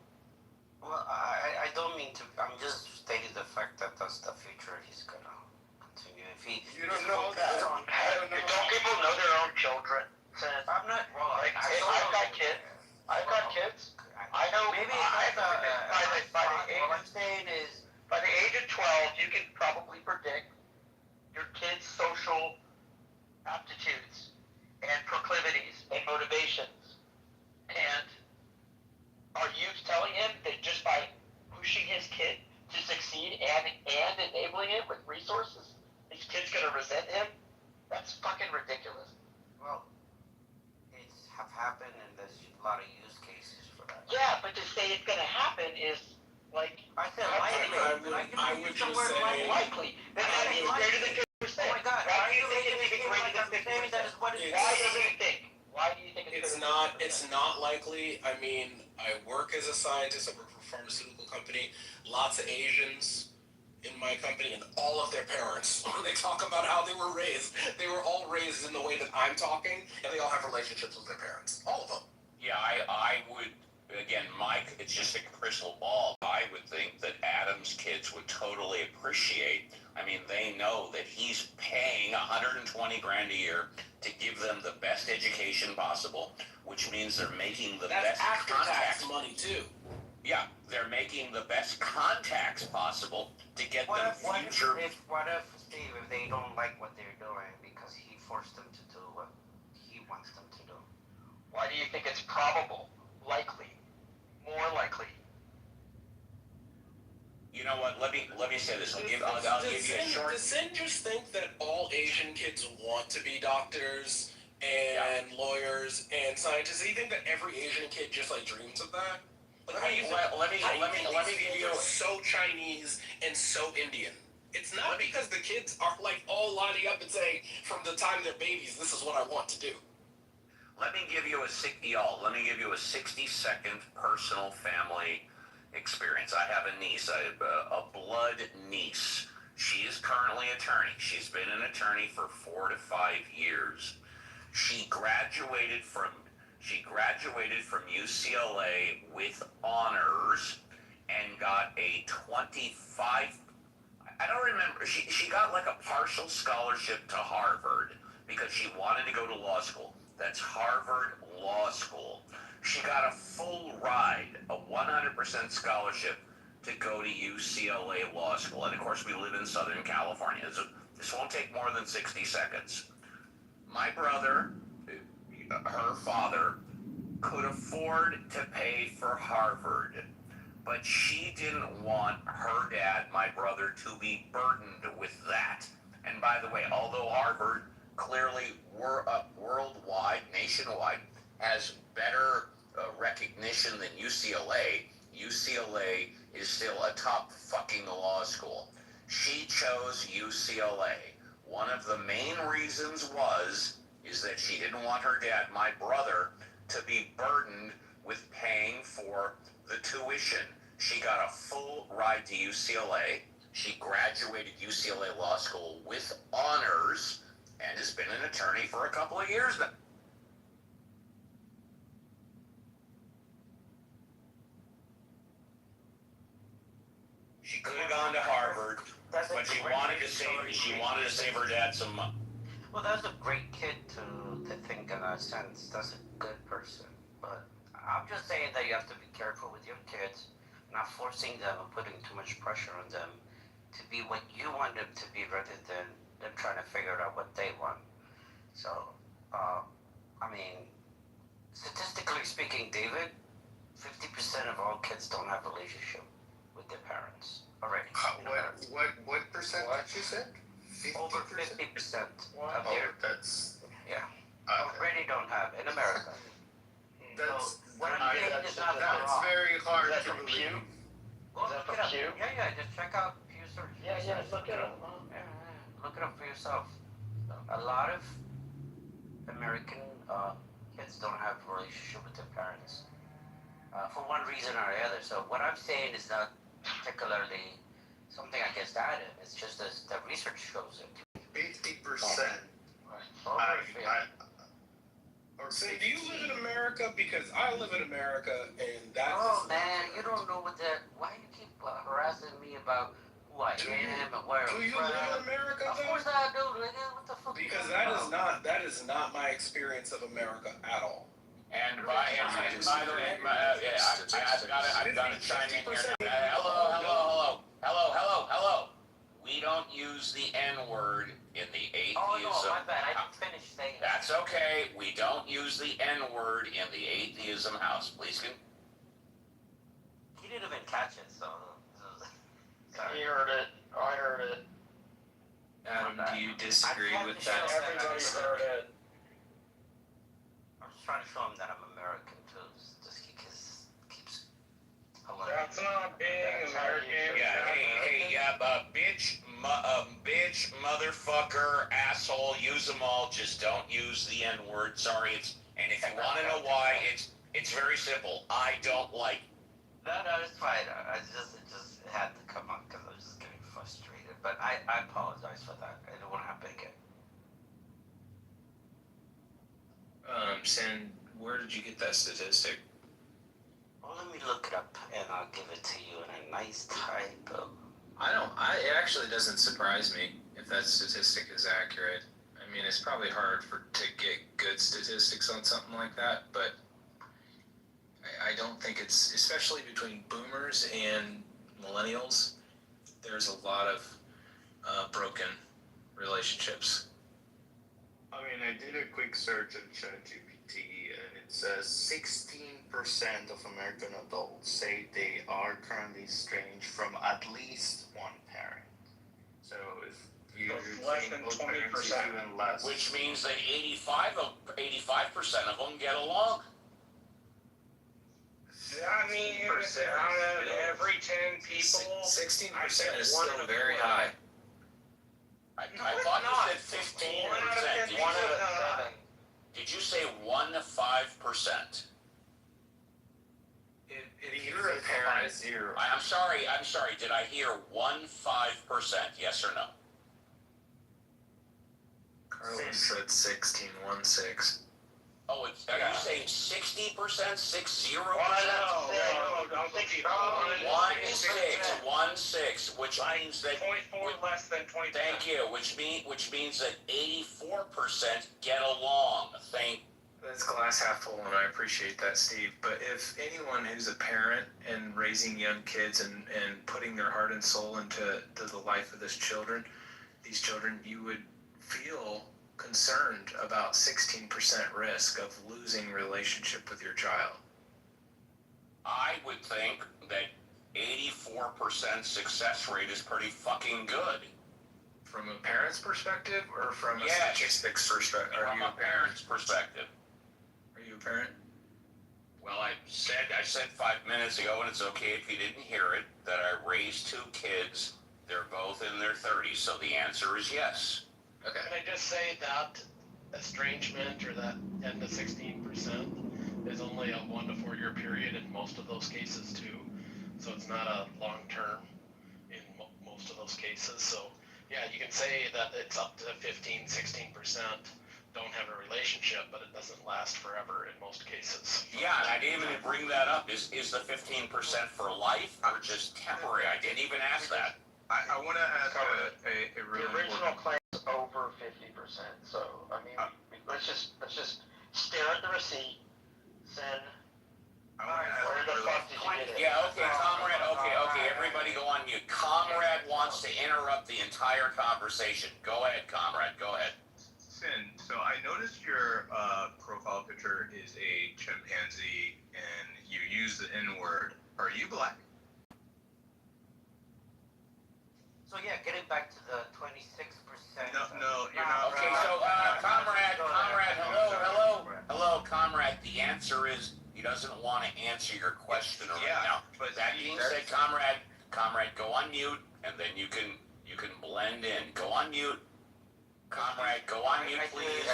Well, I don't mean to. I'm just stating the fact that that's the future he's gonna continue. If he, you don't know that. Don't people know their own children? I'm not. Well, like, I've got kids. I know. Maybe what I'm saying is, by the age of 12, you can probably predict your kid's social aptitudes and proclivities and motivations. And are you telling him that just by pushing his kid to succeed and enabling it with resources, his kid's gonna resent him? That's fucking ridiculous. Well, it's have happened, and there's a lot of use cases for that. Yeah, but to say it's gonna happen is like I said likely. I would just say likely. That's greater than 2%. Oh my God! Why do you think it's greater than 50%? That is what it is. Why do you think it's not? It's not likely. I mean, I work as a scientist. I work for a pharmaceutical company. Lots of Asians in my company, and all of their parents, when they talk about how they were raised, they were all raised in the way that I'm talking, and they all have relationships with their parents. All of them. Yeah, I would. Again, Mike, it's just a crystal ball. I would think that Adam's kids would totally appreciate. I mean, they know that he's paying $120 grand a year to give them the best education possible, which means they're making the best after-tax money too. Yeah, they're making the best contacts possible to get them future. What if, Steve, if they don't like what they're doing because he forced them to do what he wants them to do? Why do you think it's probable, likely, more likely? You know what? Let me say this. I'll give you a short. Does Sin just think that all Asian kids want to be doctors and lawyers and scientists? Do you think that every Asian kid just like dreams of that? Like, let me give you so Chinese and so Indian. It's not because the kids are like all lining up and saying from the time they're babies, this is what I want to do. Let me give you a 60-second personal family experience. I have a niece, a blood niece. She is currently an attorney. She's been an attorney for 4 to 5 years. She graduated from UCLA with honors and got a 25. I don't remember. She got like a partial scholarship to Harvard because she wanted to go to law school. That's Harvard Law School. She got a full ride, a 100% scholarship to go to UCLA Law School. And of course, we live in Southern California. This won't take more than 60 seconds. My brother, her father, could afford to pay for Harvard, but she didn't want her dad, my brother, to be burdened with that. And by the way, although Harvard clearly worldwide, nationwide, has better recognition than UCLA, UCLA is still a top fucking law school. She chose UCLA. One of the main reasons is that she didn't want her dad, my brother, to be burdened with paying for the tuition. She got a full ride to UCLA. She graduated UCLA Law School with honors and has been an attorney for a couple of years now. She could have gone to Harvard, but she wanted to save her dad some money. Well, that's a great kid to think in that sense. That's a good person. But I'm just saying that you have to be careful with your kids, not forcing them and putting too much pressure on them to be what you want them to be rather than them trying to figure out what they want. So, I mean, statistically speaking, David, 50% of all kids don't have a relationship with their parents already. What percentage you said? 50%? Over 50% of Oh, their, that's yeah, already don't have in America. that's So, what I'm saying is not that's wrong. very hard Is that to from believe. Pew? Go Is that look from it up. Pew? Yeah, just check out Pew Search. Look it up. Yeah. Look it up for yourself. A lot of American kids don't have a relationship with their parents for one reason or the other. So what I'm saying is not particularly something against Adam. It's just as the research shows it. 50%. So do you live in America? Because I live in America, and that's... Oh man, you don't know what that. Why you keep harassing me about who I am and where I'm from? Do you live in America, Of though? course I do, nigga. What the fuck? Because that is not my experience of America at all. And by the way, I've got to chime in here. Hello. We don't use the N-word in the atheism. Oh no, my bad. I didn't finish saying that. That's okay. We don't use the N-word in the atheism house. Please continue. He didn't even catch it, so. Sorry. He heard it. I heard it. Adam, do you disagree with that? Everybody heard it. I'm just trying to show him that I'm American too. Just because keeps. That's not being American. Bitch, motherfucker, asshole, use them all. Just don't use the N-word. Sorry, and if you want to know why, it's very simple. I don't like. No, it's fine. It just had to come up because I was just getting frustrated. But I apologize for that. I don't want to happen again. Sin, where did you get that statistic? Well, let me look it up and I'll give it to you in a nice type. It actually doesn't surprise me if that statistic is accurate. I mean, it's probably hard to get good statistics on something like that, but I don't think it's, especially between boomers and millennials, there's a lot of broken relationships. I mean, I did a quick search on ChatGPT, and it says 16% of American adults say they are currently estranged from at least one parent. So if you less than 20%, even less. Which means that 85% of them get along. I mean, out of every 10 people, 16% is still very high. I thought you said 15%. One out of 7. Did you say 1-5%? If you're a parent, zero. I'm sorry. Did I hear 1-5%? Yes or no? Carlos said 16.16. Oh, are you saying 60%? 60%? No, don't be 1-6, which means that 0.4 less than 20%. Thank you. Which means that 84% get along. That's glass half full, and I appreciate that, Steve. But if anyone who's a parent and raising young kids and putting their heart and soul into the life of those children, these children, you would feel concerned about 16% risk of losing relationship with your child. I would think that 84% success rate is pretty fucking good. From a parent's perspective or from a Yes. statistics perspective? From a parent's perspective. Are you a parent? Well, I said 5 minutes ago, and it's okay if you didn't hear it, that I raised 2 kids. They're both in their 30s, so the answer is yes. Okay. Can I just say that estrangement, or that 10 to 16%, is only a 1 to 4 year period in most of those cases too. So it's not a long term in most of those cases. So yeah, you can say that it's up to 15, 16% don't have a relationship, but it doesn't last forever in most cases. Yeah, and I didn't even bring that up. Is the 15% for life or just temporary? I didn't even ask that. I want to ask a really The original important... claim is over 50%. So I mean, let's just stare at the receipt. Send. Where the fuck did you get it? Yeah, okay, Comrade, okay, everybody go on mute. Comrade wants to interrupt the entire conversation. Go ahead, Comrade, go ahead. Sin, so I noticed your profile picture is a chimpanzee and you use the N-word. Are you black? So yeah, getting back to the 26%. No, you're not. Okay, so, Comrade, hello, Comrade. The answer is he doesn't want to answer your question right now. But that being said, Comrade, go on mute, and then you can blend in. Go on mute. Comrade, go on mute, please.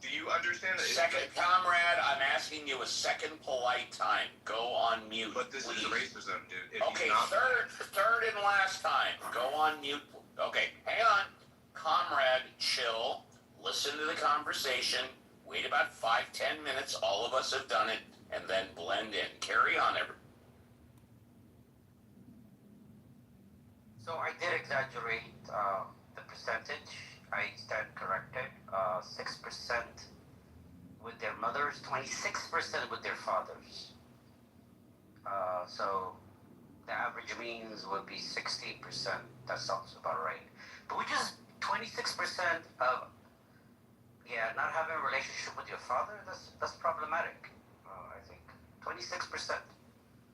Do you understand that? Second, Comrade, I'm asking you a second polite time. Go on mute, But this please. is racism, dude. Okay, third and last time. Go on mute. Okay, hang on. Comrade, chill. Listen to the conversation. Wait about 5-10 minutes. All of us have done it. And then blend in. Carry on, everyone. So I did exaggerate the percentage. I stand corrected. 6% with their mothers, 26% with their fathers. So the average means would be 16%. That sounds about right. But we just 26% of not having a relationship with your father. That's problematic. I think 26%.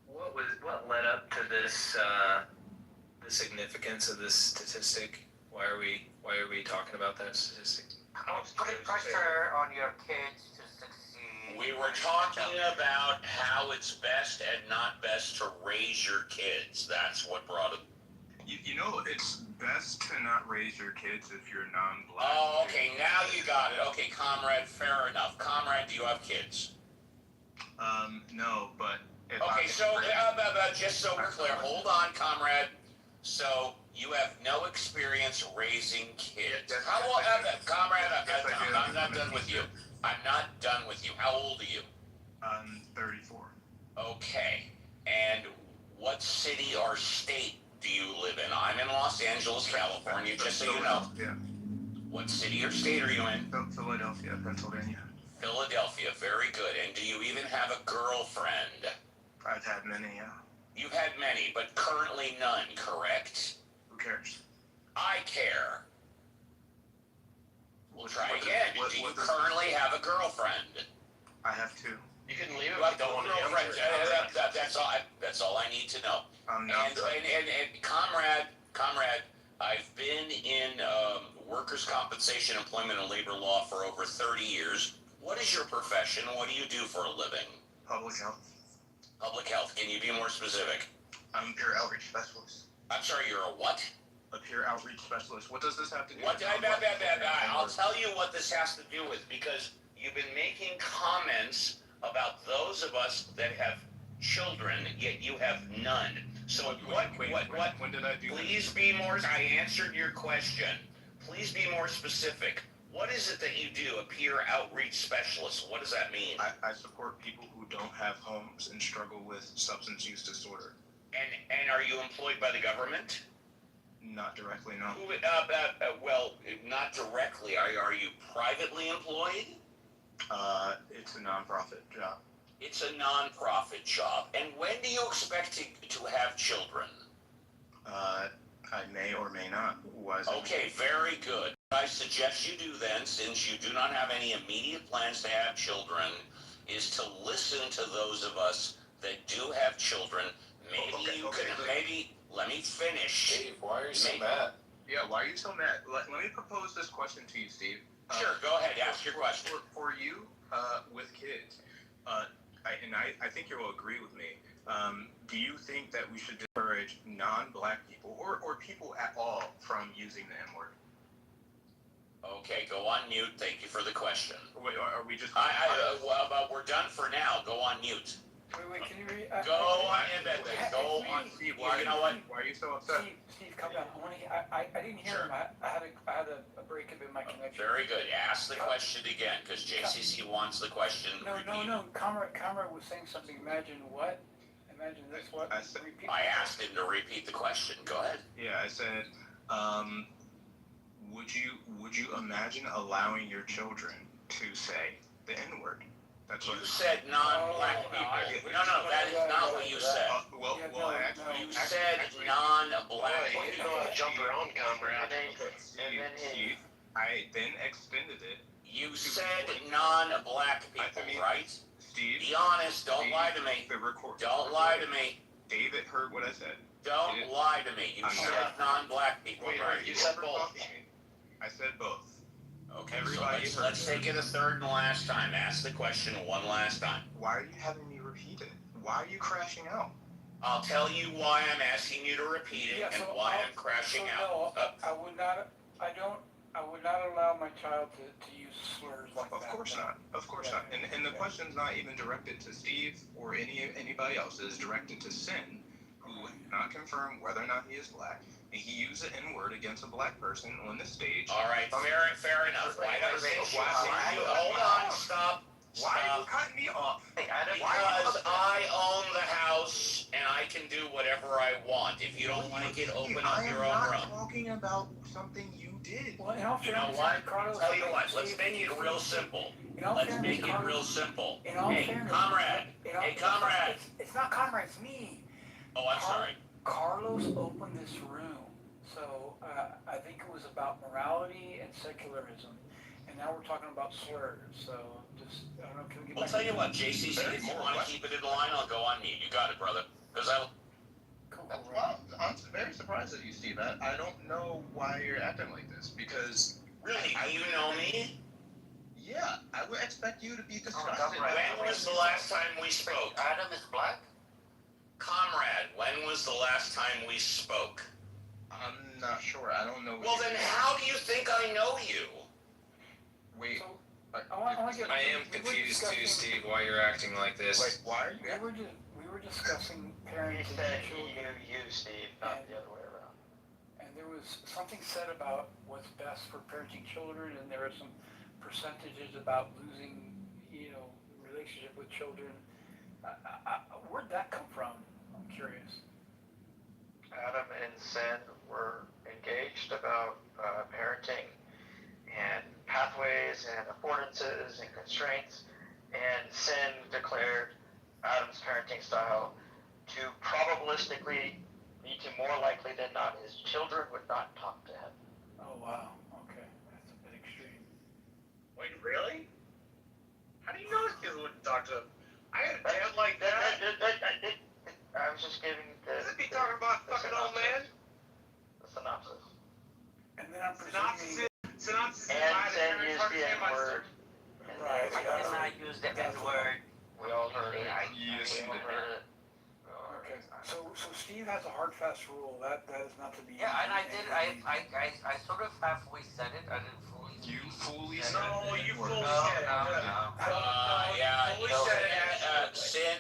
What led up to this? The significance of this statistic? Why are we talking about that statistic? Putting pressure on your kids to succeed. We were talking about how it's best and not best to raise your kids. That's what brought it. You know, it's best to not raise your kids if you're non-black. Oh, okay, now you got it. Okay, Comrade, fair enough. Comrade, do you have kids? No, but... Okay, so, just so we're clear, hold on, Comrade. So, you have no experience raising kids. Comrade, I'm not done with you. I'm not done with you. How old are you? I'm 34. Okay, and what city or state do you live in? I'm in Los Angeles, California, just so you know. Yeah. What city or state are you in? Philadelphia, Pennsylvania. Philadelphia, very good. And do you even have a girlfriend? I've had many, yeah. You've had many, but currently none, correct? Who cares? I care. We'll try again. Do you currently have a girlfriend? I have 2. You can leave if you don't want to answer. That's all I need to know. I'm not. And Comrade, I've been in workers' compensation, employment, and labor law for over 30 years. What is your profession? What do you do for a living? Public health. Public health. Can you be more specific? I'm a peer outreach specialist. I'm sorry, you're a what? A peer outreach specialist. What does this have to do with I'll tell you what this has to do with, because you've been making comments about those of us that have children, yet you have none. So when did I do Please be more, I answered your question. Please be more specific. What is it that you do, a peer outreach specialist? What does that mean? I support people who don't have homes and struggle with substance use disorder. And are you employed by the government? Not directly, no. Well, not directly. Are you privately employed? It's a nonprofit job. It's a nonprofit job. And when do you expect to have children? I may or may not. Why doesn't. Okay, very good. What I suggest you do then, since you do not have any immediate plans to have children, is to listen to those of us that do have children. Maybe maybe, let me finish. Dave, why are you so mad? Yeah, why are you so mad? Let me propose this question to you, Steve. Sure, go ahead, ask your question. For you, with kids, I think you will agree with me. Do you think that we should discourage non-black people or people at all from using the N-word? Okay, go on mute. Thank you for the question. Wait, are we just... Well, we're done for now. Go on mute. Wait, can you read? Go on, go on. Steve, why are you so upset? Steve, come down. I didn't hear him. I had a break in my connection. Very good. Ask the question again, because JCC wants the question repeated. No. Comrade was saying something. Imagine what? Imagine this. What? I asked him to repeat the question. Go ahead. Yeah, I said, would you imagine allowing your children to say the N-word? That's what you said non-black people. No, that is not what you said. You said non-black people. You know how to jump around, comrade. Steve, I then extended it. You said non-black people, right? Steve, be honest. Don't lie to me. Don't lie to me. David heard what I said. Don't lie to me. You said non-black people, right? You said both. I said both. Okay, so let's take it a third and last time. Ask the question one last time. Why are you having me repeat it? Why are you crashing out? I'll tell you why I'm asking you to repeat it and why I'm crashing out. No, I would not allow my child to use slurs like that. Of course not. Of course not. And the question's not even directed to Steve or anybody else. It is directed to Sin, who cannot confirm whether or not he is black. And he used the N-word against a black person on the stage. All right, fair enough. Hold on, stop. Why are you cutting me off? Because I own the house and I can do whatever I want. If you don't like it, open up your own room. I'm not talking about something you did. Well, you know what? Tell you what, let's make it real simple. Let's make it real simple. Hey, comrade. Hey, comrade. It's not comrade, it's me. Oh, I'm sorry. Carlos opened this room, so I think it was about morality and secularism, and now we're talking about slurs. So just I don't know. Can we get? I'll tell you what, JCC. If you want to keep it in line, I'll go on mute. You got it, brother. Because Well, I'm very surprised at you, Steve. I don't know why you're acting like this. Because really, you know me. Yeah, I would expect you to be disgusted. When was the last time we spoke? Adam is black? Comrade, when was the last time we spoke? I'm not sure. I don't know. Well, then how do you think I know you? Wait. I am confused too, Steve, why you're acting like this. Like, why are you? We were discussing parenting children. You, Steve, not the other way around. And there was something said about what's best for parenting children, and there were some percentages about losing, relationship with children. Where'd that come from? I'm curious. Adam and Sin were engaged about parenting and pathways and affordances and constraints, and Sin declared Adam's parenting style to probabilistically lead to more likely than not his children would not talk to him. Oh, wow. Okay. That's a bit extreme. Wait, really? How do you know his kids wouldn't talk to him? I had a dad like that. I was just giving the... Does it be talking about fucking old man? The synopsis. And then I'm presuming... Synopsis and Sin used the N-word. Right. I did not use the N-word. We all heard it. Yes, you did. Okay. So Steve has a hard, fast rule. That is not to be... Yeah, and I did. I sort of halfway said it. I didn't fully... You fully said it. No, you fully said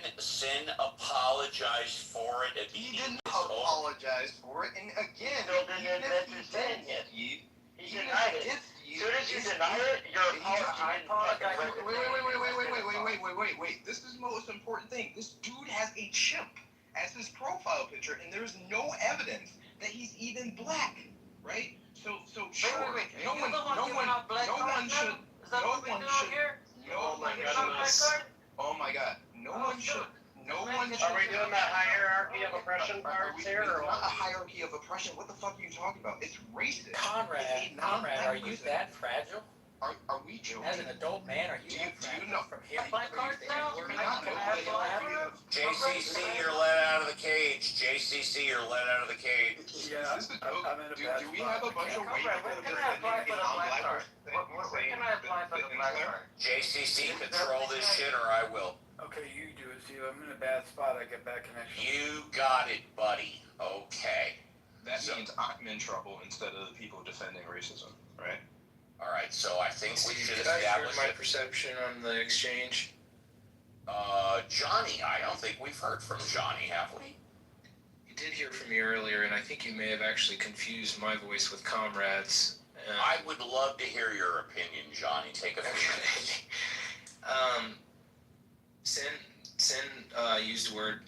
it. Sin apologized for it. He didn't apologize for it, and again, even if he didn't yet. He denied it. As soon as you deny it, you're apologizing. Wait. This is the most important thing. This dude has a chimp as his profile picture, and there's no evidence that he's even black, right? So sure. No one should. Oh my God. No one should. Are we doing that hierarchy of oppression part here, or not a hierarchy of oppression. What the fuck are you talking about? It's racist. Conrad, are you that fragile? Are we joking? As an adult man, are you that fragile from hearing My card now? JCC, you're let out of the cage. JCC, you're let out of the cage. Yeah, I'm in a bad Do we have a bunch of white people Where can I apply for the black card? Where can I apply for the black card? JCC, control this shit or I will. Okay, you do it, Steve. I'm in a bad spot. I get bad connection. You got it, buddy. Okay. That means I'm in trouble instead of the people defending racism, right? All right, so I think we should Could I share establish my perception on the exchange? Johnny, I don't think we've heard from Johnny, have we? You did hear from me earlier, and I think you may have actually confused my voice with Comrade's. I would love to hear your opinion, Johnny. Take a few minutes. Sin used a word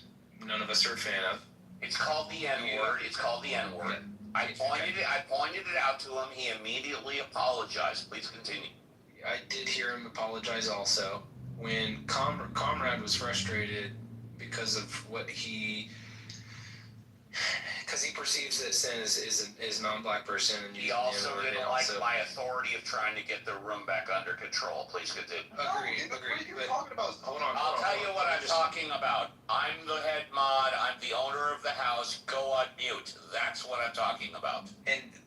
none of us are a fan of. It's called the N-word. It's called the N-word. I pointed it out to him. He immediately apologized. Please continue. I did hear him apologize also. When Comrade was frustrated because of what because he perceives that Sin is a non-black person, and he also didn't like my authority of trying to get the room back under control. Please continue. Agreed. Hold on. I'll tell you what I'm talking about. I'm the head mod. I'm the owner of the house. Go on mute. That's what I'm talking about.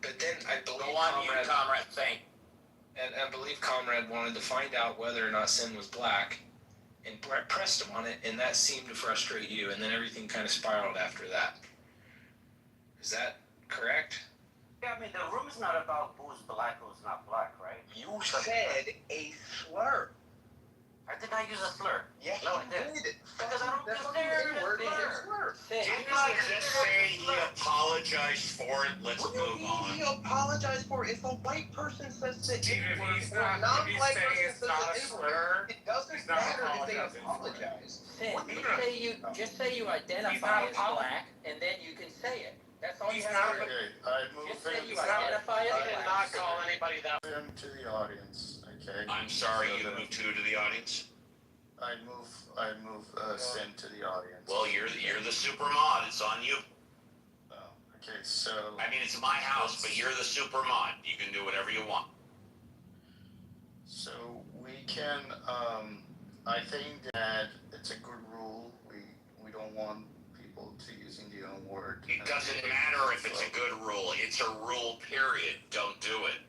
But then I believe Go on mute, Comrade. Thank. And I believe Comrade wanted to find out whether or not Sin was black, and pressed him on it, and that seemed to frustrate you, and then everything kind of spiraled after that. Is that correct? Yeah, I mean, the room is not about who's black, who's not black, right? You said a slur. I did not use a slur. Yes, no, you I did. did. Because I don't consider it a slur. Didn't I just say he apologized for it? Let's move on. He apologized for it. If a white person says the N-word, he's or a not- non-black if he's person saying says it's the not a N-word, slur, it doesn't he's not matter if they apologizing for it. apologize. Sin, just say you identify as black, and then you can say it. That's all you have to do. I move Just say him. you identify as I did black. not call anybody that. Him to the audience. Okay. I'm sorry, you moved two to the audience. I move Sin to the audience. Well, you're the super mod. It's on you. Oh, okay, so. I mean, it's my house, but you're the super mod. You can do whatever you want. So we can. I think that it's a good rule. We don't want people to using the N-word. It doesn't matter if it's a good rule. It's a rule, period. Don't do it.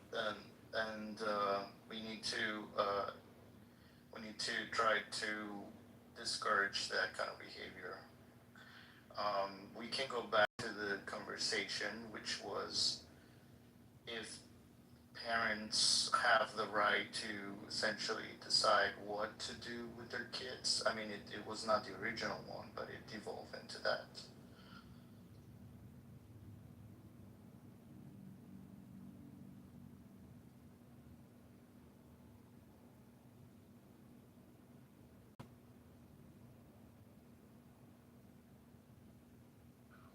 And we need to try to discourage that kind of behavior. We can go back to the conversation, which was if parents have the right to essentially decide what to do with their kids. I mean, it was not the original one, but it evolved into that.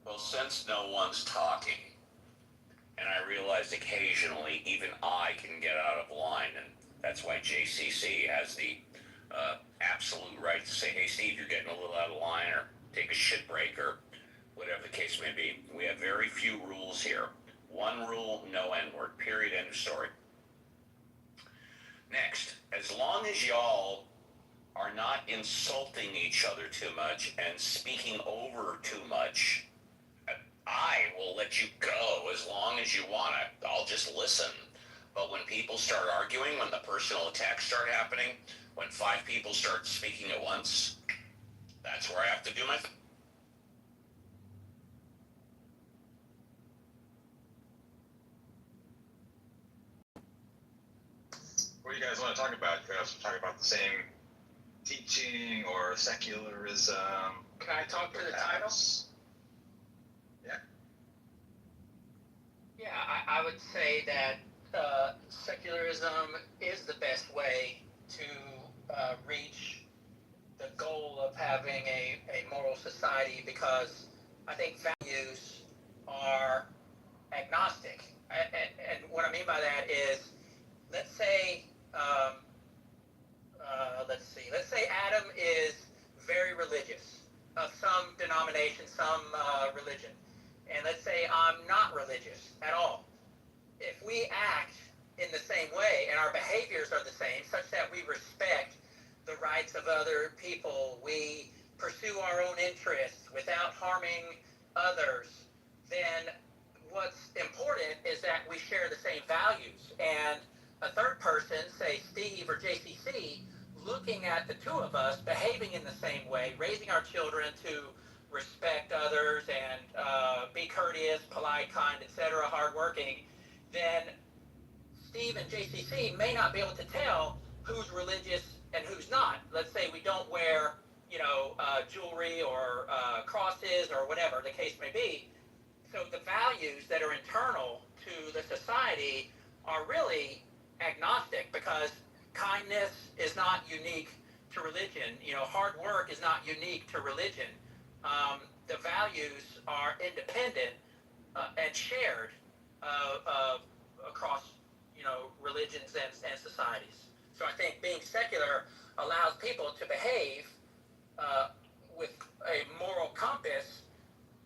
Well, since no one's talking, and I realize occasionally even I can get out of line, and that's why JCC has the absolute right to say, hey, Steve, you're getting a little out of line, or take a shit break, or whatever the case may be. We have very few rules here. One rule, no N-word, period, end of story. Next, as long as y'all are not insulting each other too much and speaking over too much, I will let you go as long as you want to. I'll just listen. But when people start arguing, when the personal attacks start happening, when 5 people start speaking at once, that's where I have to do my thing. What do you guys want to talk about? You guys talk about the same teaching or secularism? Can I talk to the title? Yeah. Yeah, I would say that secularism is the best way to reach the goal of having a moral society, because I think values are agnostic. And what I mean by that is, let's say Adam is very religious, of some denomination, some religion. And let's say I'm not religious at all. If we act in the same way and our behaviors are the same, such that we respect the rights of other people, we pursue our own interests without harming others, then what's important is that we share the same values. And a third person, say Steve or JCC, looking at the two of us behaving in the same way, raising our children to respect others and be courteous, polite, kind, etc., hardworking, then Steve and JCC may not be able to tell who's religious and who's not. Let's say we don't wear, jewelry or crosses or whatever the case may be. So the values that are internal to the society are really agnostic, because kindness is not unique to religion. Hard work is not unique to religion. The values are independent and shared across religions and societies. So I think being secular allows people to behave with a moral compass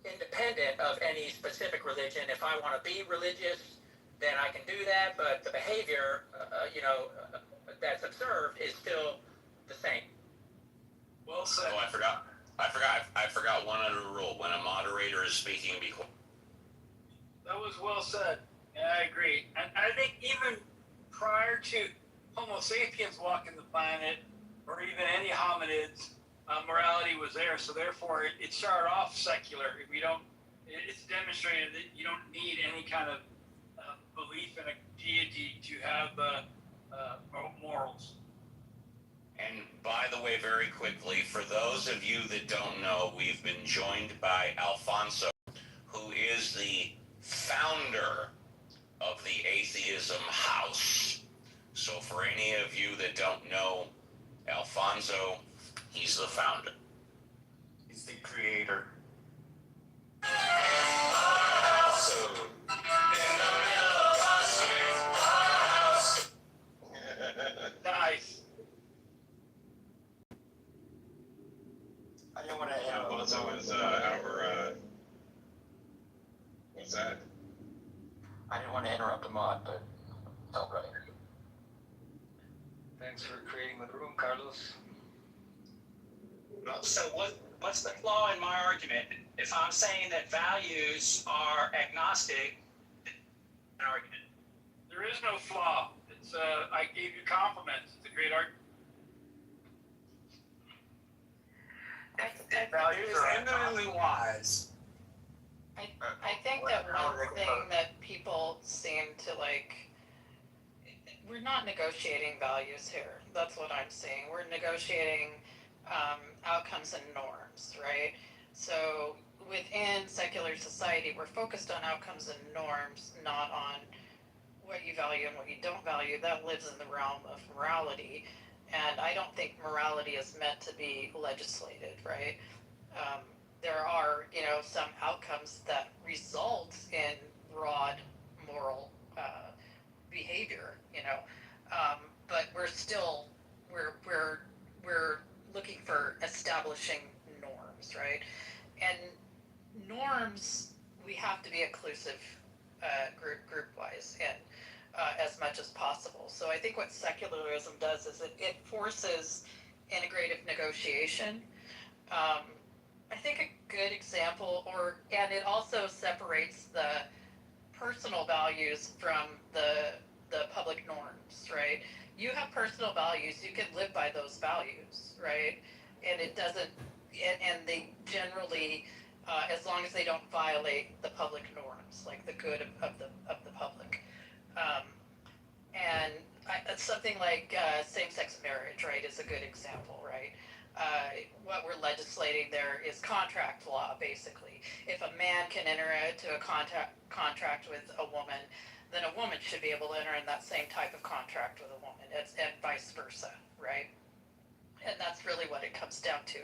independent of any specific religion. If I want to be religious, then I can do that, but the behavior, that's observed is still the same. Well said. Oh, I forgot one other rule. When a moderator is speaking, be quiet. That was well said. Yeah, I agree. And I think even prior to Homo sapiens walking the planet, or even any hominids, morality was there. So therefore, it started off secular. It's demonstrated that you don't need any kind of belief in a deity to have morals. And by the way, very quickly, for those of you that don't know, we've been joined by Alfonso, who is the founder of the Atheism House. So for any of you that don't know Alfonso, he's the founder. He's the creator. Nice. I didn't want to Alfonso is our, what's that? I didn't want to interrupt the mod, but felt right. Thanks for creating the room, Carlos. So what's the flaw in my argument? If I'm saying that values are agnostic, an argument. There is no flaw. It's I gave you compliments. It's a great argument. Values are eminently wise. I think that one thing that people seem to we're not negotiating values here. That's what I'm saying. We're negotiating outcomes and norms, right? So within secular society, we're focused on outcomes and norms, not on what you value and what you don't value. That lives in the realm of morality. And I don't think morality is meant to be legislated, right? There are, some outcomes that result in broad moral behavior, but we're looking for establishing norms, right? And norms, we have to be inclusive group-wise and as much as possible. So I think what secularism does is it forces integrative negotiation. I think a good example, and it also separates the personal values from the public norms, right? You have personal values, you can live by those values, right? And it doesn't, and they generally, as long as they don't violate the public norms, like the good of the public. And something like same-sex marriage, right, is a good example, right? What we're legislating there is contract law, basically. If a man can enter into a contract with a woman, then a woman should be able to enter in that same type of contract with a woman, and vice versa, right? And that's really what it comes down to.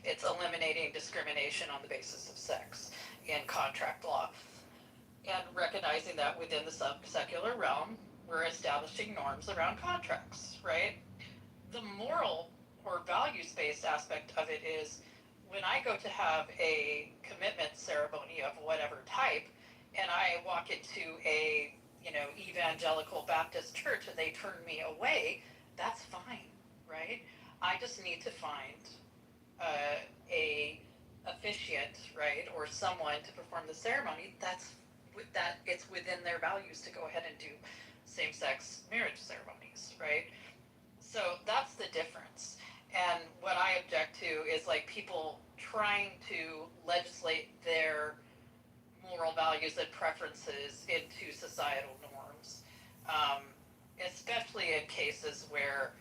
It's eliminating discrimination on the basis of sex in contract law. And recognizing that within the secular realm, we're establishing norms around contracts, right? The moral or values-based aspect of it is when I go to have a commitment ceremony of whatever type, and I walk into a, evangelical Baptist church and they turn me away, that's fine, right? I just need to find a officiant, right, or someone to perform the ceremony that it's within their values to go ahead and do same-sex marriage ceremonies, right? So that's the difference. And what I object to is like people trying to legislate their moral values and preferences into societal norms, especially in cases where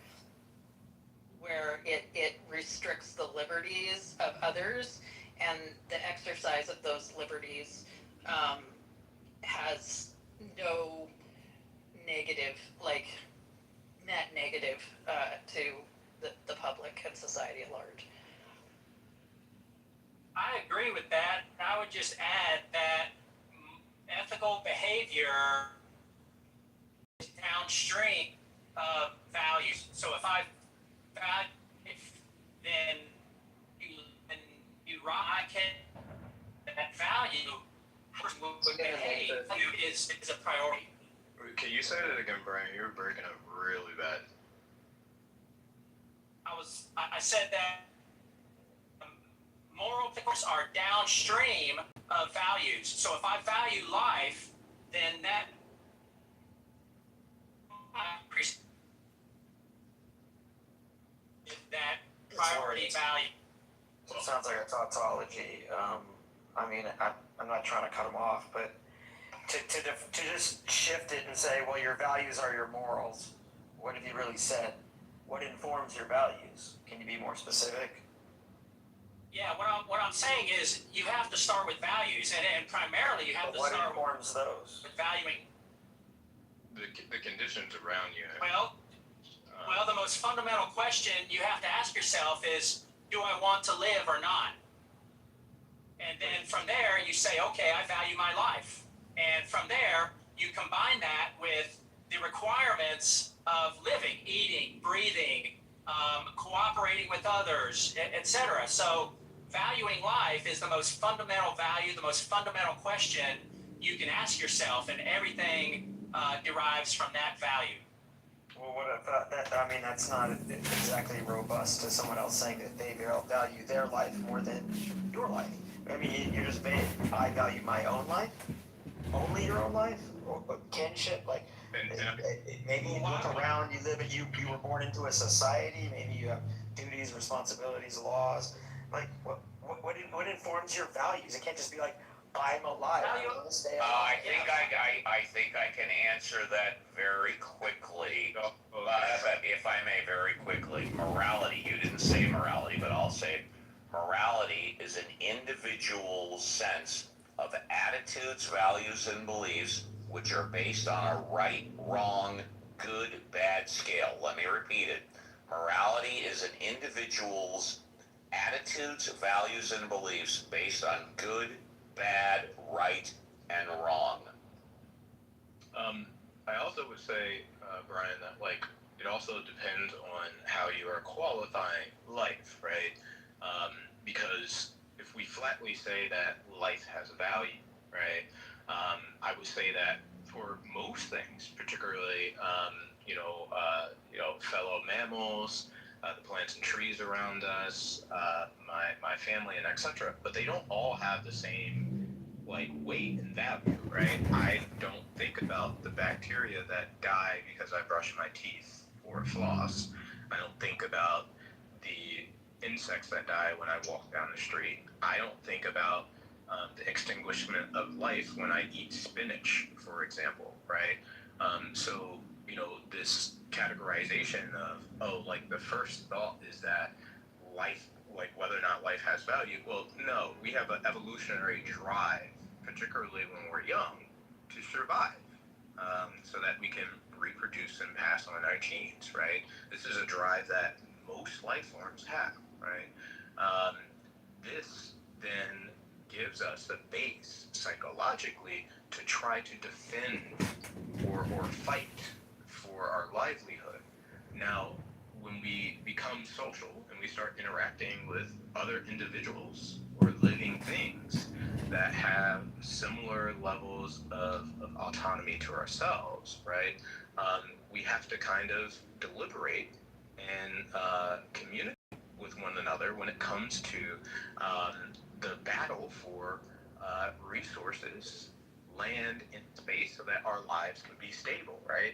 it restricts the liberties of others, and the exercise of those liberties has no negative, net negative to the public and society at large. I agree with that. I would just add that ethical behavior is downstream of values. So if then I can that value would behave is a priority. Can you say that again, Brian? You were breaking up really bad. I said that moral ethics are downstream of values. So if I value life, then that priority value. It sounds like a tautology. I'm not trying to cut him off, but to just shift it and say, well, your values are your morals. What have you really said? What informs your values? Can you be more specific? Yeah, what I'm saying is you have to start with values, and primarily you have to start with those? With valuing. The conditions around you. Well, the most fundamental question you have to ask yourself is, do I want to live or not? And then from there, you say, okay, I value my life. And from there, you combine that with the requirements of living, eating, breathing, cooperating with others, etc. So valuing life is the most fundamental value, the most fundamental question you can ask yourself, and everything derives from that value. Well, what about that? I mean, that's not exactly robust to someone else saying that they value their life more than your life. I mean, you're just vague. I value my own life, only your own life, or kinship. Like, maybe you look around, you live, you were born into a society. Maybe you have duties, responsibilities, laws. Like, what informs your values? It can't just be like, I'm alive. I think I can answer that very quickly. But if I may, very quickly, morality. You didn't say morality, but I'll say it. Morality is an individual's sense of attitudes, values, and beliefs which are based on a right, wrong, good, bad scale. Let me repeat it. Morality is an individual's attitudes, values, and beliefs based on good, bad, right, and wrong. I also would say, Brian, that it also depends on how you are qualifying life, right? Because if we flatly say that life has value, right? I would say that for most things, particularly fellow mammals, the plants and trees around us, my family, and etc. But they don't all have the same weight and value, right? I don't think about the bacteria that die because I brush my teeth or floss. I don't think about the insects that die when I walk down the street. I don't think about the extinguishment of life when I eat spinach, for example, right? So this categorization of the first thought is that life, whether or not life has value. Well, no, we have an evolutionary drive, particularly when we're young, to survive, so that we can reproduce and pass on our genes, right? This is a drive that most life forms have, right? This then gives us a base psychologically to try to defend or fight for our livelihood. Now, when we become social and we start interacting with other individuals or living things, that have similar levels of autonomy to ourselves, right? We have to kind of deliberate and communicate with one another when it comes to the battle for resources, land, and space so that our lives can be stable, right?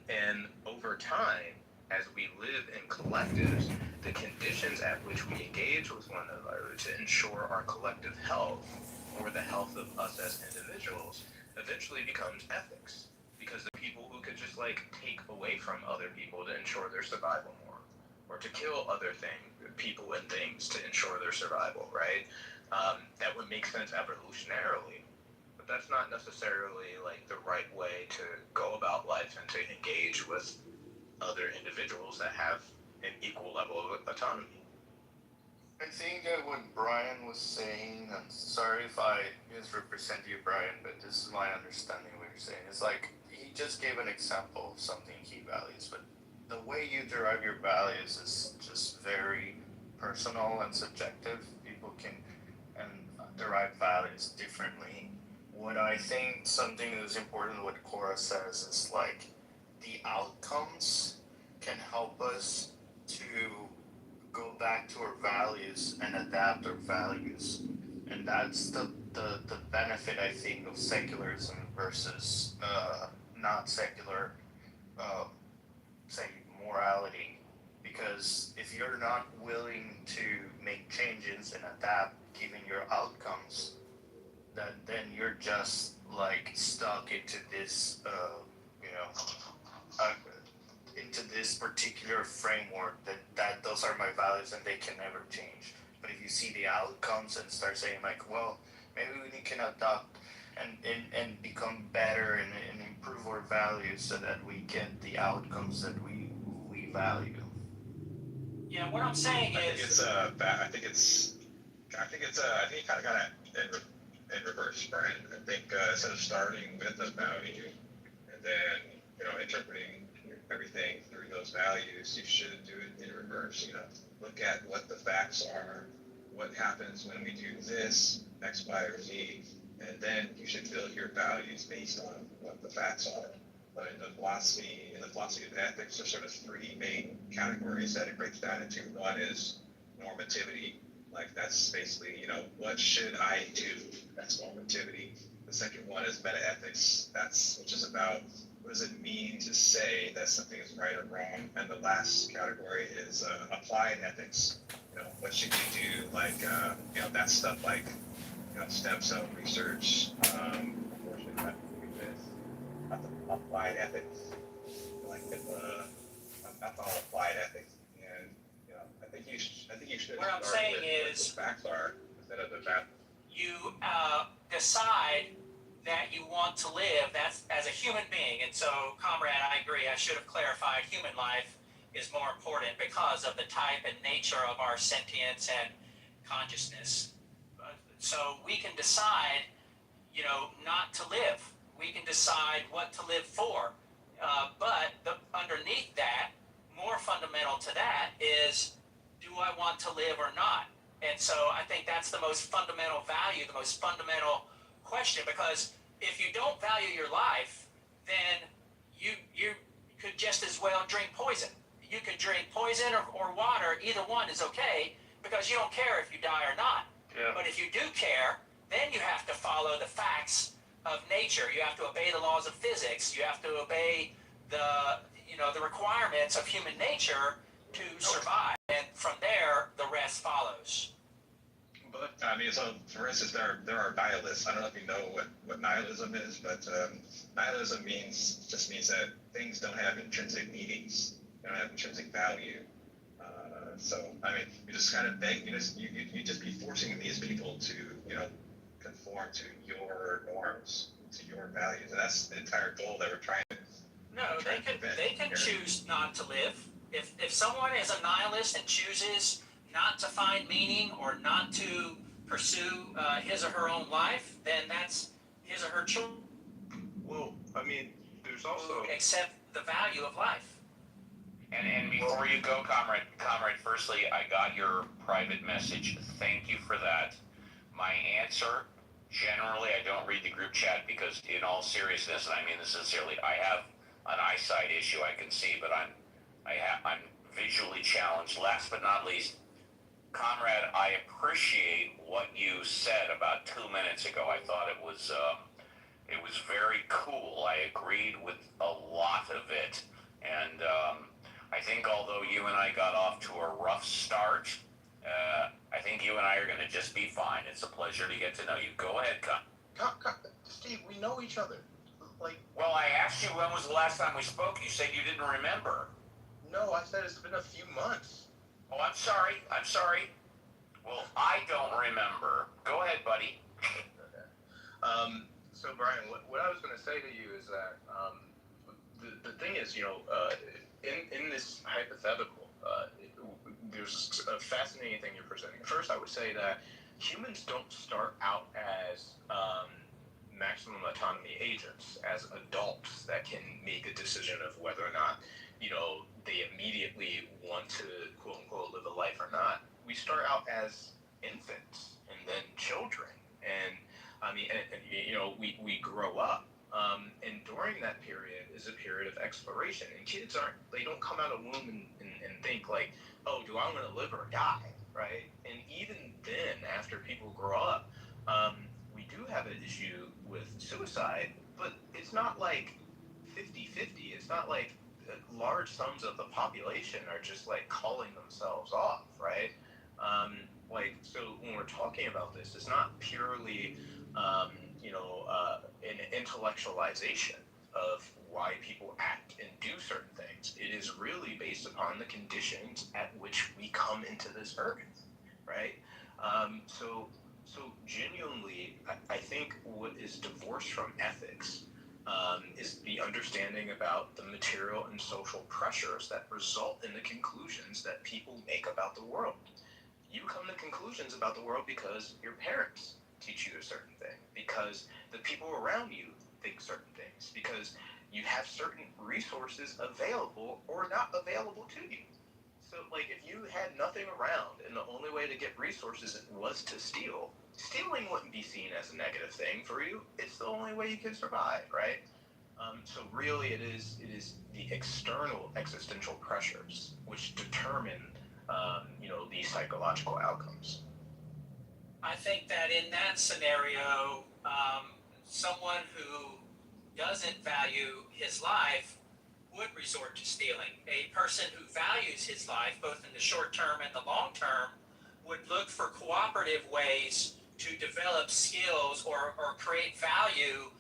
And over time, as we live in collectives, the conditions at which we engage with one another to ensure our collective health or the health of us as individuals eventually becomes ethics. Because the people who could just like take away from other people to ensure their survival more, or to kill other people and things to ensure their survival, right? That would make sense evolutionarily, but that's not necessarily like the right way to go about life and to engage with other individuals that have an equal level of autonomy. I think that what Brian was saying, I'm sorry if I misrepresent you, Brian, but this is my understanding of what you're saying. It's like he just gave an example of something he values, but the way you derive your values is just very personal and subjective. People can derive values differently. What I think something that is important, what Cora says, is like the outcomes can help us to go back to our values and adapt our values. And that's the benefit, I think, of secularism versus not secular, say, morality. Because if you're not willing to make changes and adapt given your outcomes, then you're just like stuck into this, into this particular framework that those are my values and they can never change. But if you see the outcomes and start saying like, well, maybe we can adopt and become better and improve our values so that we get the outcomes that we value. Yeah, what I'm saying is, I think you kind of got it in reverse, Brian. I think instead of starting with a value and then interpreting everything through those values, you should do it in reverse. Look at what the facts are, what happens when we do this, X, Y, or Z, and then you should build your values based on what the facts are. But in the philosophy of ethics, there's sort of three main categories that it breaks down into. One is normativity. Like that's basically, what should I do? That's normativity. The second one is metaethics. Which is about what does it mean to say that something is right or wrong? And the last category is applied ethics. What should you do? Like, that stuff like, stem cell research. Unfortunately, not the applied ethics. Like, that's all applied ethics. And, I think you should. What I'm saying is, what the facts are instead of the facts. you decide that you want to live, that's as a human being. And so, comrade, I agree, I should have clarified human life is more important because of the type and nature of our sentience and consciousness. So we can decide, not to live. We can decide what to live for. But underneath that, more fundamental to that is, do I want to live or not? And so I think that's the most fundamental value, the most fundamental question, because if you don't value your life, then you could just as well drink poison. You could drink poison or water, either one is okay, because you don't care if you die or not. Yeah. But if you do care, then you have to follow the facts of nature. You have to obey the laws of physics. You have to obey the requirements of human nature to survive. And from there, the rest follows. But so for instance, there are nihilists. I don't know if you know what nihilism is, but nihilism just means that things don't have intrinsic meanings. They don't have intrinsic value. So you just kind of you just be forcing these people to conform to your norms, to your values, and that's the entire goal that we're trying to. No, they can choose not to live. If someone is a nihilist and chooses not to find meaning or not to pursue his or her own life, then that's his or her choice. Well, there's also accept the value of life. And before you go, comrade, firstly, I got your private message. Thank you for that. my answer, generally, I don't read the group chat because, in all seriousness, and I mean this sincerely, I have an eyesight issue I can see, but I'm visually challenged. Last but not least, Conrad, I appreciate what you said about 2 minutes ago. I thought it was very cool. I agreed with a lot of it, and I think although you and I got off to a rough start, I think you and I are going to just be fine. It's a pleasure to get to know you. Go ahead, Steve, we know each other. Well, I asked you when was the last time we spoke. You said you didn't remember. No, I said it's been a few months. Oh, I'm sorry. Well, I don't remember. Go ahead, buddy. So Brian, what I was going to say to you is that the thing is, in this hypothetical, there's a fascinating thing you're presenting. First, I would say that humans don't start out as maximum autonomy agents, as adults that can make a decision of whether or not, they immediately want to, quote unquote, live a life or not. We start out as infants and then children. And we grow up. And during that period is a period of exploration. And kids they don't come out of the womb and think like, oh, do I want to live or die, right? And even then, after people grow up, we do have an issue with suicide, but it's not like 50-50. It's not like large sums of the population are just like calling themselves off, right? So when we're talking about this, it's not purely, an intellectualization of why people act and do certain things. It is really based upon the conditions at which we come into this earth, right? So genuinely, I think what is divorced from ethics is the understanding about the material and social pressures that result in the conclusions that people make about the world. You come to conclusions about the world because your parents teach you a certain thing, because the people around you think certain things, because you have certain resources available or not available to you. So, if you had nothing around and the only way to get resources was to steal, stealing wouldn't be seen as a negative thing for you. It's the only way you can survive, right? So really, it is the external existential pressures which determine, the psychological outcomes. I think that in that scenario, someone who doesn't value his life would resort to stealing. A person who values his life, both in the short term and the long term, would look for cooperative ways to develop skills or create value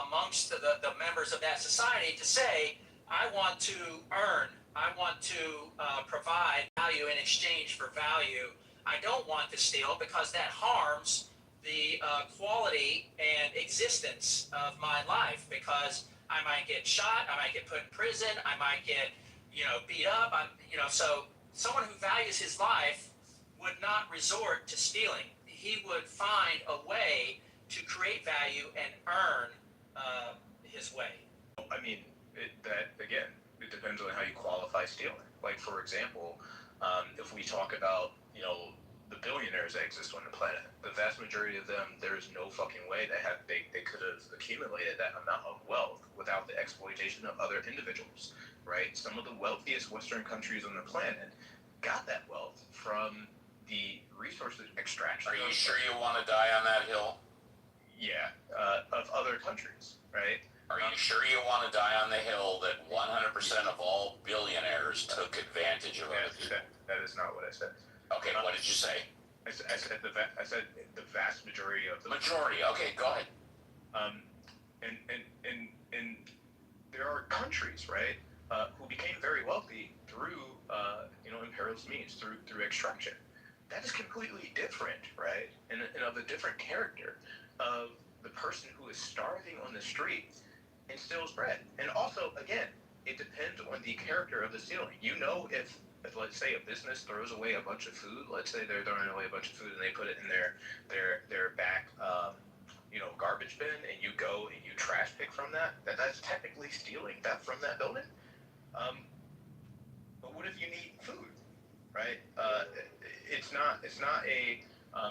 amongst the members of that society to say, I want to earn, I want to provide value in exchange for value. I don't want to steal because that harms the quality and existence of my life, because I might get shot, I might get put in prison, I might get, beat up. So someone who values his life would not resort to stealing. He would find a way to create value and earn his way. I mean, it depends on how you qualify stealing. Like, for example, if we talk about, the billionaires that exist on the planet, the vast majority of them, there is no fucking way they could have accumulated that amount of wealth without the exploitation of other individuals, right? Some of the wealthiest Western countries on the planet got that wealth from the resources extraction. Are you sure you want to die on that hill? Yeah, of other countries, right? Are you sure you want to die on the hill that 100% of all billionaires took advantage of it? That is not what I said. Okay, what did you say? I said the vast majority of the majority. Okay, go ahead. And there are countries, right, who became very wealthy through imperialist means, through extraction. That is completely different, right, and of a different character of the person who is starving on the street and steals bread. And also, again, it depends on the character of the stealing. If let's say a business throws away a bunch of food, let's say they're throwing away a bunch of food and they put it in their back garbage bin, and you go and you trash pick from that's technically stealing that from that building. But what if you need food, right? It's not a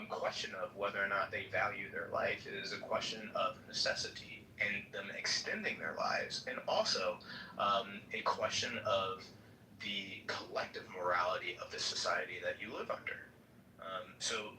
question of whether or not they value their life. It is a question of necessity and them extending their lives, and also a question of the collective morality of the society that you live under. So,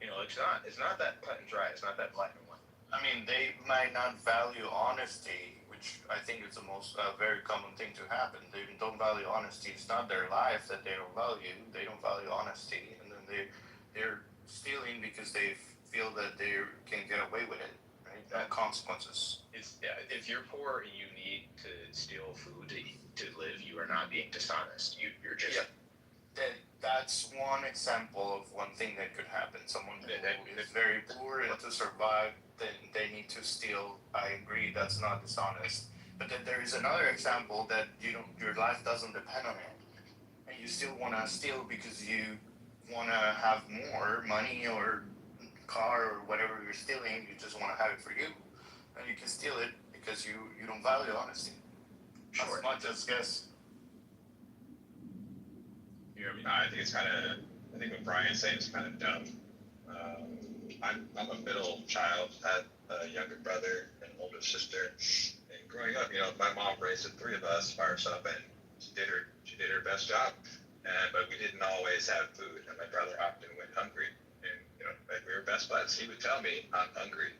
it's not that cut and dry. It's not that black and white. I mean, they might not value honesty, which I think is the most very common thing to happen. They don't value honesty. It's not their life that they don't value. They don't value honesty, and then they're stealing because they feel that they can get away with it, right? Consequences. If you're poor and you need to steal food to live, you are not being dishonest. You're just. Yeah. That's one example of one thing that could happen. Someone who is very poor and to survive, then they need to steal. I agree, that's not dishonest. But then there is another example that your life doesn't depend on it, and you still want to steal because you want to have more money or car or whatever you're stealing. You just want to have it for you, and you can steal it because you don't value honesty as much as guess. I think it's kind of, I think what Brian's saying is kind of dumb. I'm a middle child, had a younger brother and an older sister, and growing up, my mom raised the three of us by herself, and she did her best job, but we didn't always have food, and my brother often went hungry, and like we were best buds. He would tell me, I'm hungry,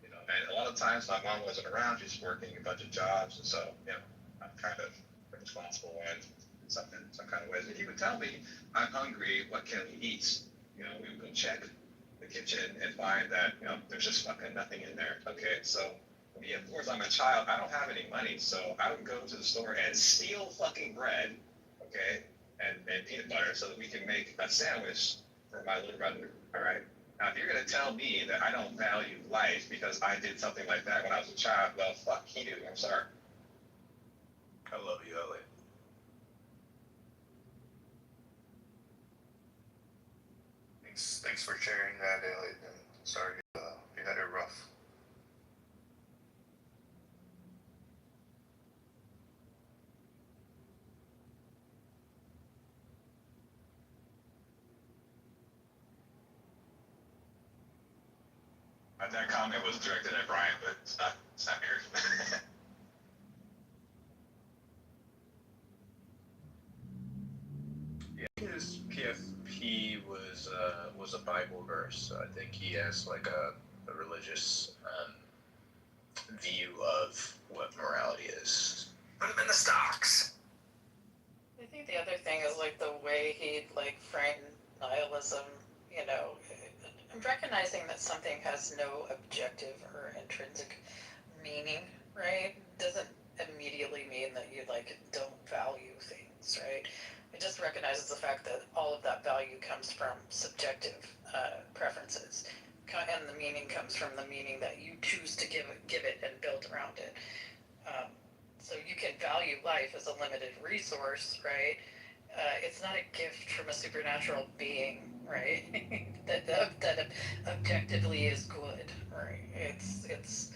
and a lot of times my mom wasn't around, she's working a bunch of jobs, and so, I'm kind of responsible and some kind of ways. And he would tell me, I'm hungry, what can we eat? We would go check the kitchen and find that, there's just fucking nothing in there. Okay, so, of course I'm a child, I don't have any money, so I would go to the store and steal fucking bread, okay, and peanut butter so that we can make a sandwich for my little brother, all right? Now, if you're going to tell me that I don't value life because I did something like that when I was a child, well, fuck you, I'm sorry. I love you, Elliot. Thanks for sharing that, Elliot. And sorry you had it rough. That comment was directed at Brian, but it's not here. Yeah, his PFP was a Bible verse. So I think he has like a religious view of what morality is. Put him in the stocks. I think the other thing is like the way he framed nihilism, recognizing that something has no objective or intrinsic meaning, right, doesn't immediately mean that you don't value things, right? It just recognizes the fact that all of that value comes from subjective preferences, and the meaning comes from the meaning that you choose to give it and build around it. So you can value life as a limited resource, right? It's not a gift from a supernatural being, right? that objectively is good, right? It's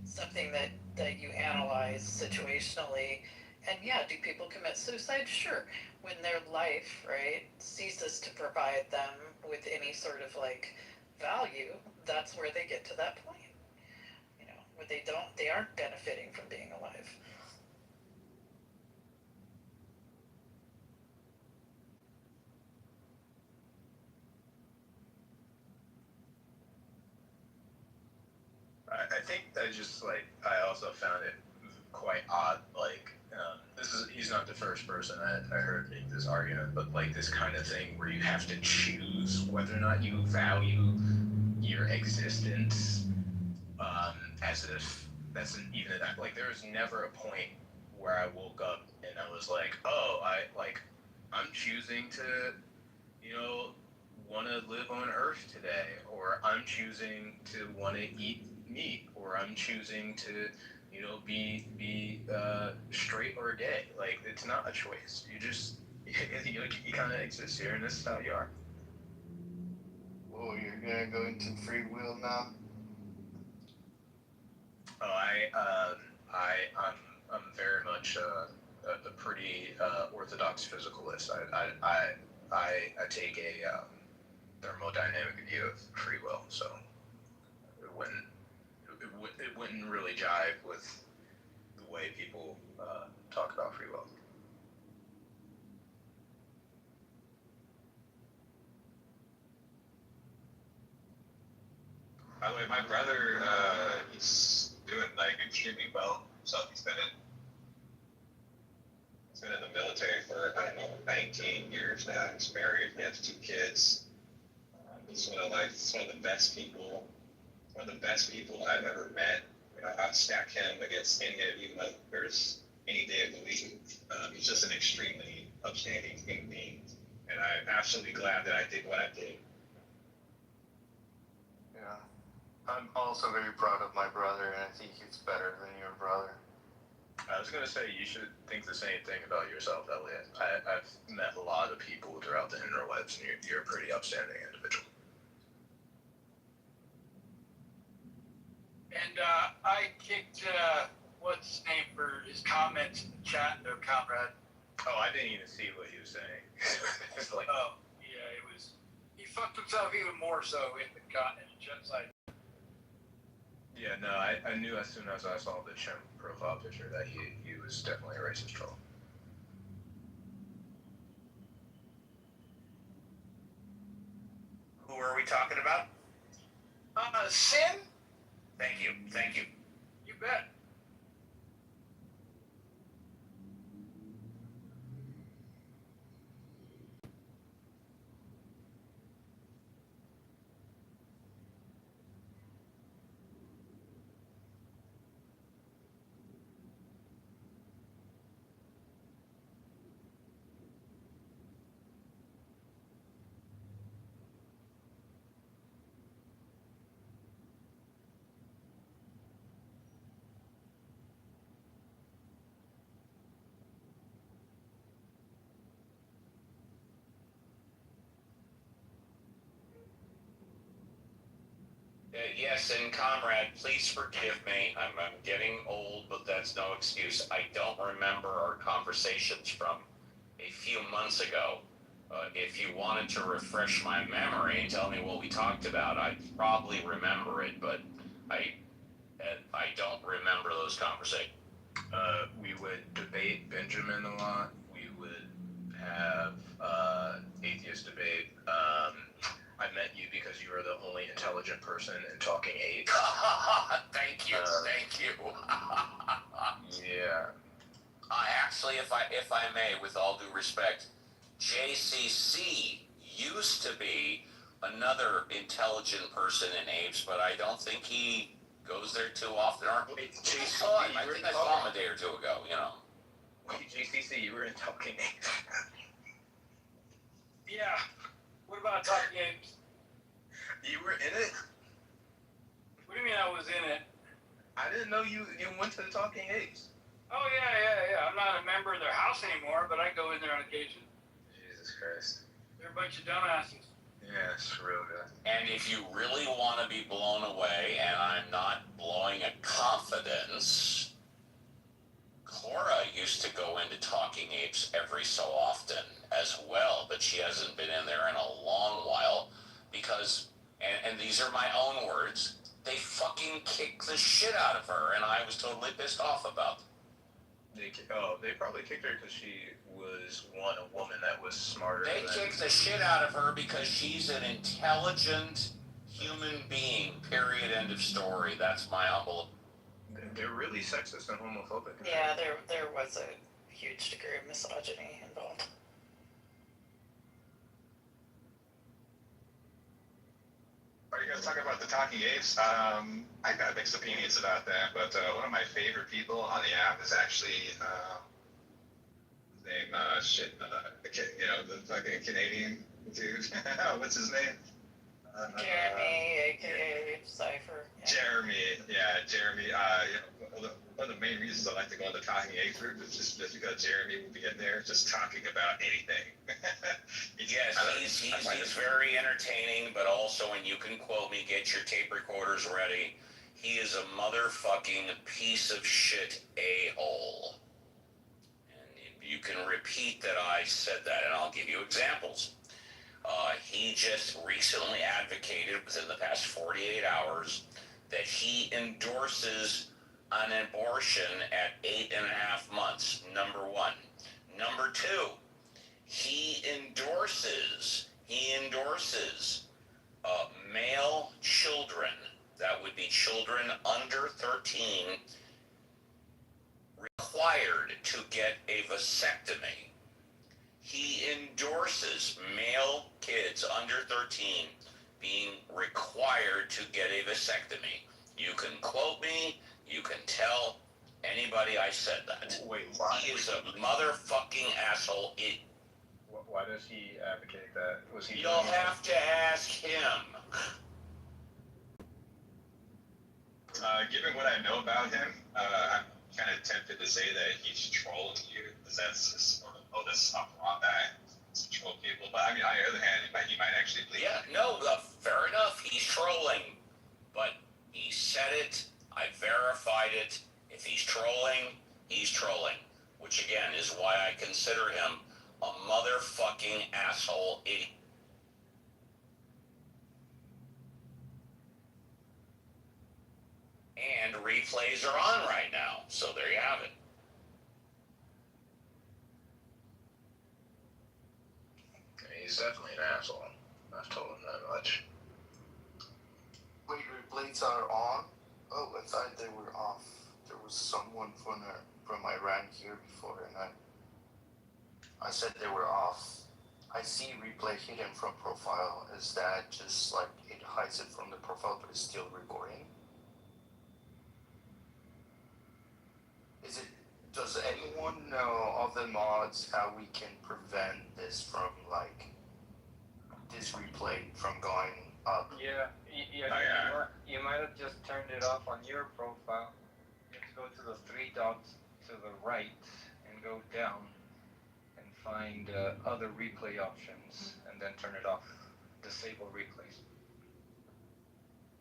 something that you analyze situationally. And yeah, do people commit suicide? Sure. When their life, right, ceases to provide them with any sort of value, that's where they get to that point. Where they aren't benefiting from being alive. I think I also found it quite odd, he's not the first person I heard make this argument, but this kind of thing where you have to choose whether or not you value your existence, as if that's even that, there was never a point where I woke up and I was like, oh, I'm choosing to, want to live on Earth today, or I'm choosing to want to eat meat, or I'm choosing to, be straight or gay. It's not a choice. You just, you kind of exist here, and this is how you are. Oh, you're gonna go into free will now? Oh, I'm very much a pretty orthodox physicalist. I take thermodynamic view of free will, so it wouldn't really jive with the way people talk about free will. By the way, my brother, he's doing like extremely well. So he's been in the military for, I don't know, 19 years now. He's married, he has 2 kids. He's one of the best people, I've ever met. You know, I'd stack him against any of you members any day of the week. He's just an extremely upstanding human being, and I'm absolutely glad that I did what I did. Yeah. I'm also very proud of my brother, and I think he's better than your brother. I was going to say, you should think the same thing about yourself, Elliot. I've met a lot of people throughout the interwebs, and you're a pretty upstanding individual. And I kicked, what's his name, for his comments in the chat there, comrade. Oh, I didn't even see what he was saying. It's like, Oh, yeah, it was, he fucked himself even more so in the chat side. yeah, no, I knew as soon as I saw the chimp profile picture that he was definitely a racist troll. Who are we talking about? Sin? Thank you. You bet. Yes, and comrade, please forgive me. I'm getting old, but that's no excuse. I don't remember our conversations from a few months ago. If you wanted to refresh my memory and tell me what we talked about, I'd probably remember it, but I don't remember those conversations. We would debate Benjamin a lot. We would have atheist debate. I met you because you were the only intelligent person in Talking Apes. Thank you. Yeah. Actually, if I may, with all due respect, JCC used to be another intelligent person in Apes, but I don't think he goes there too often. I think I saw him a day or two ago, you know. Wait, JCC, you were in Talking Apes. Yeah. What about Talking Apes? You were in it? What do you mean I was in it? I didn't know you went to the Talking Apes. Oh, yeah. I'm not a member of their house anymore, but I go in there on occasion. Jesus Christ. They're a bunch of dumbasses. Yeah, it's real good. And if you really want to be blown away, and I'm not blowing a confidence, Cora used to go into Talking Apes every so often as well, but she hasn't been in there in a long while because, and these are my own words, they fucking kicked the shit out of her, and I was totally pissed off about them. They probably kicked her because she was a woman that was smarter. They kicked the shit out of her because she's an intelligent human being, period, end of story. That's my humble. They're really sexist and homophobic. Yeah, there was a huge degree of misogyny involved. Are you guys talking about the Talking Apes? I got mixed opinions about that, but one of my favorite people on the app is actually the fucking Canadian dude. What's his name? Jeremy, aka Cypher. Yeah. Jeremy. One of the main reasons I like to go on the Talking Apes group is just because Jeremy will be in there just talking about anything. Yes, he's very entertaining, but also, and you can quote me, get your tape recorders ready, he is a motherfucking piece of shit a-hole. And you can repeat that I said that, and I'll give you examples. He just recently advocated within the past 48 hours that he endorses an abortion at 8.5 months, number one. Number two, he endorses male children, that would be children under 13, required to get a vasectomy. He endorses male kids under 13 being required to get a vasectomy. You can quote me, you can tell anybody I said that. Wait, why? He is a motherfucking asshole. Why does he advocate that? Was he? You'll have to ask him. Given what I know about him, I'm kind of tempted to say that he's trolling you, because that's just sort of, oh, this is not wrong guy to troll people. But I mean, on the other hand, he might actually believe. Yeah, no, fair enough. He's trolling, but he said it. I verified it. If he's trolling, he's trolling, which again is why I consider him a motherfucking asshole idiot. And replays are on right now, so there you have it. He's definitely an asshole. I've told him that much. Wait, replays are on? Oh, I thought they were off. There was someone from Iran here before, and I said they were off. I see replay hidden from profile. Is that just like it hides it from the profile but it's still recording? Does anyone know of the mods how we can prevent this from like this replay from going up? Yeah, you might have just turned it off on your profile. You have to go to the three dots to the right and go down and find other replay options and then turn it off. Disable replays.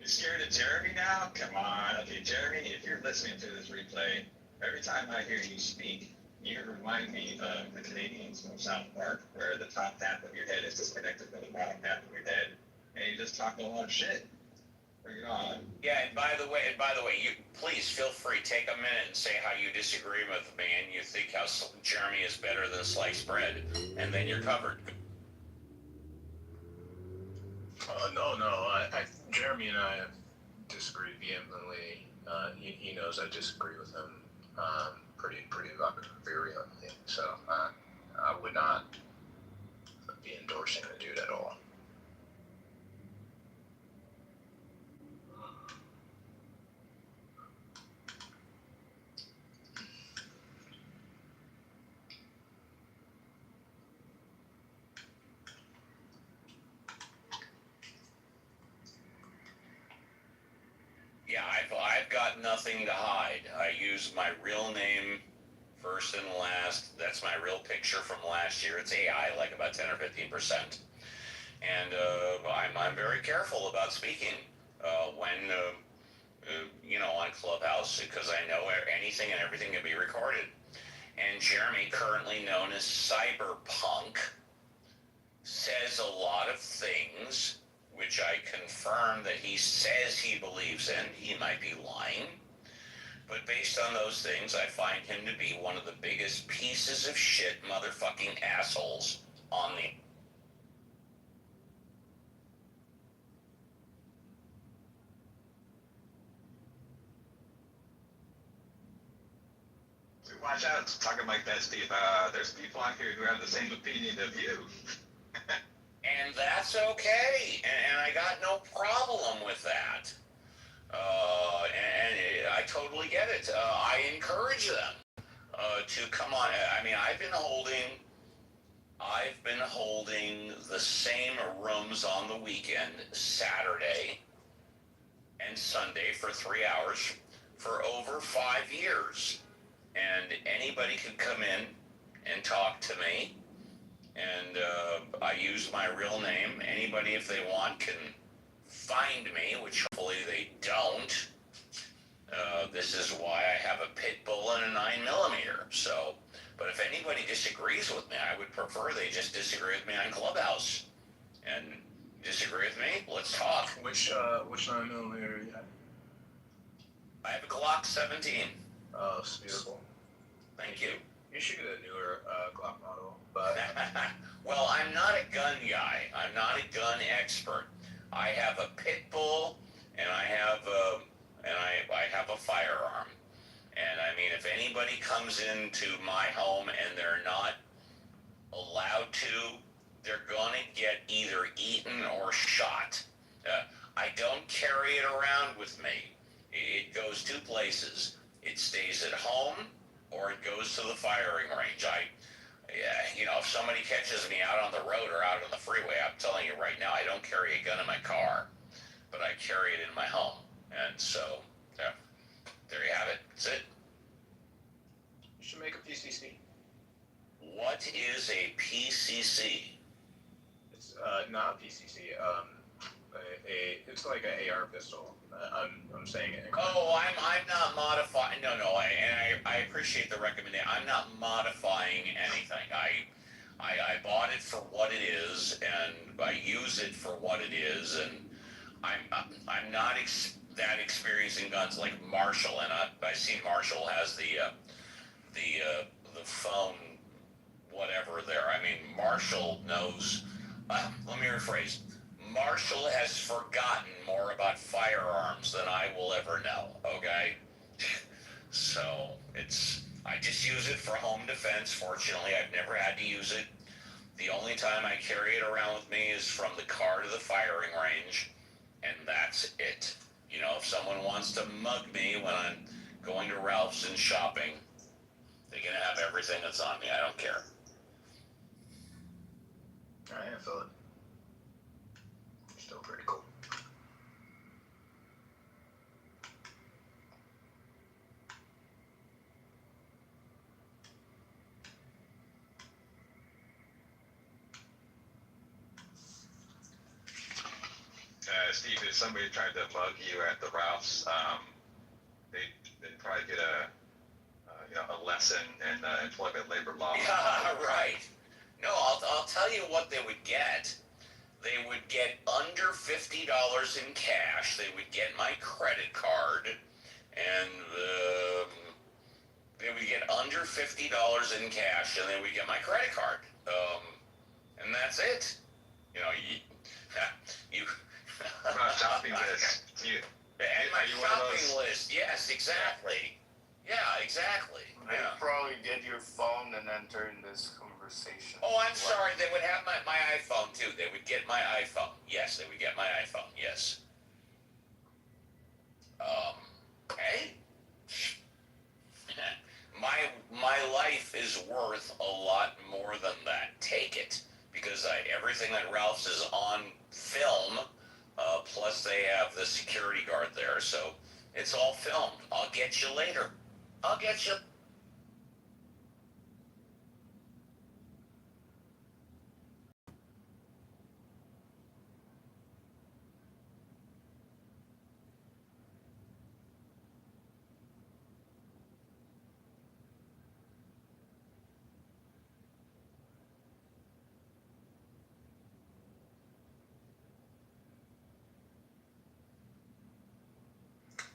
You're scared of Jeremy now? Come on. Okay, Jeremy, if you're listening to this replay, every time I hear you speak, you remind me of the Canadians from South Park, where the top half of your head is disconnected from the bottom half of your head, and you just talk a lot of shit. Bring it on. Yeah, and by the way, you please feel free, take a minute and say how you disagree with me and you think how Jeremy is better than sliced bread, and then you're covered. No. Jeremy and I have disagreed vehemently. He knows I disagree with him pretty virulently. So I would not be endorsing the dude at all. Yeah, I've got nothing to hide. I use my real name first and last. That's my real picture from last year. It's AI, like about 10 or 15%. And I'm very careful about speaking when, on Clubhouse, because I know anything and everything can be recorded. And Jeremy, currently known as Cyberpunk, says a lot of things which I confirm that he says he believes in. He might be lying. But based on those things, I find him to be one of the biggest pieces of shit motherfucking assholes on the... Watch out talking like that, Steve. There's people out here who have the same opinion of you. And that's okay, and I got no problem with that. And I totally get it. I encourage them to come on. I mean, I've been holding the same rooms on the weekend, Saturday and Sunday, for 3 hours for over 5 years. And anybody can come in and talk to me. And I use my real name. Anybody, if they want, can find me, which hopefully they don't. This is why I have a pit bull and a 9mm. So, but if anybody disagrees with me, I would prefer they just disagree with me on Clubhouse. And disagree with me? Let's talk. Which 9mm you have? I have a Glock 17. Oh, it's beautiful. Thank you. You should get a newer Glock model, but well, I'm not a gun guy. I'm not a gun expert. I have a pit bull, and I have a firearm. And I mean, if anybody comes into my home and they're not allowed to, they're gonna get either eaten or shot. I don't carry it around with me. It goes two places. It stays at home, or it goes to the firing range. If somebody catches me out on the road or out on the freeway, I'm telling you right now, I don't carry a gun in my car, but I carry it in my home. And so, yeah, there you have it. That's it. you should make a PCC. What is a PCC? It's not a PCC. It's like an AR pistol. I'm saying it. Oh, I'm not modifying. No, I appreciate the recommendation. I'm not modifying anything. I bought it for what it is, and I use it for what it is, and I'm not that experienced in guns like Marshall, and I see Marshall has the phone, whatever there. I mean, Marshall knows. Let me rephrase. Marshall has forgotten more about firearms than I will ever know, okay? So, I just use it for home defense. Fortunately, I've never had to use it. The only time I carry it around with me is from the car to the firing range, and that's it. If someone wants to mug me when I'm going to Ralph's and shopping, they can have everything that's on me. I don't care. I feel it. Still pretty cool. Steve, if somebody tried to mug you at the Ralph's, they'd probably get a lesson in employment labor law. Yeah, right. No, I'll tell you what they would get. They would get under $50 in cash. They would get my credit card, and they would get under $50 in cash, and they would get my credit card. And that's it. You shopping list. And my shopping list. Yes, exactly. Yeah, exactly. They Yeah. probably get your phone and enter in this conversation. Oh, I'm sorry. They would have my iPhone too. They would get my iPhone. Yes, they would get my iPhone. Yes. Hey. My life is worth a lot more than that. Take it, because everything at Ralph's is on film. Plus, they have the security guard there, so it's all filmed. I'll get you later. I'll get you.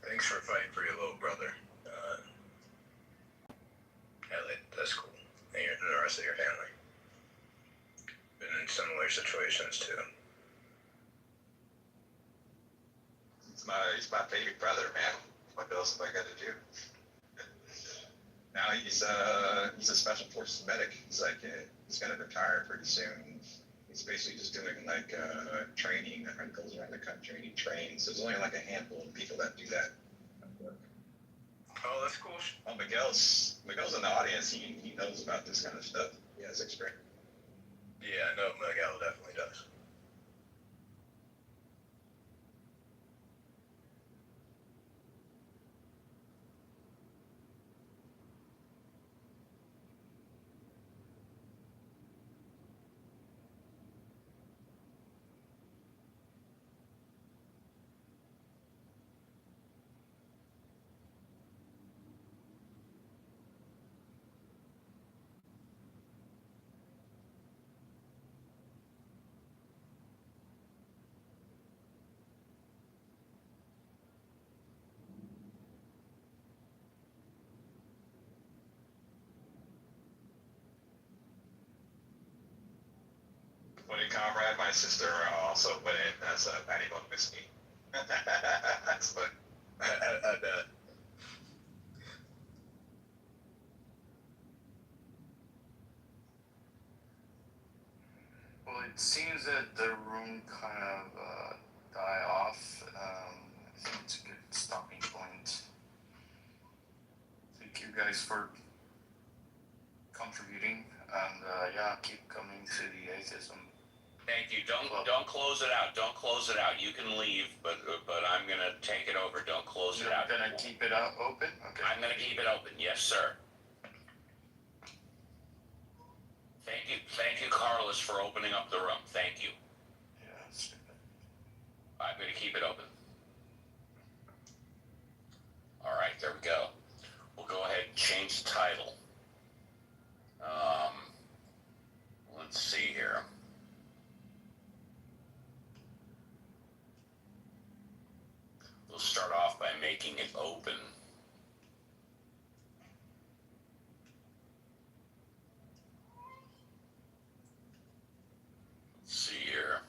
Thanks for fighting for your little brother. That's cool. And the rest of your family. Been in similar situations too. He's my baby brother, man. What else have I got to do? Now he's a special forces medic. He's gonna retire pretty soon. He's basically just doing training. He goes around the country and he trains. There's only a handful of people that do that. Oh, that's cool. Well, Miguel's in the audience. He knows about this kind of stuff. He has experience. Yeah, no, Miguel definitely does. disappointed comrade. My sister also went in as a Patty Bunk Whiskey. That's what I bet. Well, it seems that the room kind of die off. I think it's a good stopping point. Thank you guys for contributing, and yeah, keep coming to the atheism. Thank you. Don't close it out. Don't close it out. You can leave, but I'm gonna take it over. Don't close it out. You're gonna keep it open? Okay. I'm gonna keep it open. Yes, sir. Thank you, Carlos, for opening up the room. Thank you. Yeah, that's good. I'm gonna keep it open. All right, there we go. We'll go ahead and change the title. Let's see here. We'll start off by making it open. Let's see here.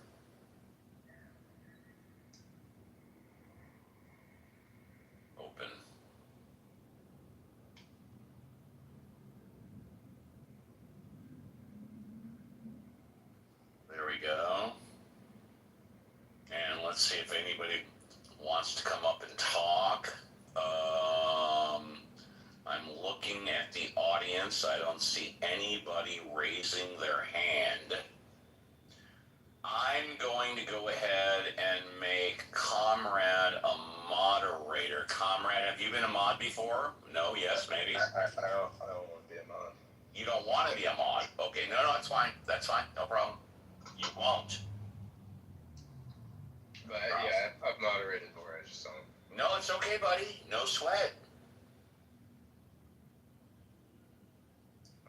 Open. There we go. And let's see if anybody wants to come up and talk. I'm looking at the audience. I don't see anybody raising their hand. I'm going to go ahead and make Comrade a moderator. Comrade, have you been a mod before? No, yes, maybe. I don't want to be a mod. You don't want to be a mod? Okay, no, that's fine. That's fine. No problem. You won't. But yeah, I've moderated before. I just don't. No, it's okay, buddy. No sweat.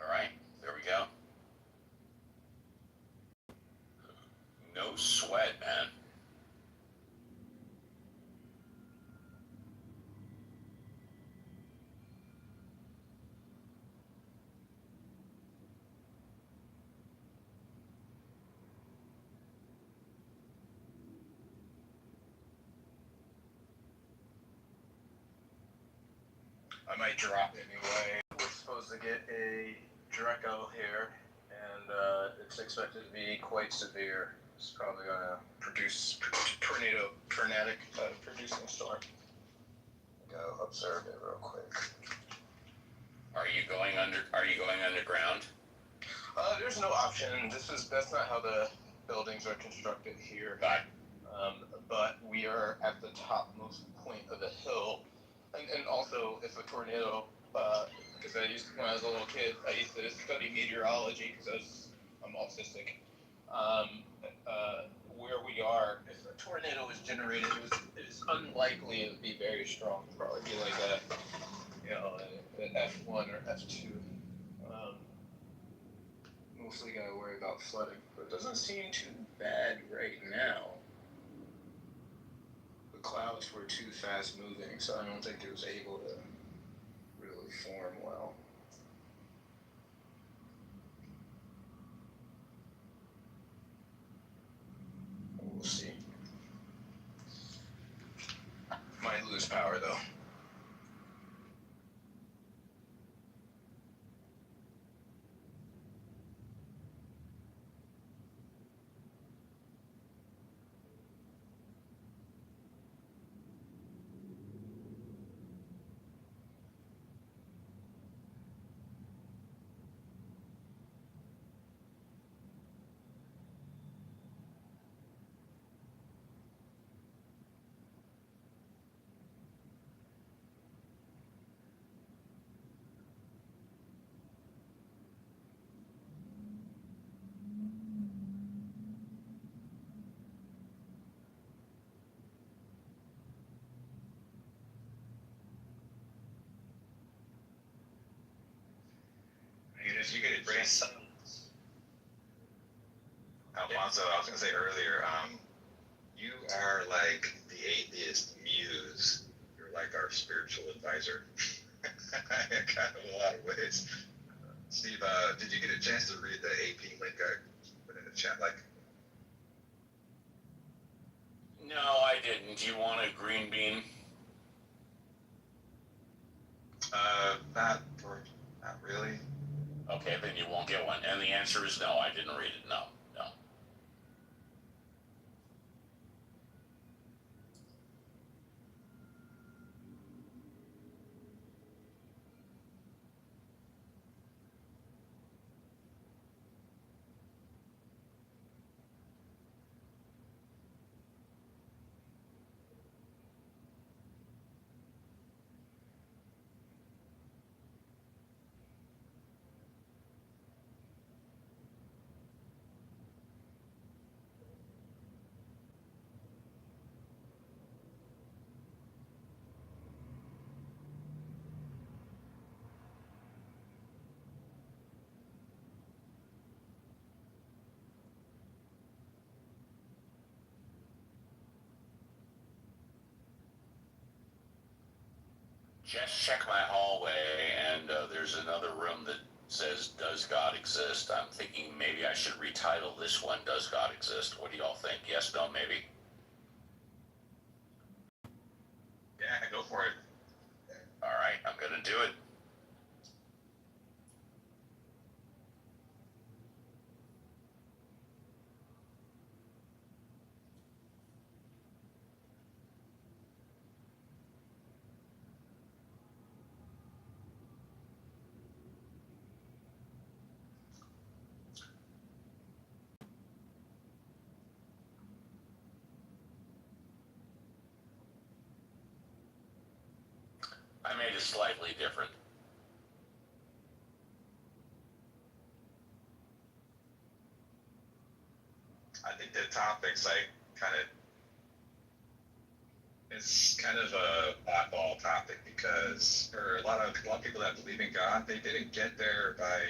All right, there we go. No sweat, man. I might drop anyway. We're supposed to get a Draco here, and it's expected to be quite severe. It's probably going to produce tornadic producing storm. Go observe it real quick. Are you going underground? There's no option. That's not how the buildings are constructed here. Right. But we are at the topmost point of the hill. And also, if a tornado, because when I was a little kid, I used to study meteorology because I'm autistic. Where we are, if a tornado is generated, it's unlikely it would be very strong. It'd probably be like an F1 or F2. Mostly gonna worry about flooding, but it doesn't seem too bad right now. The clouds were too fast moving, so I don't think it was able to really form well. We'll see. Might lose power though. You could embrace Alfonso, I was gonna say earlier, you are like the atheist muse. You're like our spiritual advisor. Kind of a lot of ways. Steve, did you get a chance to read the AP link I put in the chat? Like No, I didn't. Do you want a green bean? Not really. Okay, then you won't get one. And the answer is no, I didn't read it. No, no. Just check my hallway, and there's another room that says, Does God Exist? I'm thinking maybe I should retitle this one, Does God Exist? What do y'all think? Yes, no, maybe? Yeah, go for it. All right, I'm going to do it. I made it slightly different. I think the topic's like it's kind of a oddball topic because for a lot of people that believe in God, they didn't get there by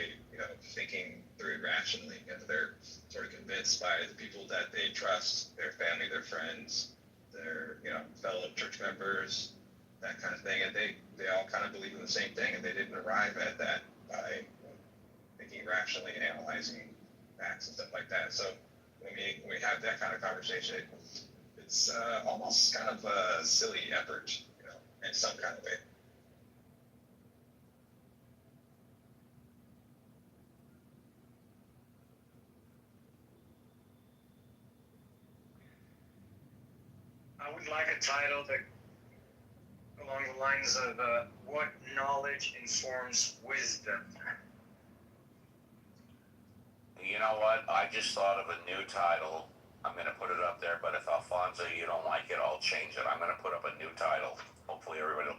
thinking through it rationally. They're sort of convinced by the people that they trust, their family, their friends, their fellow church members, that kind of thing, and they all kind of believe in the same thing, and they didn't arrive at that by thinking rationally, analyzing facts and stuff like that. So when we have that kind of conversation, it's almost kind of a silly effort, in some kind of way. I would like a title that along the lines of what knowledge informs wisdom. You know what? I just thought of a new title. I'm going to put it up there, but if Alfonso, you don't like it, I'll change it. I'm going to put up a new title. Hopefully everybody will.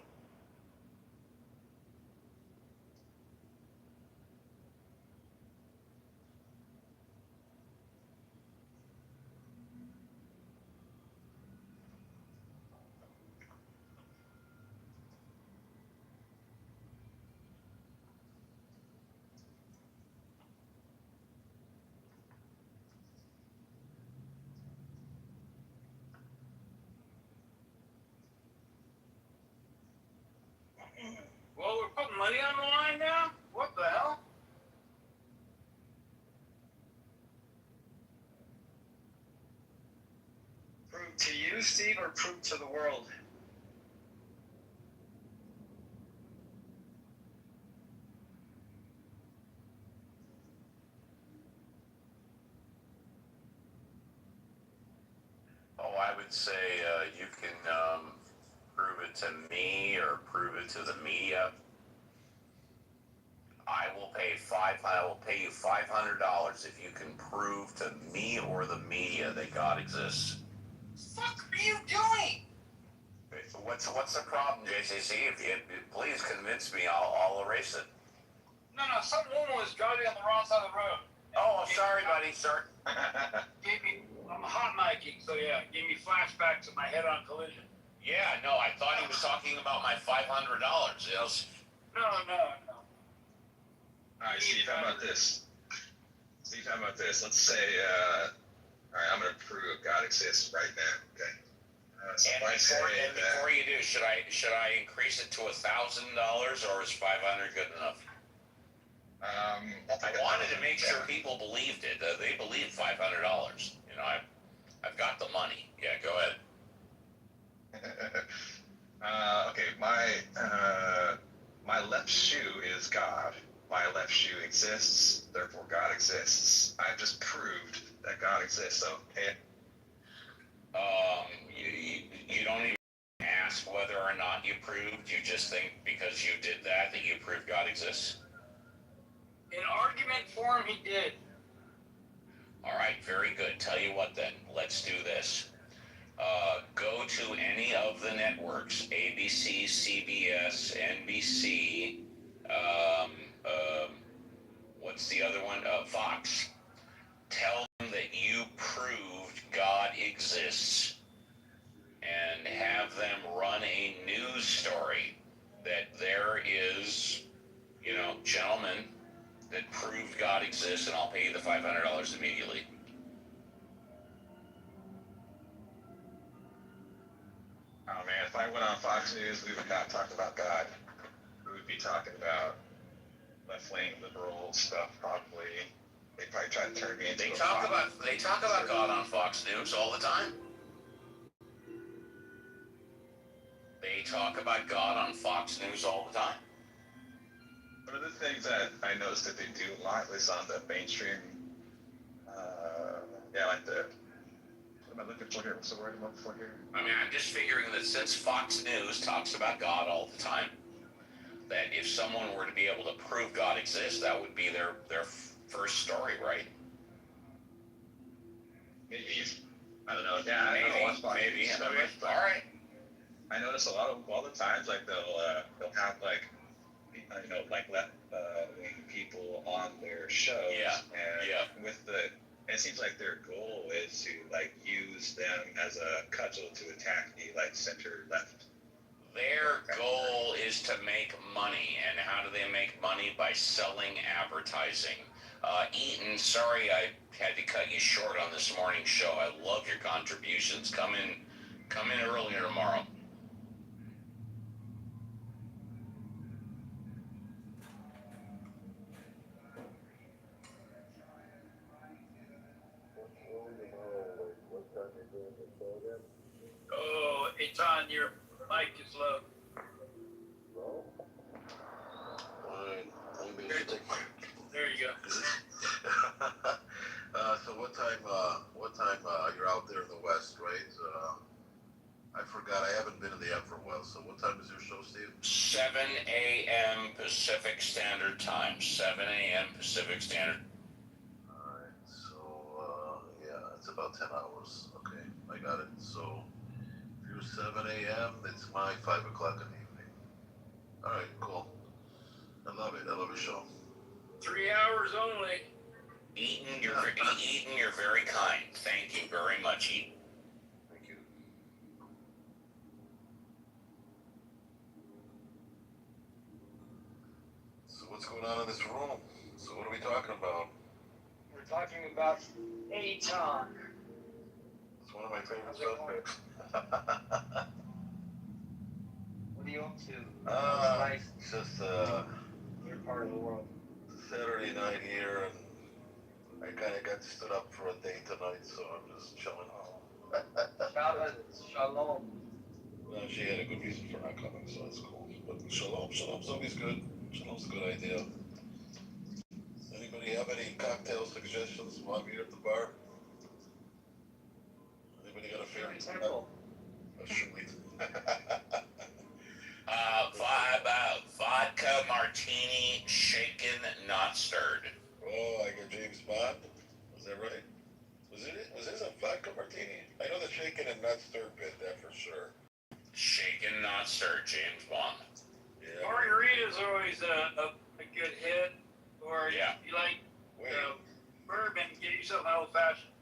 Well, we're putting money on the line now? What the hell? Prove to you, Steve, or prove to the world? Oh, I would say you can prove it to me or prove it to the media. I will pay you $500 if you can prove to me or the media that God exists. Fuck are you doing? What's the problem, JCC? If you please convince me, I'll erase it. No, some woman was driving on the wrong side of the road. Oh, sorry, buddy, sir. I'm hot miking, so yeah, gave me flashbacks of my head-on collision. Yeah, no, I thought he was talking about my $500. No. All right, Steve, how about this? Let's say, all right, I'm going to prove God exists right now, okay? Before you do, should I increase it to $1,000 or is 500 good enough? I wanted to make sure people believed it. They believed $500. I've got the money. Yeah, go ahead. Okay, my left shoe is God. My left shoe exists, therefore God exists. I've just proved that God exists. So, hey. You don't even ask whether or not you proved. You just think because you did that you proved God exists. In argument form, he did. All right, very good. Tell you what then, let's do this. Go to any of the networks, ABC, CBS, NBC, what's the other one? Fox. Tell them that you proved God exists and have them run a news story that there is, gentlemen that proved God exists, and I'll pay you the $500 immediately. Oh man, if I went on Fox News, we would not talk about God. We would be talking about left-wing liberal stuff, probably. They'd probably try to turn me into They talk about God on Fox News all the time. They talk about God on Fox News all the time. One of the things that I noticed that they do a lot, at least on the mainstream, like what am I looking for here? What's the word I'm looking for here? I mean, I'm just figuring that since Fox News talks about God all the time, that if someone were to be able to prove God exists, that would be their first story, right? Maybe. I don't know. Yeah, I don't watch Fox Maybe. News so Okay. much, but All right. I notice all the times, like they'll have like left wing people on their shows. And with it seems like their goal is to use them as a cudgel to attack the center left. Their goal is to make money, and how do they make money? By selling advertising. Eaton, sorry I had to cut you short on this morning's show. I love your contributions. Come in earlier tomorrow. Oh, it's on. Your mic is low. There you go. So what time you're out there in the West, right? I forgot, I haven't been in the app for a while, so what time is your show, Steve? 7 a.m. Pacific Standard Time. 7 a.m. Pacific Standard. Alright, so, yeah, it's about 10 hours. Okay, I got it. So, if you're 7 a.m., it's my 5 o'clock in the evening. Alright, cool. I love it. I love your show. 3 hours only. Eaton, you're very kind. Thank you very much, Eaton. Thank you. So what's going on in this room? So what are we talking about? We're talking about Aton. It's one of my favorite subjects. What are you up to? Nice. It's just your part of the world. Saturday night here, and I kind of got stood up for a date tonight, so I'm just chilling home. Shabbat Shalom. Well, she had a good reason for not coming, so that's cool. But Shalom's always good. Shalom's a good idea. Anybody have any cocktail suggestions while we're at the bar? Anybody got a favorite? Temple. Vodka martini, shaken, not stirred. Oh, I got James Bond. Was that right? Was this a vodka martini? I know the shaken and not stirred bit, that for sure. Shaken, not stirred, James Bond. Yeah. Margarita's always a good hit. Or if you like bourbon, get yourself an old fashioned.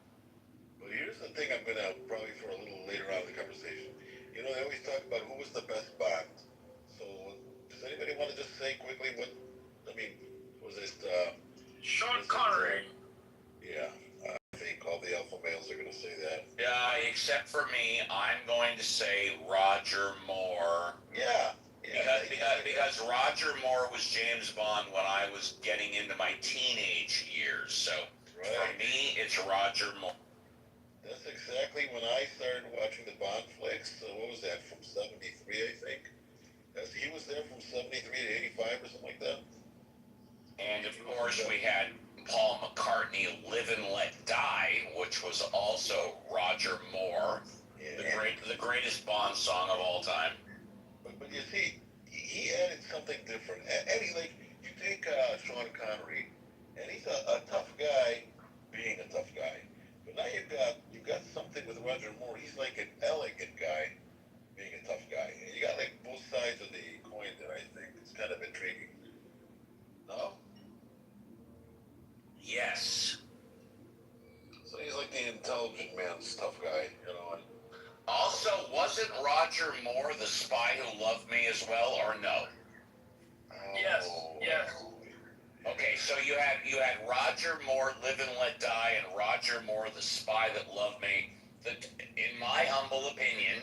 But here's the thing I'm going to probably for a little later on in the conversation. You know, they always talk about who was the best Bond. So, does anybody want to just say quickly was it... Sean Connery. Yeah, I think all the alpha males are going to say that. Yeah, except for me, I'm going to say Roger Moore. Yeah. Because Roger Moore was James Bond when I was getting into my teenage years. So, for me, it's Roger Moore. That's exactly when I started watching the Bond flicks. What was that, from 73, I think? He was there from 73 to 85 or something like that. And of course, we had Paul McCartney, Live and Let Die, which was also Roger Moore, the greatest Bond song of all time. But you see, he added something different. Eddie, like, you take Sean Connery, and he's a tough guy being a tough guy. But now you've got something with Roger Moore. He's like an elegant guy being a tough guy. And you got like both sides of the coin there, I think. It's kind of intriguing. No? Yes. So he's like the intelligent man's tough guy, you know. Also, wasn't Roger Moore the spy who loved me as well, or no? Yes. Okay, so you had Roger Moore, Live and Let Die, and Roger Moore, The Spy That Loved Me. In my humble opinion,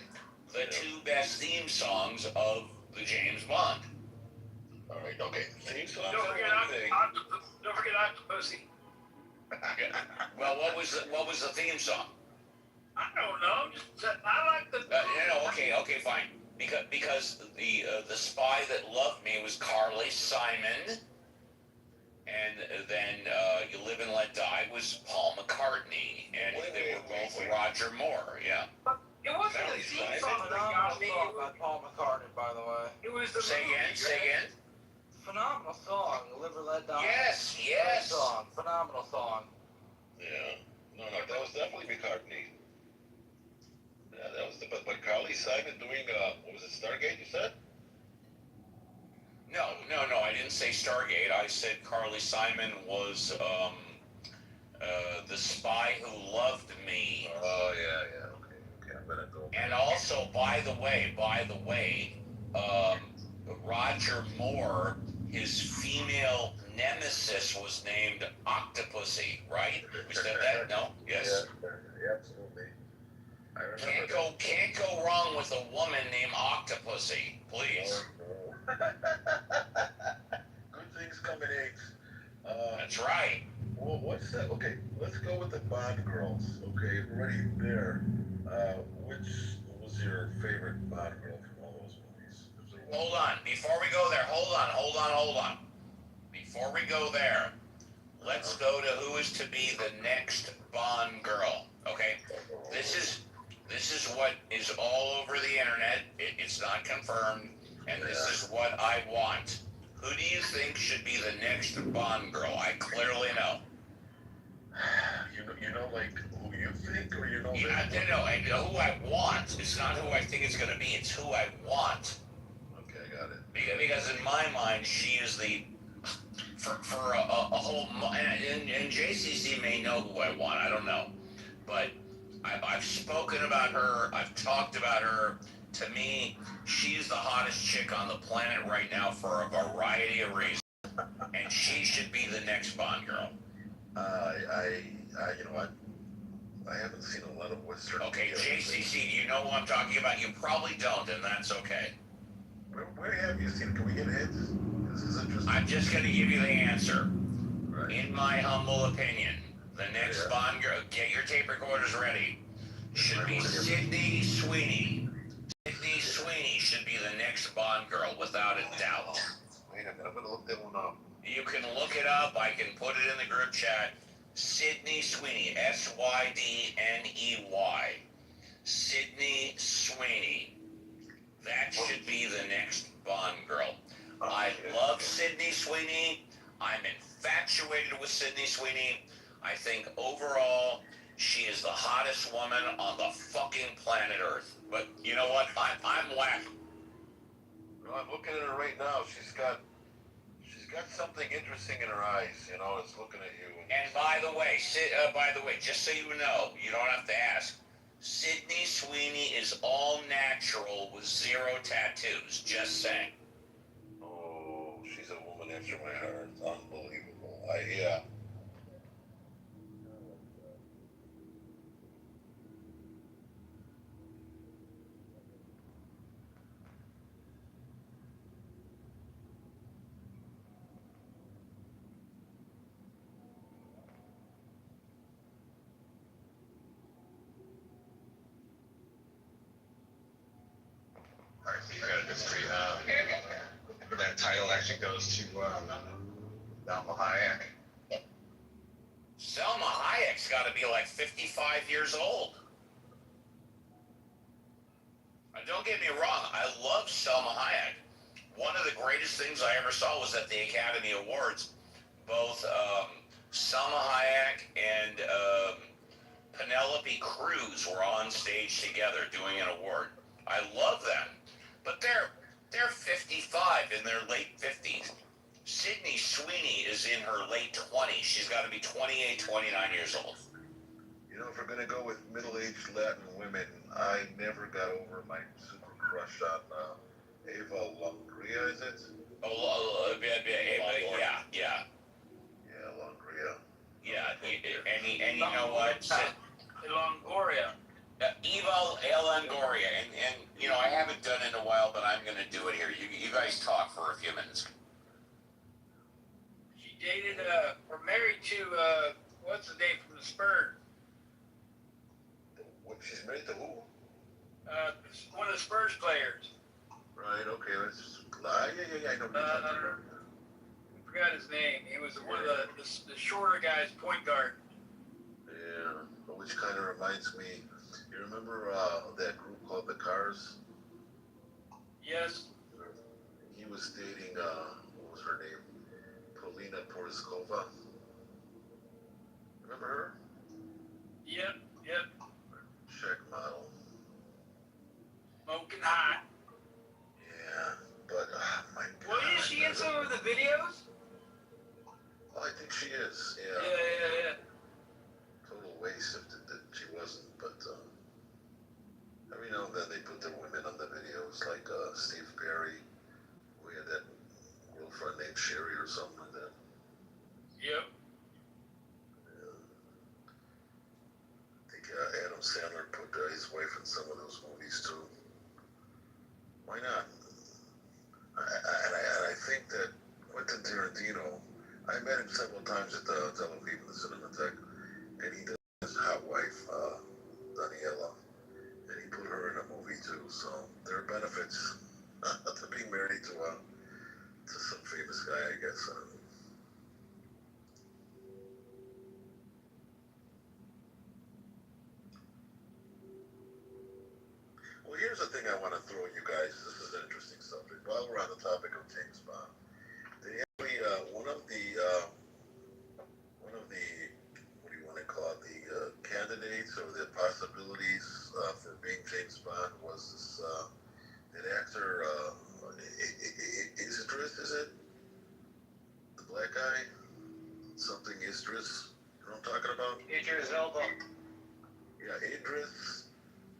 the two best theme songs of the James Bond. All right, okay. Theme songs. Don't forget Octopussy. Well, what was the theme song? I don't know. I like the. Okay, fine. Because the Spy That Loved Me was Carly Simon. And then You Live and Let Die was Paul McCartney, and they were both Roger Moore, yeah. But it wasn't a theme song that got me. By Paul McCartney, by the way. It was the Say again. Phenomenal song, Live and Let Die. Yes. Great song, phenomenal song. Yeah. No, that was definitely McCartney. Yeah, that was but Carly Simon doing, what was it, Stargate, you said? No, I didn't say Stargate. I said Carly Simon was The Spy Who Loved Me. Oh, yeah, okay, I'm gonna go. And also, by the way, Roger Moore, his female nemesis was named Octopussy, right? We said that? No? Yes. Yeah, absolutely. I remember Can't go wrong with a woman named Octopussy, please. Good things come in eggs. That's right. Well, what's that? Okay, let's go with the Bond girls. Okay, we're already there. Which was your favorite Bond girl from all those movies? Hold on. Before we go there, hold on. Before we go there, let's go to who is to be the next Bond girl. Okay? This is what is all over the internet. It's not confirmed. And this is what I want. Who do you think should be the next Bond girl? I clearly know. You know, like who you think, or you know? I know who I want. It's not who I think it's going to be. It's who I want. Okay, I got it. Because in my mind, she is the for a whole. And JCC may know who I want. I don't know, but I've spoken about her. I've talked about her. To me, she's the hottest chick on the planet right now for a variety of reasons, and she should be the next Bond girl. You know what? I haven't seen a lot of Western. Okay, JCC, do you know who I'm talking about? You probably don't, and that's okay. Where have you seen? Can we get hints? This is interesting. I'm just going to give you the answer. Right. In my humble opinion, the next Bond girl, get your tape recorders ready, should be Sydney Sweeney. Sydney Sweeney should be the next Bond girl, without a doubt. Wait a minute, I'm going to look that one up. You can look it up. I can put it in the group chat. Sydney Sweeney, Sydney. Sydney Sweeney. That should be the next Bond girl. I love Sydney Sweeney. I'm infatuated with Sydney Sweeney. I think overall, she is the hottest woman on the fucking planet Earth. But you know what? I'm whack. No, I'm looking at her right now. She's got something interesting in her eyes. You know, it's looking at you. And by the way, just so you know, you don't have to ask. Sydney Sweeney is all natural with 0 tattoos. Just saying. Oh, she's a woman after my heart. Unbelievable. Yeah. history. That title actually goes to Salma Hayek. Selma Hayek's got to be like 55 years old. Don't get me wrong, I love Selma Hayek. One of the greatest things I ever saw was at the Academy Awards. Both Selma Hayek and Penelope Cruz were on stage together doing an award. I love them, but they're 55, in their late 50s. Sydney Sweeney is in her late 20s. She's got to be 28, 29 years old. You know, if we're gonna go with middle-aged Latin women, I never got over my super crush on Eva Longoria, is it? Oh, yeah. Yeah, Longoria. Yeah, and you know what? Longoria. Eva Longoria, and you know, I haven't done it in a while, but I'm going to do it here. You guys talk for a few minutes. She dated, or married to, what's the name from the Spurs? What, she's married to who? One of the Spurs players. Right, okay, let's, yeah, I know what you're talking about. I forgot his name. He was one of the shorter guys, point guard. Yeah, which kind of reminds me, you remember that group called The Cars? Yes. He was dating, what was her name? Polina Porizkova. Remember her? Yep. Czech model. Smoking hot. Yeah, but, my God. Well, is she in some of the videos? Well, I think she is, yeah. Yeah. Total waste if that she wasn't, but every now and then they put the women on the videos, like Steve Perry, who had that girlfriend named Sherry or something like that. Yep. Yeah. I think Adam Sandler put his wife in some of those movies too. Why not? And I think that Quentin Tarantino, I met him several times at the Tel Aviv, the Cinematheque, and he did his hot wife, Daniela, and he put her in a movie too. So there are benefits to being married to some famous guy, I guess. Well, here's the thing I want to throw you guys. This is an interesting subject. While we're on the topic of James Bond, one of the what do you want to call it, the candidates or the possibilities for being James Bond was this that actor Idris, is it? The black guy? Something Idris. You know what I'm talking about? Idris Elba. Yeah, Idris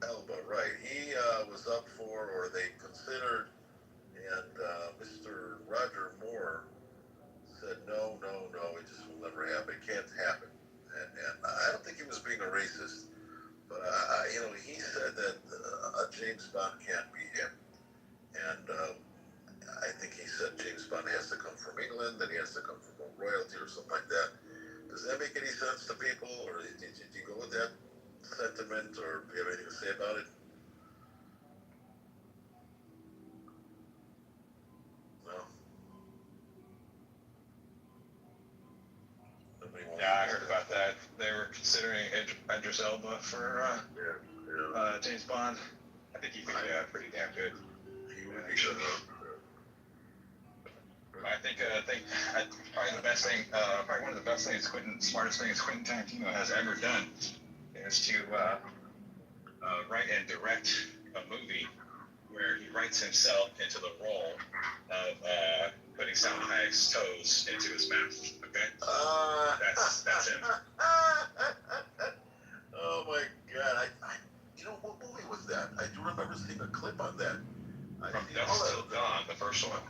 Elba, right. He was up for, or they considered, and Mr. Roger Moore said, no, it just will never happen. It can't happen. And I don't think he was being a racist, but he said that James Bond can't be him. And I think he said James Bond has to come from England, and he has to come from royalty or something like that. Does that make any sense to people, or did you go with that sentiment, or do you have anything to say about it? No? Yeah, I heard about that. They were considering Idris Elba for James Bond. I think he's pretty damn good. He would be good. I think probably the best thing, probably one of the best things, smartest things Quentin Tarantino has ever done is to write and direct a movie where he writes himself into the role of putting Salma Hayek's toes into his mouth. Okay, that's him. Oh my God! You know what movie was that? I do remember seeing a clip on that. From Dusk Till Dawn, the first one.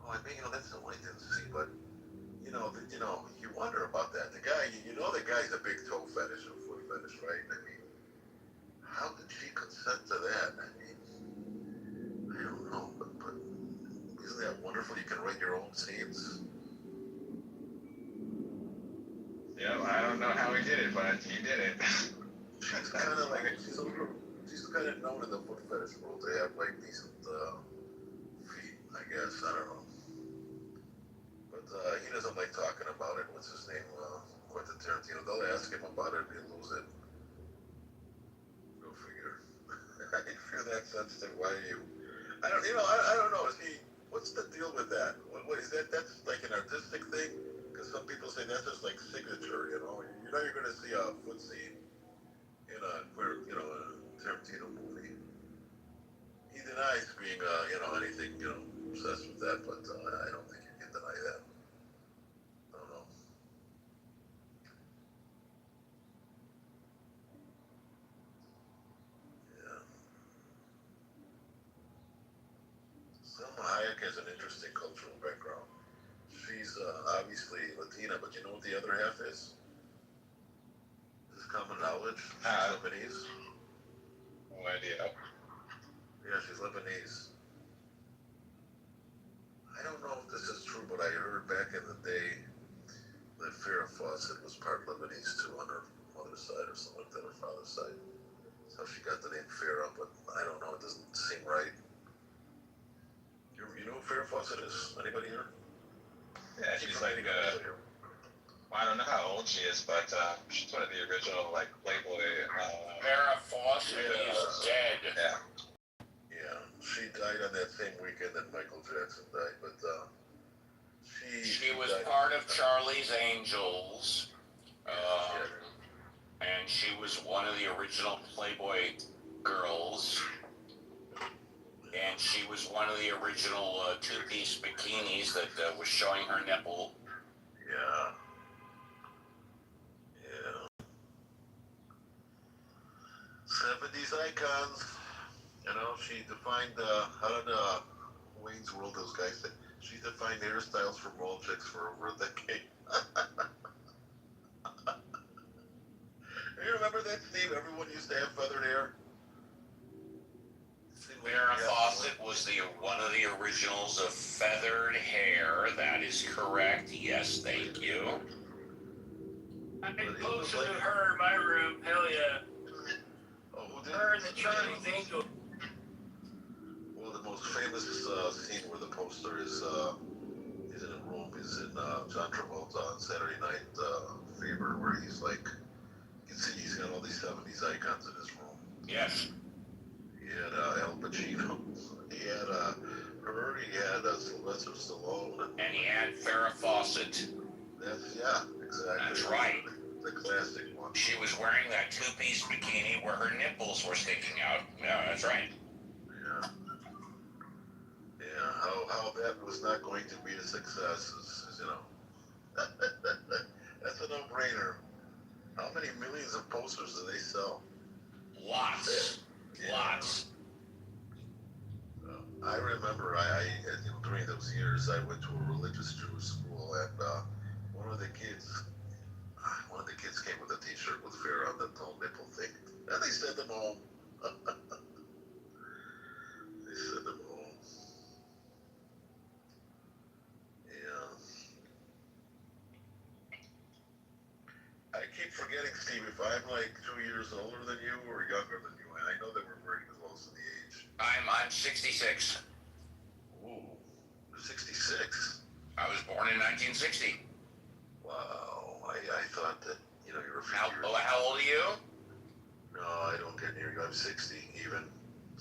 Oh, I mean, that's the one I didn't see, but you wonder about that. The guy, the guy's a big toe fetish or foot fetish, right? I mean, how did she consent to that? I mean, I don't know, but isn't that wonderful? You can write your own scenes. Yeah, I don't know how he did it, but he did it. She's kind of known in the foot fetish world to have like decent guess. I don't know. But he doesn't like talking about it. What's his name? Quentin Tarantino. They'll ask him about it and he'll lose it. Go figure. If you're that sensitive, why are you? I don't. I don't know. Is he? What's the deal with that? What is that? That's like an artistic thing. Because some people say that's just like signature. You know you're going to see a foot scene in a Tarantino movie. He denies being anything obsessed with that, but I don't think you can deny that. I don't know. Yeah. Selma Hayek has an interesting cultural background. She's obviously Latina, but you know what the other half is? This is common knowledge. She's Lebanese. No idea. Yeah, she's Lebanese. I don't know if this is true, but I heard back in the day that Farrah Fawcett was part Lebanese too on her mother's side or something like that, her father's side. That's how she got the name Farrah, but I don't know, it doesn't seem right. You know who Farrah Fawcett is? Anybody here? Yeah, she's like, I don't know how old she is, but she's one of the original, like, Playboy. Farrah Fawcett is dead. Yeah. Yeah, she died on that same weekend that Michael Jackson died, but she was part of Charlie's Angels, and she was one of the original Playboy girls, and she was one of the original two-piece bikinis that was showing her nipple. Yeah. 70s icons. She defined, how did Wayne's World, those guys say, she defined hairstyles from all chicks for over a decade. You remember that, Steve? Everyone used to have feathered hair. Farrah Fawcett was one of the originals of feathered hair. That is correct. Yes, thank you. I've been closer to her in my room. Hell yeah. Oh, who did? Her and the Charlie's Angel. Well, the most famous scene where the poster is in a room is in John Travolta on Saturday Night Fever, where he's like, you can see he's got all these 70s icons in his room. Yes. He had Al Pacino. He had her. He had Sylvester Stallone. And he had Farrah Fawcett. Exactly. That's right. The classic one. She was wearing that two-piece bikini where her nipples were sticking out. Yeah, that's right. Yeah. How that was not going to be a success is that's a no-brainer. How many millions of posters do they sell? Lots. Lots. I remember during those years I went to a religious Jewish school, and one of the kids came with a t-shirt with Farrah on the tall nipple thing, and they sent them home. They sent them home. Yeah. I keep forgetting, Steve, if I'm like 2 years older than you or younger than you, and I know that we're very close in the age. I'm 66. Ooh, 66? I was born in 1960. Wow, I thought that, you were a few How old are you? No, I don't get near you. I'm 60 even.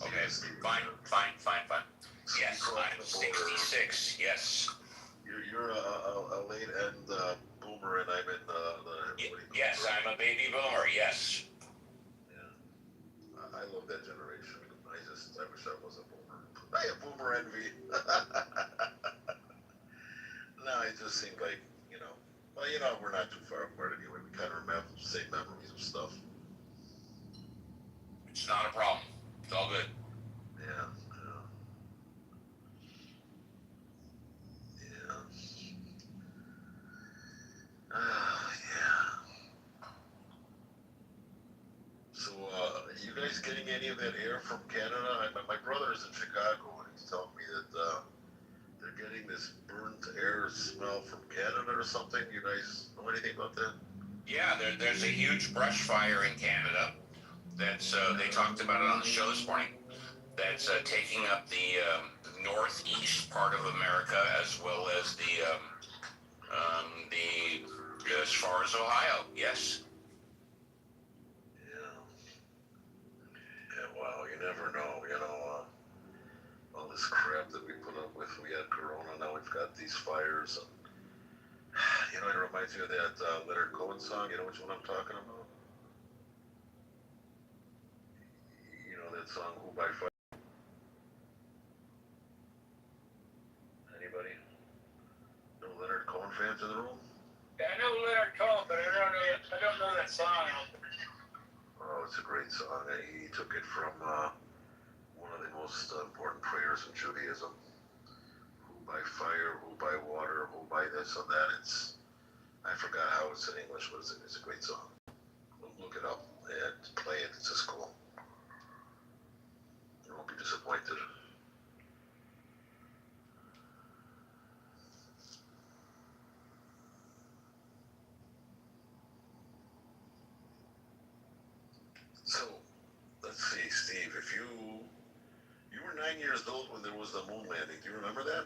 Okay, fine. Yes, I'm 66, yes. You're a late end boomer, and I'm in Yes, I'm a baby boomer, yes. Yeah. I love that generation. I wish I was a boomer. I have boomer envy. No, it just seemed like, we're not too far apart anyway. We kind of remember the same memories of stuff. It's not a problem. It's all good. Yeah. So, you guys getting any of that air from Canada? My brother is in Chicago, and he's telling me that they're getting this burnt air smell from Canada or something. You guys know anything about that? Yeah, there's a huge brush fire in Canada. They talked about it on the show this morning. that's taking up the northeast part of America as well as the as far as Ohio. Yes. Yeah. Yeah, well, you never know, all this crap that we put up with. We had Corona, now we've got these fires. And, it reminds me of that Leonard Cohen song. You know which one I'm talking about? You know that song, Who by Fire? Anybody? No Leonard Cohen fans in the room? Yeah, I know Leonard Cohen, but I don't know that song. Oh, it's a great song. He took it from one of the most important prayers in Judaism. Who by fire, who by water, who by this and that. I forgot how it's in English, but it's a great song. Look it up and play it. It's just cool. You won't be disappointed. So, let's see, Steve, if you were 9 years old when there was the moon landing, do you remember that?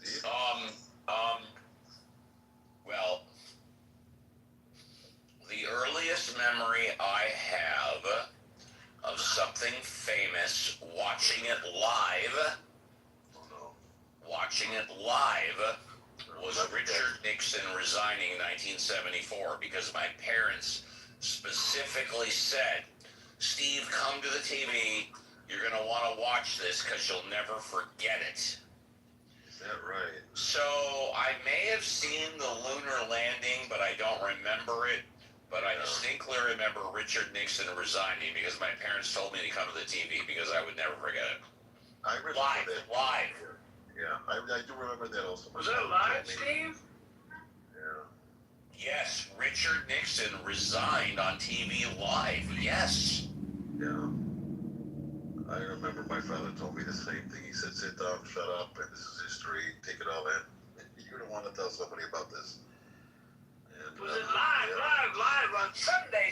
Steve? Well, the earliest memory I have of something famous, watching it live, was Richard Nixon resigning in 1974 because my parents specifically said, Steve, come to the TV, you're going to want to watch this because you'll never forget it. Is that right? So I may have seen the lunar landing, but I don't remember it. But I distinctly remember Richard Nixon resigning because my parents told me to come to the TV because I would never forget it. I remember that. Live. Yeah, I do remember that also. Was that live, Steve? Yeah. Yes, Richard Nixon resigned on TV live. Yes. Yeah. I remember my father told me the same thing. He said, sit down, shut up, and this is history. Take it all in. You don't want to tell somebody about this. And, Was it live on Sunday?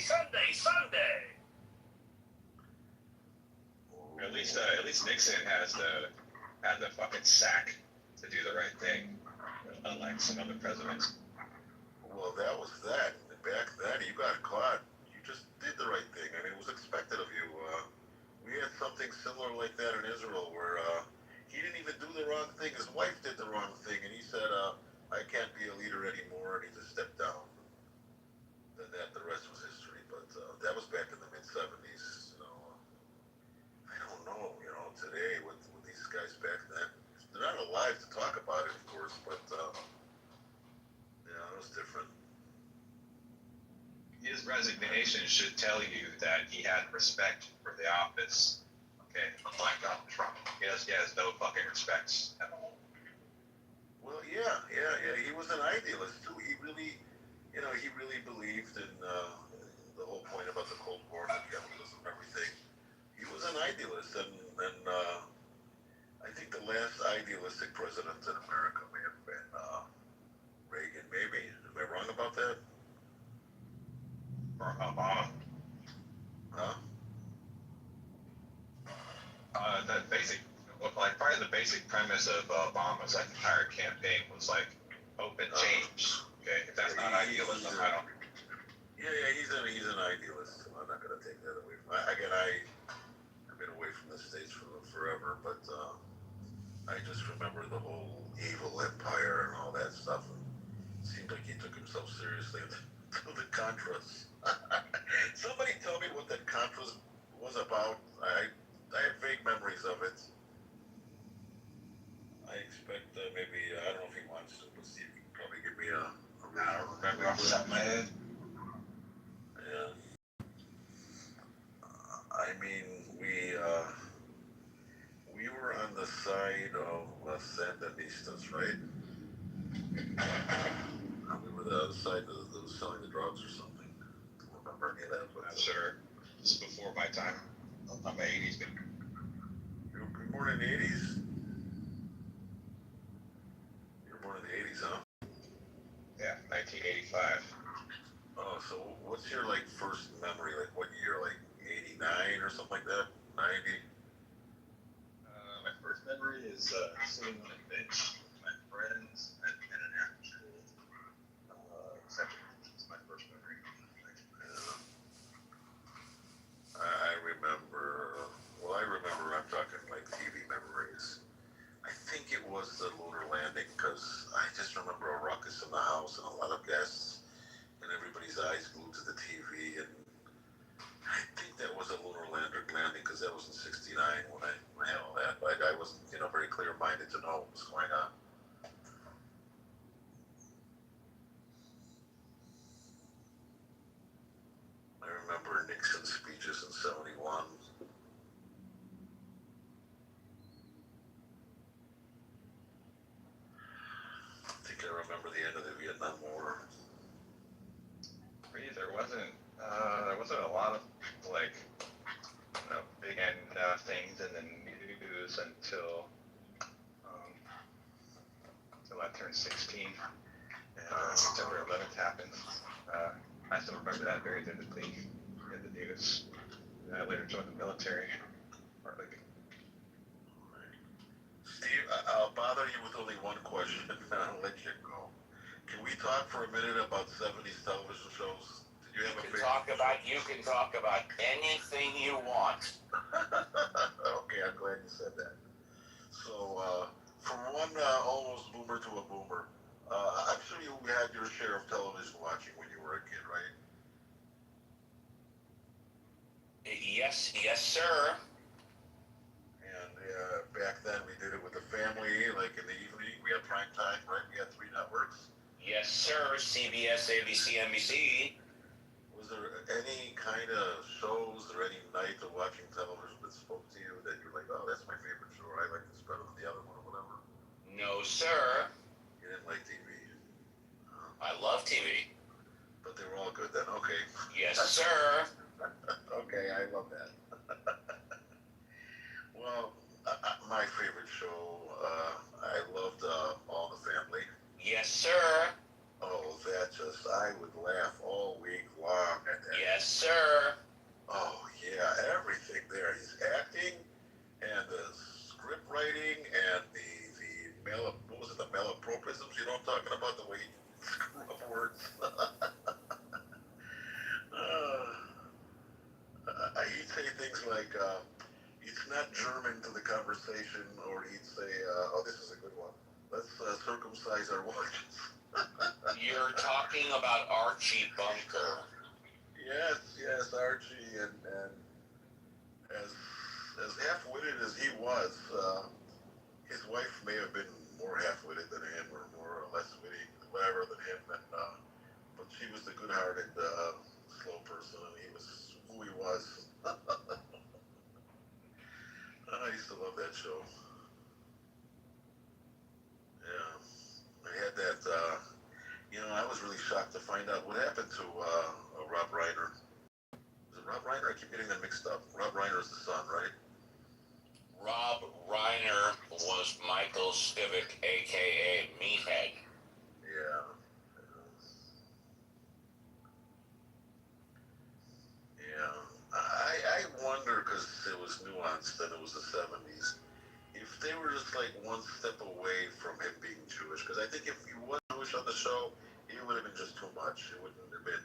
At least Nixon had the fucking sack to do the right thing, unlike some other presidents. Well, that was that. Back then, you got caught. You just did the right thing. I mean, it was expected of you. We had something similar like that in Israel where he didn't even do the wrong thing. His wife did the wrong thing, and he said, I can't be a leader anymore, and he just stepped down. Then the rest was history. But that was back in the mid-'70s. I don't know, today with these guys back then. They're not alive to talk about it, of course, but it was different. His resignation should tell you that he had respect for the office. Okay, unlike Donald Trump, he has no fucking respect at all. Well, yeah. He was an idealist too. He really believed in the whole point about the Cold War and capitalism and everything. He was an idealist, and I think the last idealistic president in America may have been Reagan. Maybe. Am I wrong about that? Or Obama. Huh? Probably the basic premise of Obama's entire campaign was like open change. Okay, if that's not idealism, I don't. Yeah, he's an idealist. I'm not going to take that away from him. Again, I've been away from the States forever, but I just remember the whole evil empire and all that stuff. And it seemed like he took himself seriously until the Contras. Somebody tell me what that Contras was about. I have vague memories of it. I expect maybe, I don't know if he wants to, but Steve can probably give me a I don't remember off the top of my head. Yeah. I mean, we were on the side of Los Sandinistas, right? We were the other side that was selling the drugs or something. I don't remember any of that. But, sure. This is before my time. I'm an 80s baby. You were born in the 80s? You were born in the 80s, huh? Yeah, 1985. Oh, so what's your, first memory, was sitting on a bench with my friends at an after school. It's my first memory. I remember, well, I'm talking like TV memories. I think it was the lunar landing, because I just remember a ruckus in the house and a lot of guests, and everybody's eyes glued to the TV, and I think that was a lunar landing, because that was in '69 when I had all that, but I wasn't, very clear-minded to know what was going on. I remember Nixon's speeches in '71. I think I remember the end of the Vietnam War. For me, there wasn't a lot of like big end things in the news until I turned 16 and September 11th happened. I still remember that very vividly in the news. I later joined the military. Steve, I'll bother you with only one question, and I'll let you go. Can we talk for a minute about 70s television shows? Did you have a favorite? You can talk about anything you want. Okay, I'm glad you said that. So, from one almost boomer to a boomer, I'm sure you had your share of television watching when you were a kid, right? Yes, sir. And back then we did it with the family, like in the evening. We had prime time, right? We had 3 networks. Yes, sir. CBS, ABC, NBC. Was there any kind of shows or any night of watching television that spoke to you that you're like, oh, that's my favorite show, or I like this better than the other one, or whatever? No, sir. You didn't like TV? I love TV. But they were all good then, okay. Yes, sir. Okay, I love that. Well, my favorite show, I loved All in the Family. Yes, sir. Oh, I would laugh all week long at that. Yes, sir. Oh, yeah, everything there. His acting and the script writing and the malapropisms, you know what I'm talking about? The way he screw up words. He'd say things like, it's not German to the conversation, or he'd say, oh, this is a good one. Let's circumcise our watches. You're talking about Archie Bunker. Yes, Archie, and as half-witted as he was, his wife may have been more half-witted than him, or more or less witty, whatever, than him, but she was the good-hearted, slow person, and he was who he was. I used to love that show. Yeah, I had that, I was really shocked to find out what happened to Rob Reiner. Is it Rob Reiner? I keep getting them mixed up. Rob Reiner is the son, right? Rob Reiner was Michael Stivic, a.k.a. Meathead. Yeah. I wonder, because it was nuanced and it was the 70s, if they were just like one step away from him being Jewish. Because I think if he was Jewish on the show, it would have been just too much. It wouldn't have been.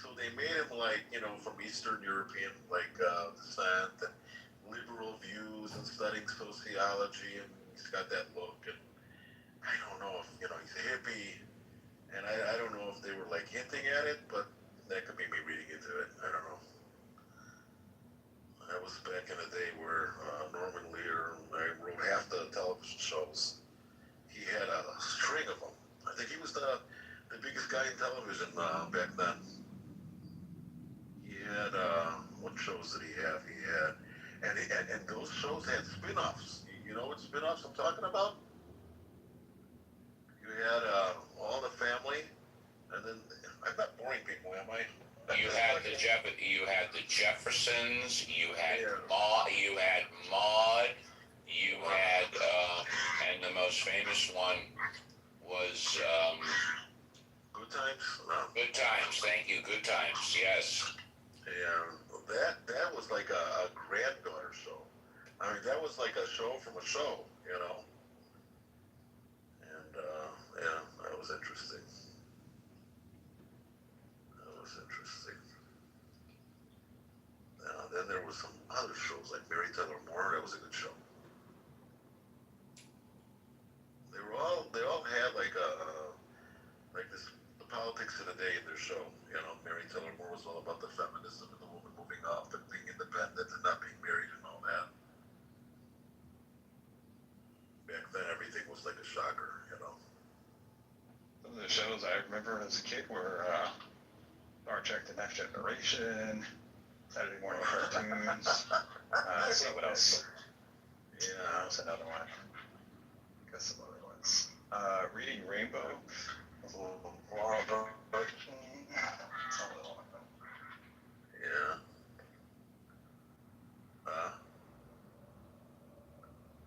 So they made him like, from Eastern European descent and liberal views and studying sociology, and he's got that look. And I don't know if he's a hippie, and I don't know if they were like hinting at it, but that could be me reading into it. I don't know. That was back in the day where Norman Lear, I wrote half the television shows. He had a string of them. I think he was the biggest guy in television back then. He had, what shows did he have? He had, and those shows had spin-offs. You know what spin-offs I'm talking about? You had All in the Family, and then, I'm not boring people, am I? You had the Jeffersons. You had Maude. You had, and the most famous one was Good Times. Good Times. Thank you. Good Times. Yes. Yeah, that was like a granddaughter show. I mean, that was like a show from a show. you know. And yeah, that was interesting. Then there was some other shows like Mary Tyler Moore. That was a good show. They all had like this the politics of the day in their show. You know, Mary Tyler Moore was all about the feminism and the woman moving up and being independent and not being married and all that. Back then, everything was like a shocker. You know. Some of the shows I remember as a kid were Star Trek: The Next Generation, Saturday morning cartoons. Let's see what else. Yeah, what's another one? Got some other ones. Reading Rainbow. Was a little Yeah.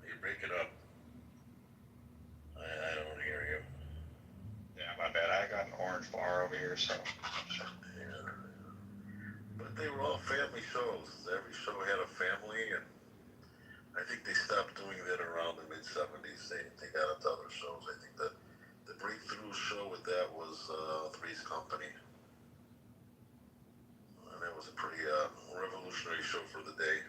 You break it up. I don't hear you. Yeah, my bad. I got an orange bar over here, so. Yeah. But they were all family shows. Every show had a family, and I think they stopped doing that around the mid-70s. They got into other shows. I think that the breakthrough show with that was Three's Company. And that was a pretty revolutionary show for the day.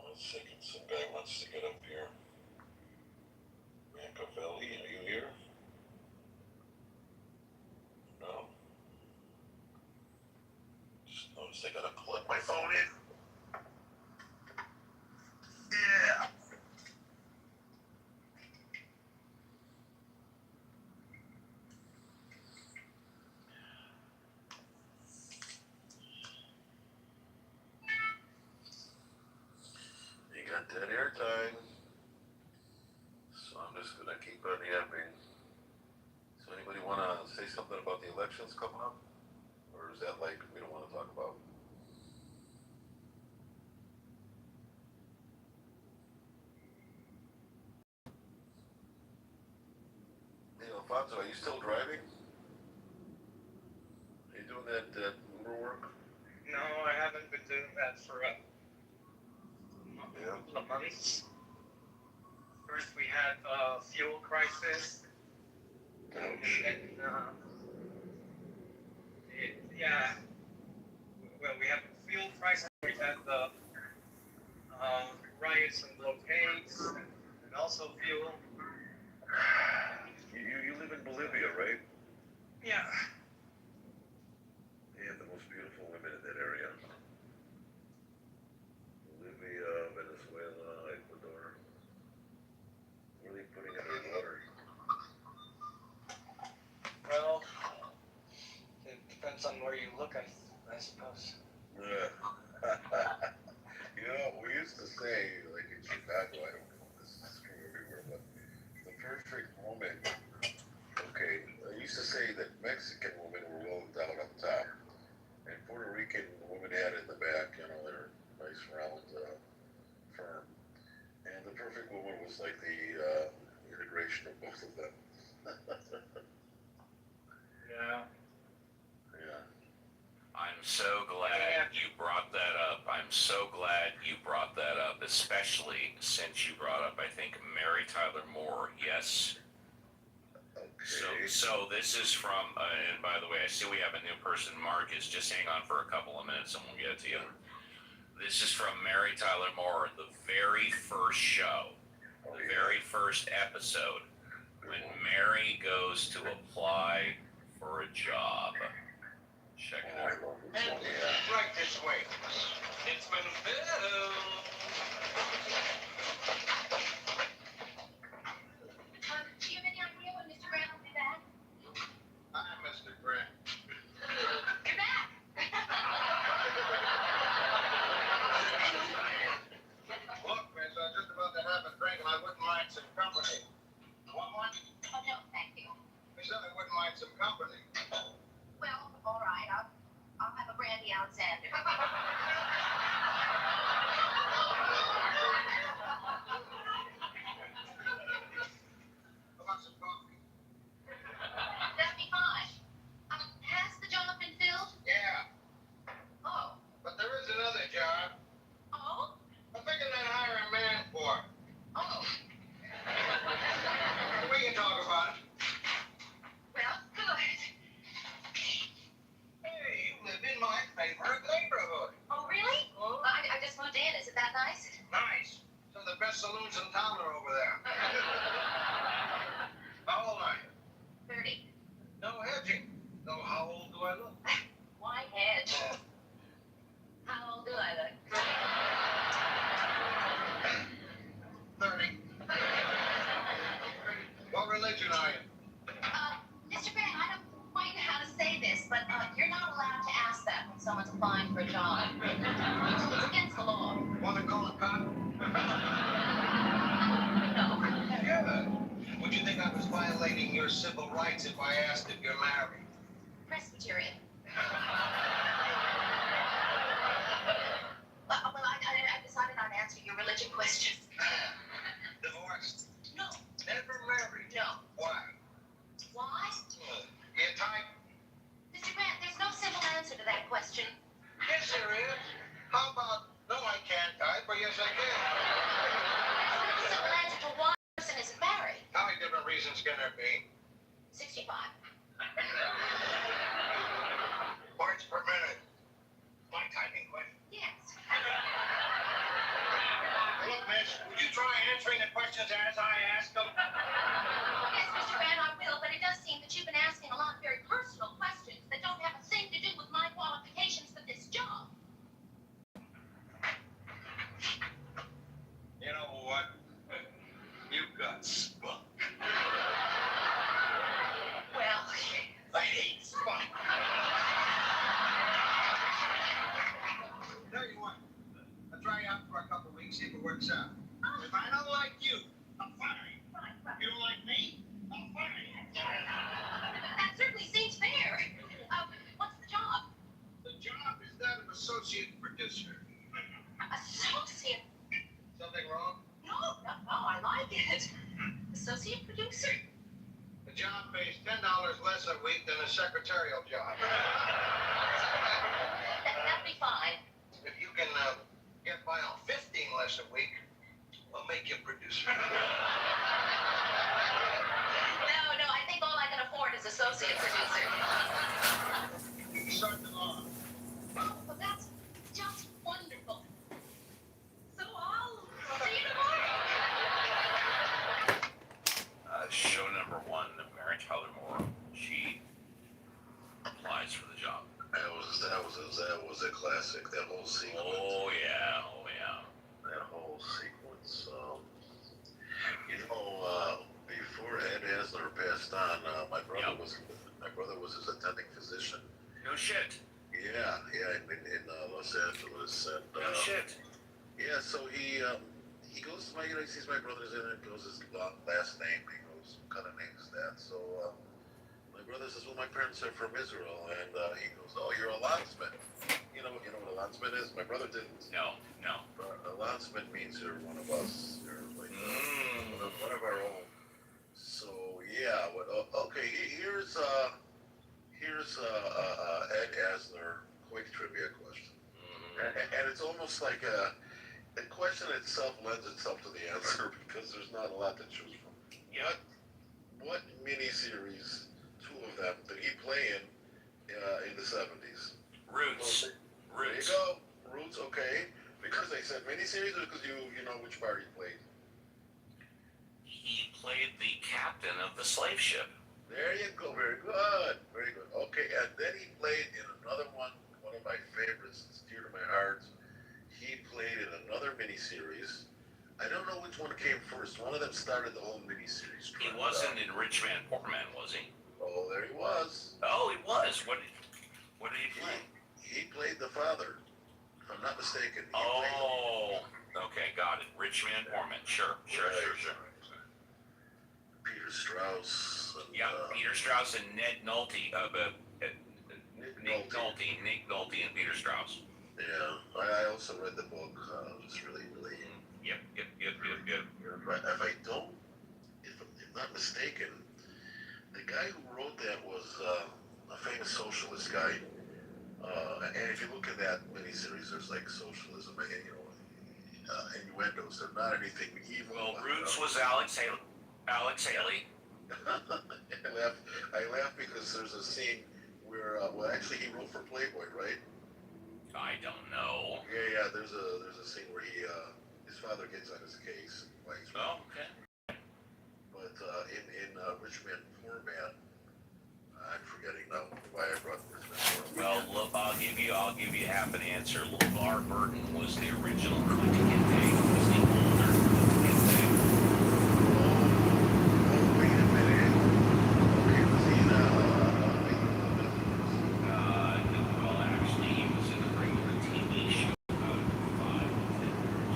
One second, some guy wants to get up here. Machiavelli, are you here? No. Just noticed I gotta plug my phone in. Yeah. You got that airtime. So I'm just gonna keep on yapping. So anybody wanna say something about the elections coming up? Or is that like we don't wanna talk about? Hey Alfonso, are you still driving? Are you doing that Uber work? No, I haven't been doing that for a couple of months. First we had a fuel crisis. And then, well, we had the fuel crisis, we had the riots and blockades, and also fuel. You live in Bolivia, right? Yeah. They have the most beautiful women in that area. Bolivia, Venezuela, Ecuador. What are they putting in their water? Well, it depends on where you look, I suppose. Yeah. You know, we used to say, like in Chicago, I don't know, this is true everywhere, but the perfect woman, okay, I used to say that Mexican women were well endowed up top, and Puerto Rican women had in the back, you know, their nice round firm, and the perfect woman was like the integration of both of them. Yeah. Yeah. I'm so glad you brought that up. I'm so glad you brought that up, especially since you brought up, I think, Mary Tyler Moore. Yes. Okay. So this is from, and by the way, I see we have a new person, Marcus. Just hang on for a couple of minutes and we'll get it to you. This is from Mary Tyler Moore, the very first show, the very first episode, when Mary goes to apply for a job. Check it out. And right this way. It's been Bill. Do you have any idea when Mr. Grant will be back? Hi, Mr. Grant. You're back! Look, miss, I'm just about to have a drink and I wouldn't mind some company. Want one? Oh, no, thank you. Miss, I wouldn't mind some company. Well, all right, I'll have a brandy Alexander. favorite neighborhood. Oh, really? I just moved in. Is it that nice? Nice. Some of the best saloons in town are over there. How old are you? 30. No hedging. So how old do I look? Why hedge? How old do I look? 30. What religion are you? Mr. Grant, I don't quite know how to say this, but you're not allowed to ask that when someone's applying for a job. It's against the law. Want to call a cop? No. Yeah. Would you think I was violating your civil rights if I asked if you're married? Presbyterian. Well, I decided I'd answer your religion questions. Divorced? No. Never married? No. Why? Why? You type? Mr. Grant, there's no simple answer to that question. Yes, there is. How about, no, I can't type, or yes, I can? There's no simple answer to why a person isn't married. How many different reasons can there be? 65. Parts per minute. My typing question. Yes. Look, miss, would you try answering the questions as I ask them? Yes, Mr. Grant, I will, but it does seem that you've been asking a lot of very personal questions that don't have a thing to do with my qualifications for this job. You know what? You've got spunk. Well, I hate spunk. Tell you what, I'll try you out for a couple of weeks, see if it works out. If I don't like you, I'm firing. You don't like me, I'm firing. that certainly seems fair. What's the job? The job is that of associate producer. Associate? Something wrong? No, I like it. Associate producer? The job pays $10 less a week than a secretarial job. That'd be fine. If you can get by on 15 less a week, I'll make you producer. No, I think all I can afford is associate producer. Start them off. Oh, well, that's just wonderful. So I'll see you tomorrow. Show number 1, Mary Tyler Moore. She applies for the job. That was a classic. That whole sequence. Oh yeah. That whole sequence. Before Ed Asner passed on, my brother was his attending physician. No shit. Yeah, in Los Angeles, and No shit. yeah. So he goes to he sees my brother's in it, goes his last name. He goes, what kind of name is that? So my brother says, well, my parents are from Israel, and he goes, oh, you're a landsman. You know what a landsman is? My brother didn't. No. A landsman means you're one of us. You're like one of our own. So yeah. Okay. Here's Ed Asner quick trivia question, and it's almost like the question itself lends itself to the answer because there's not a lot to choose from. Yeah. What miniseries, 2 of them, did he play in the 70s? Roots. There you go. Roots. Okay. Because they said miniseries, or because you know which part he played? He played the captain of the slave ship. There you go. Very good. Very good. Okay, and then he played in another one of my favorites. It's dear to my heart. He played in another miniseries. I don't know which one came first. One of them started the whole miniseries. He wasn't in Rich Man, Poor Man, was he? Oh, there he was. Oh, he was. What did he play? He played the father, if I'm not mistaken. Okay, got it. Rich Man, Poor Man. Sure. Peter Strauss. And, Peter Strauss and Ned Nolte. Nick Nolte and Peter Strauss. Yeah, I also read the book. It was really. Yep. If I'm not mistaken, the guy who wrote that was a famous socialist guy. And if you look at that miniseries, there's like socialism, innuendos. They're not anything evil. Well, Roots was Alex Haley. I laugh because there's a scene where, actually he wrote for Playboy, right? there's a scene where his father gets on his case. Oh, okay. But in Rich Man Poor Man, I'm forgetting now why I brought Rich Man Poor Man. Well, look, I'll give you half an answer. LeVar Burton was the original Kunta Kinte. He was the older Kunta Kinte. Oh, wait a minute. Okay, was he Well, actually, he was in a regular TV show about 5 to 10 years.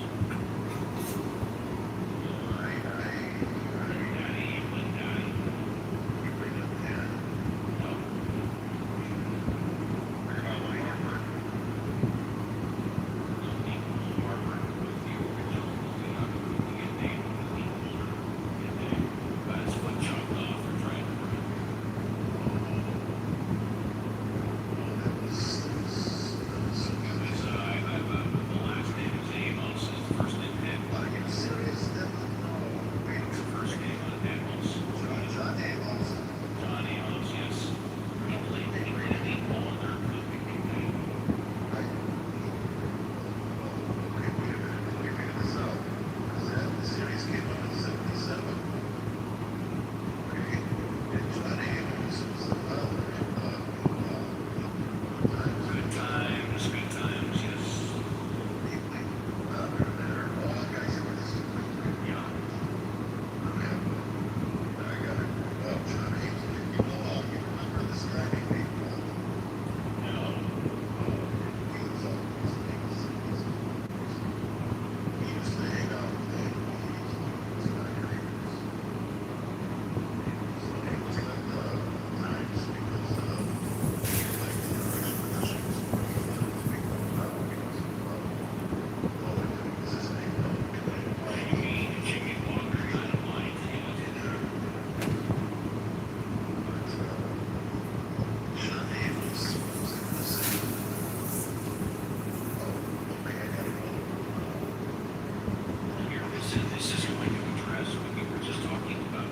This is going to address what we were just talking about.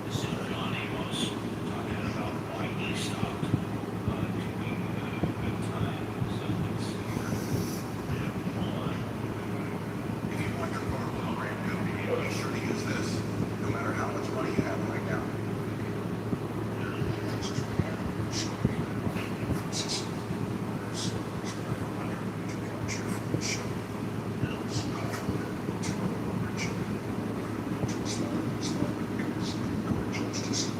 This is John Amos talking about why he stopped doing good time. So let's see here. Hold on. If you want your car to look brand new, be sure to use this, no matter how much money you have right now. Justice.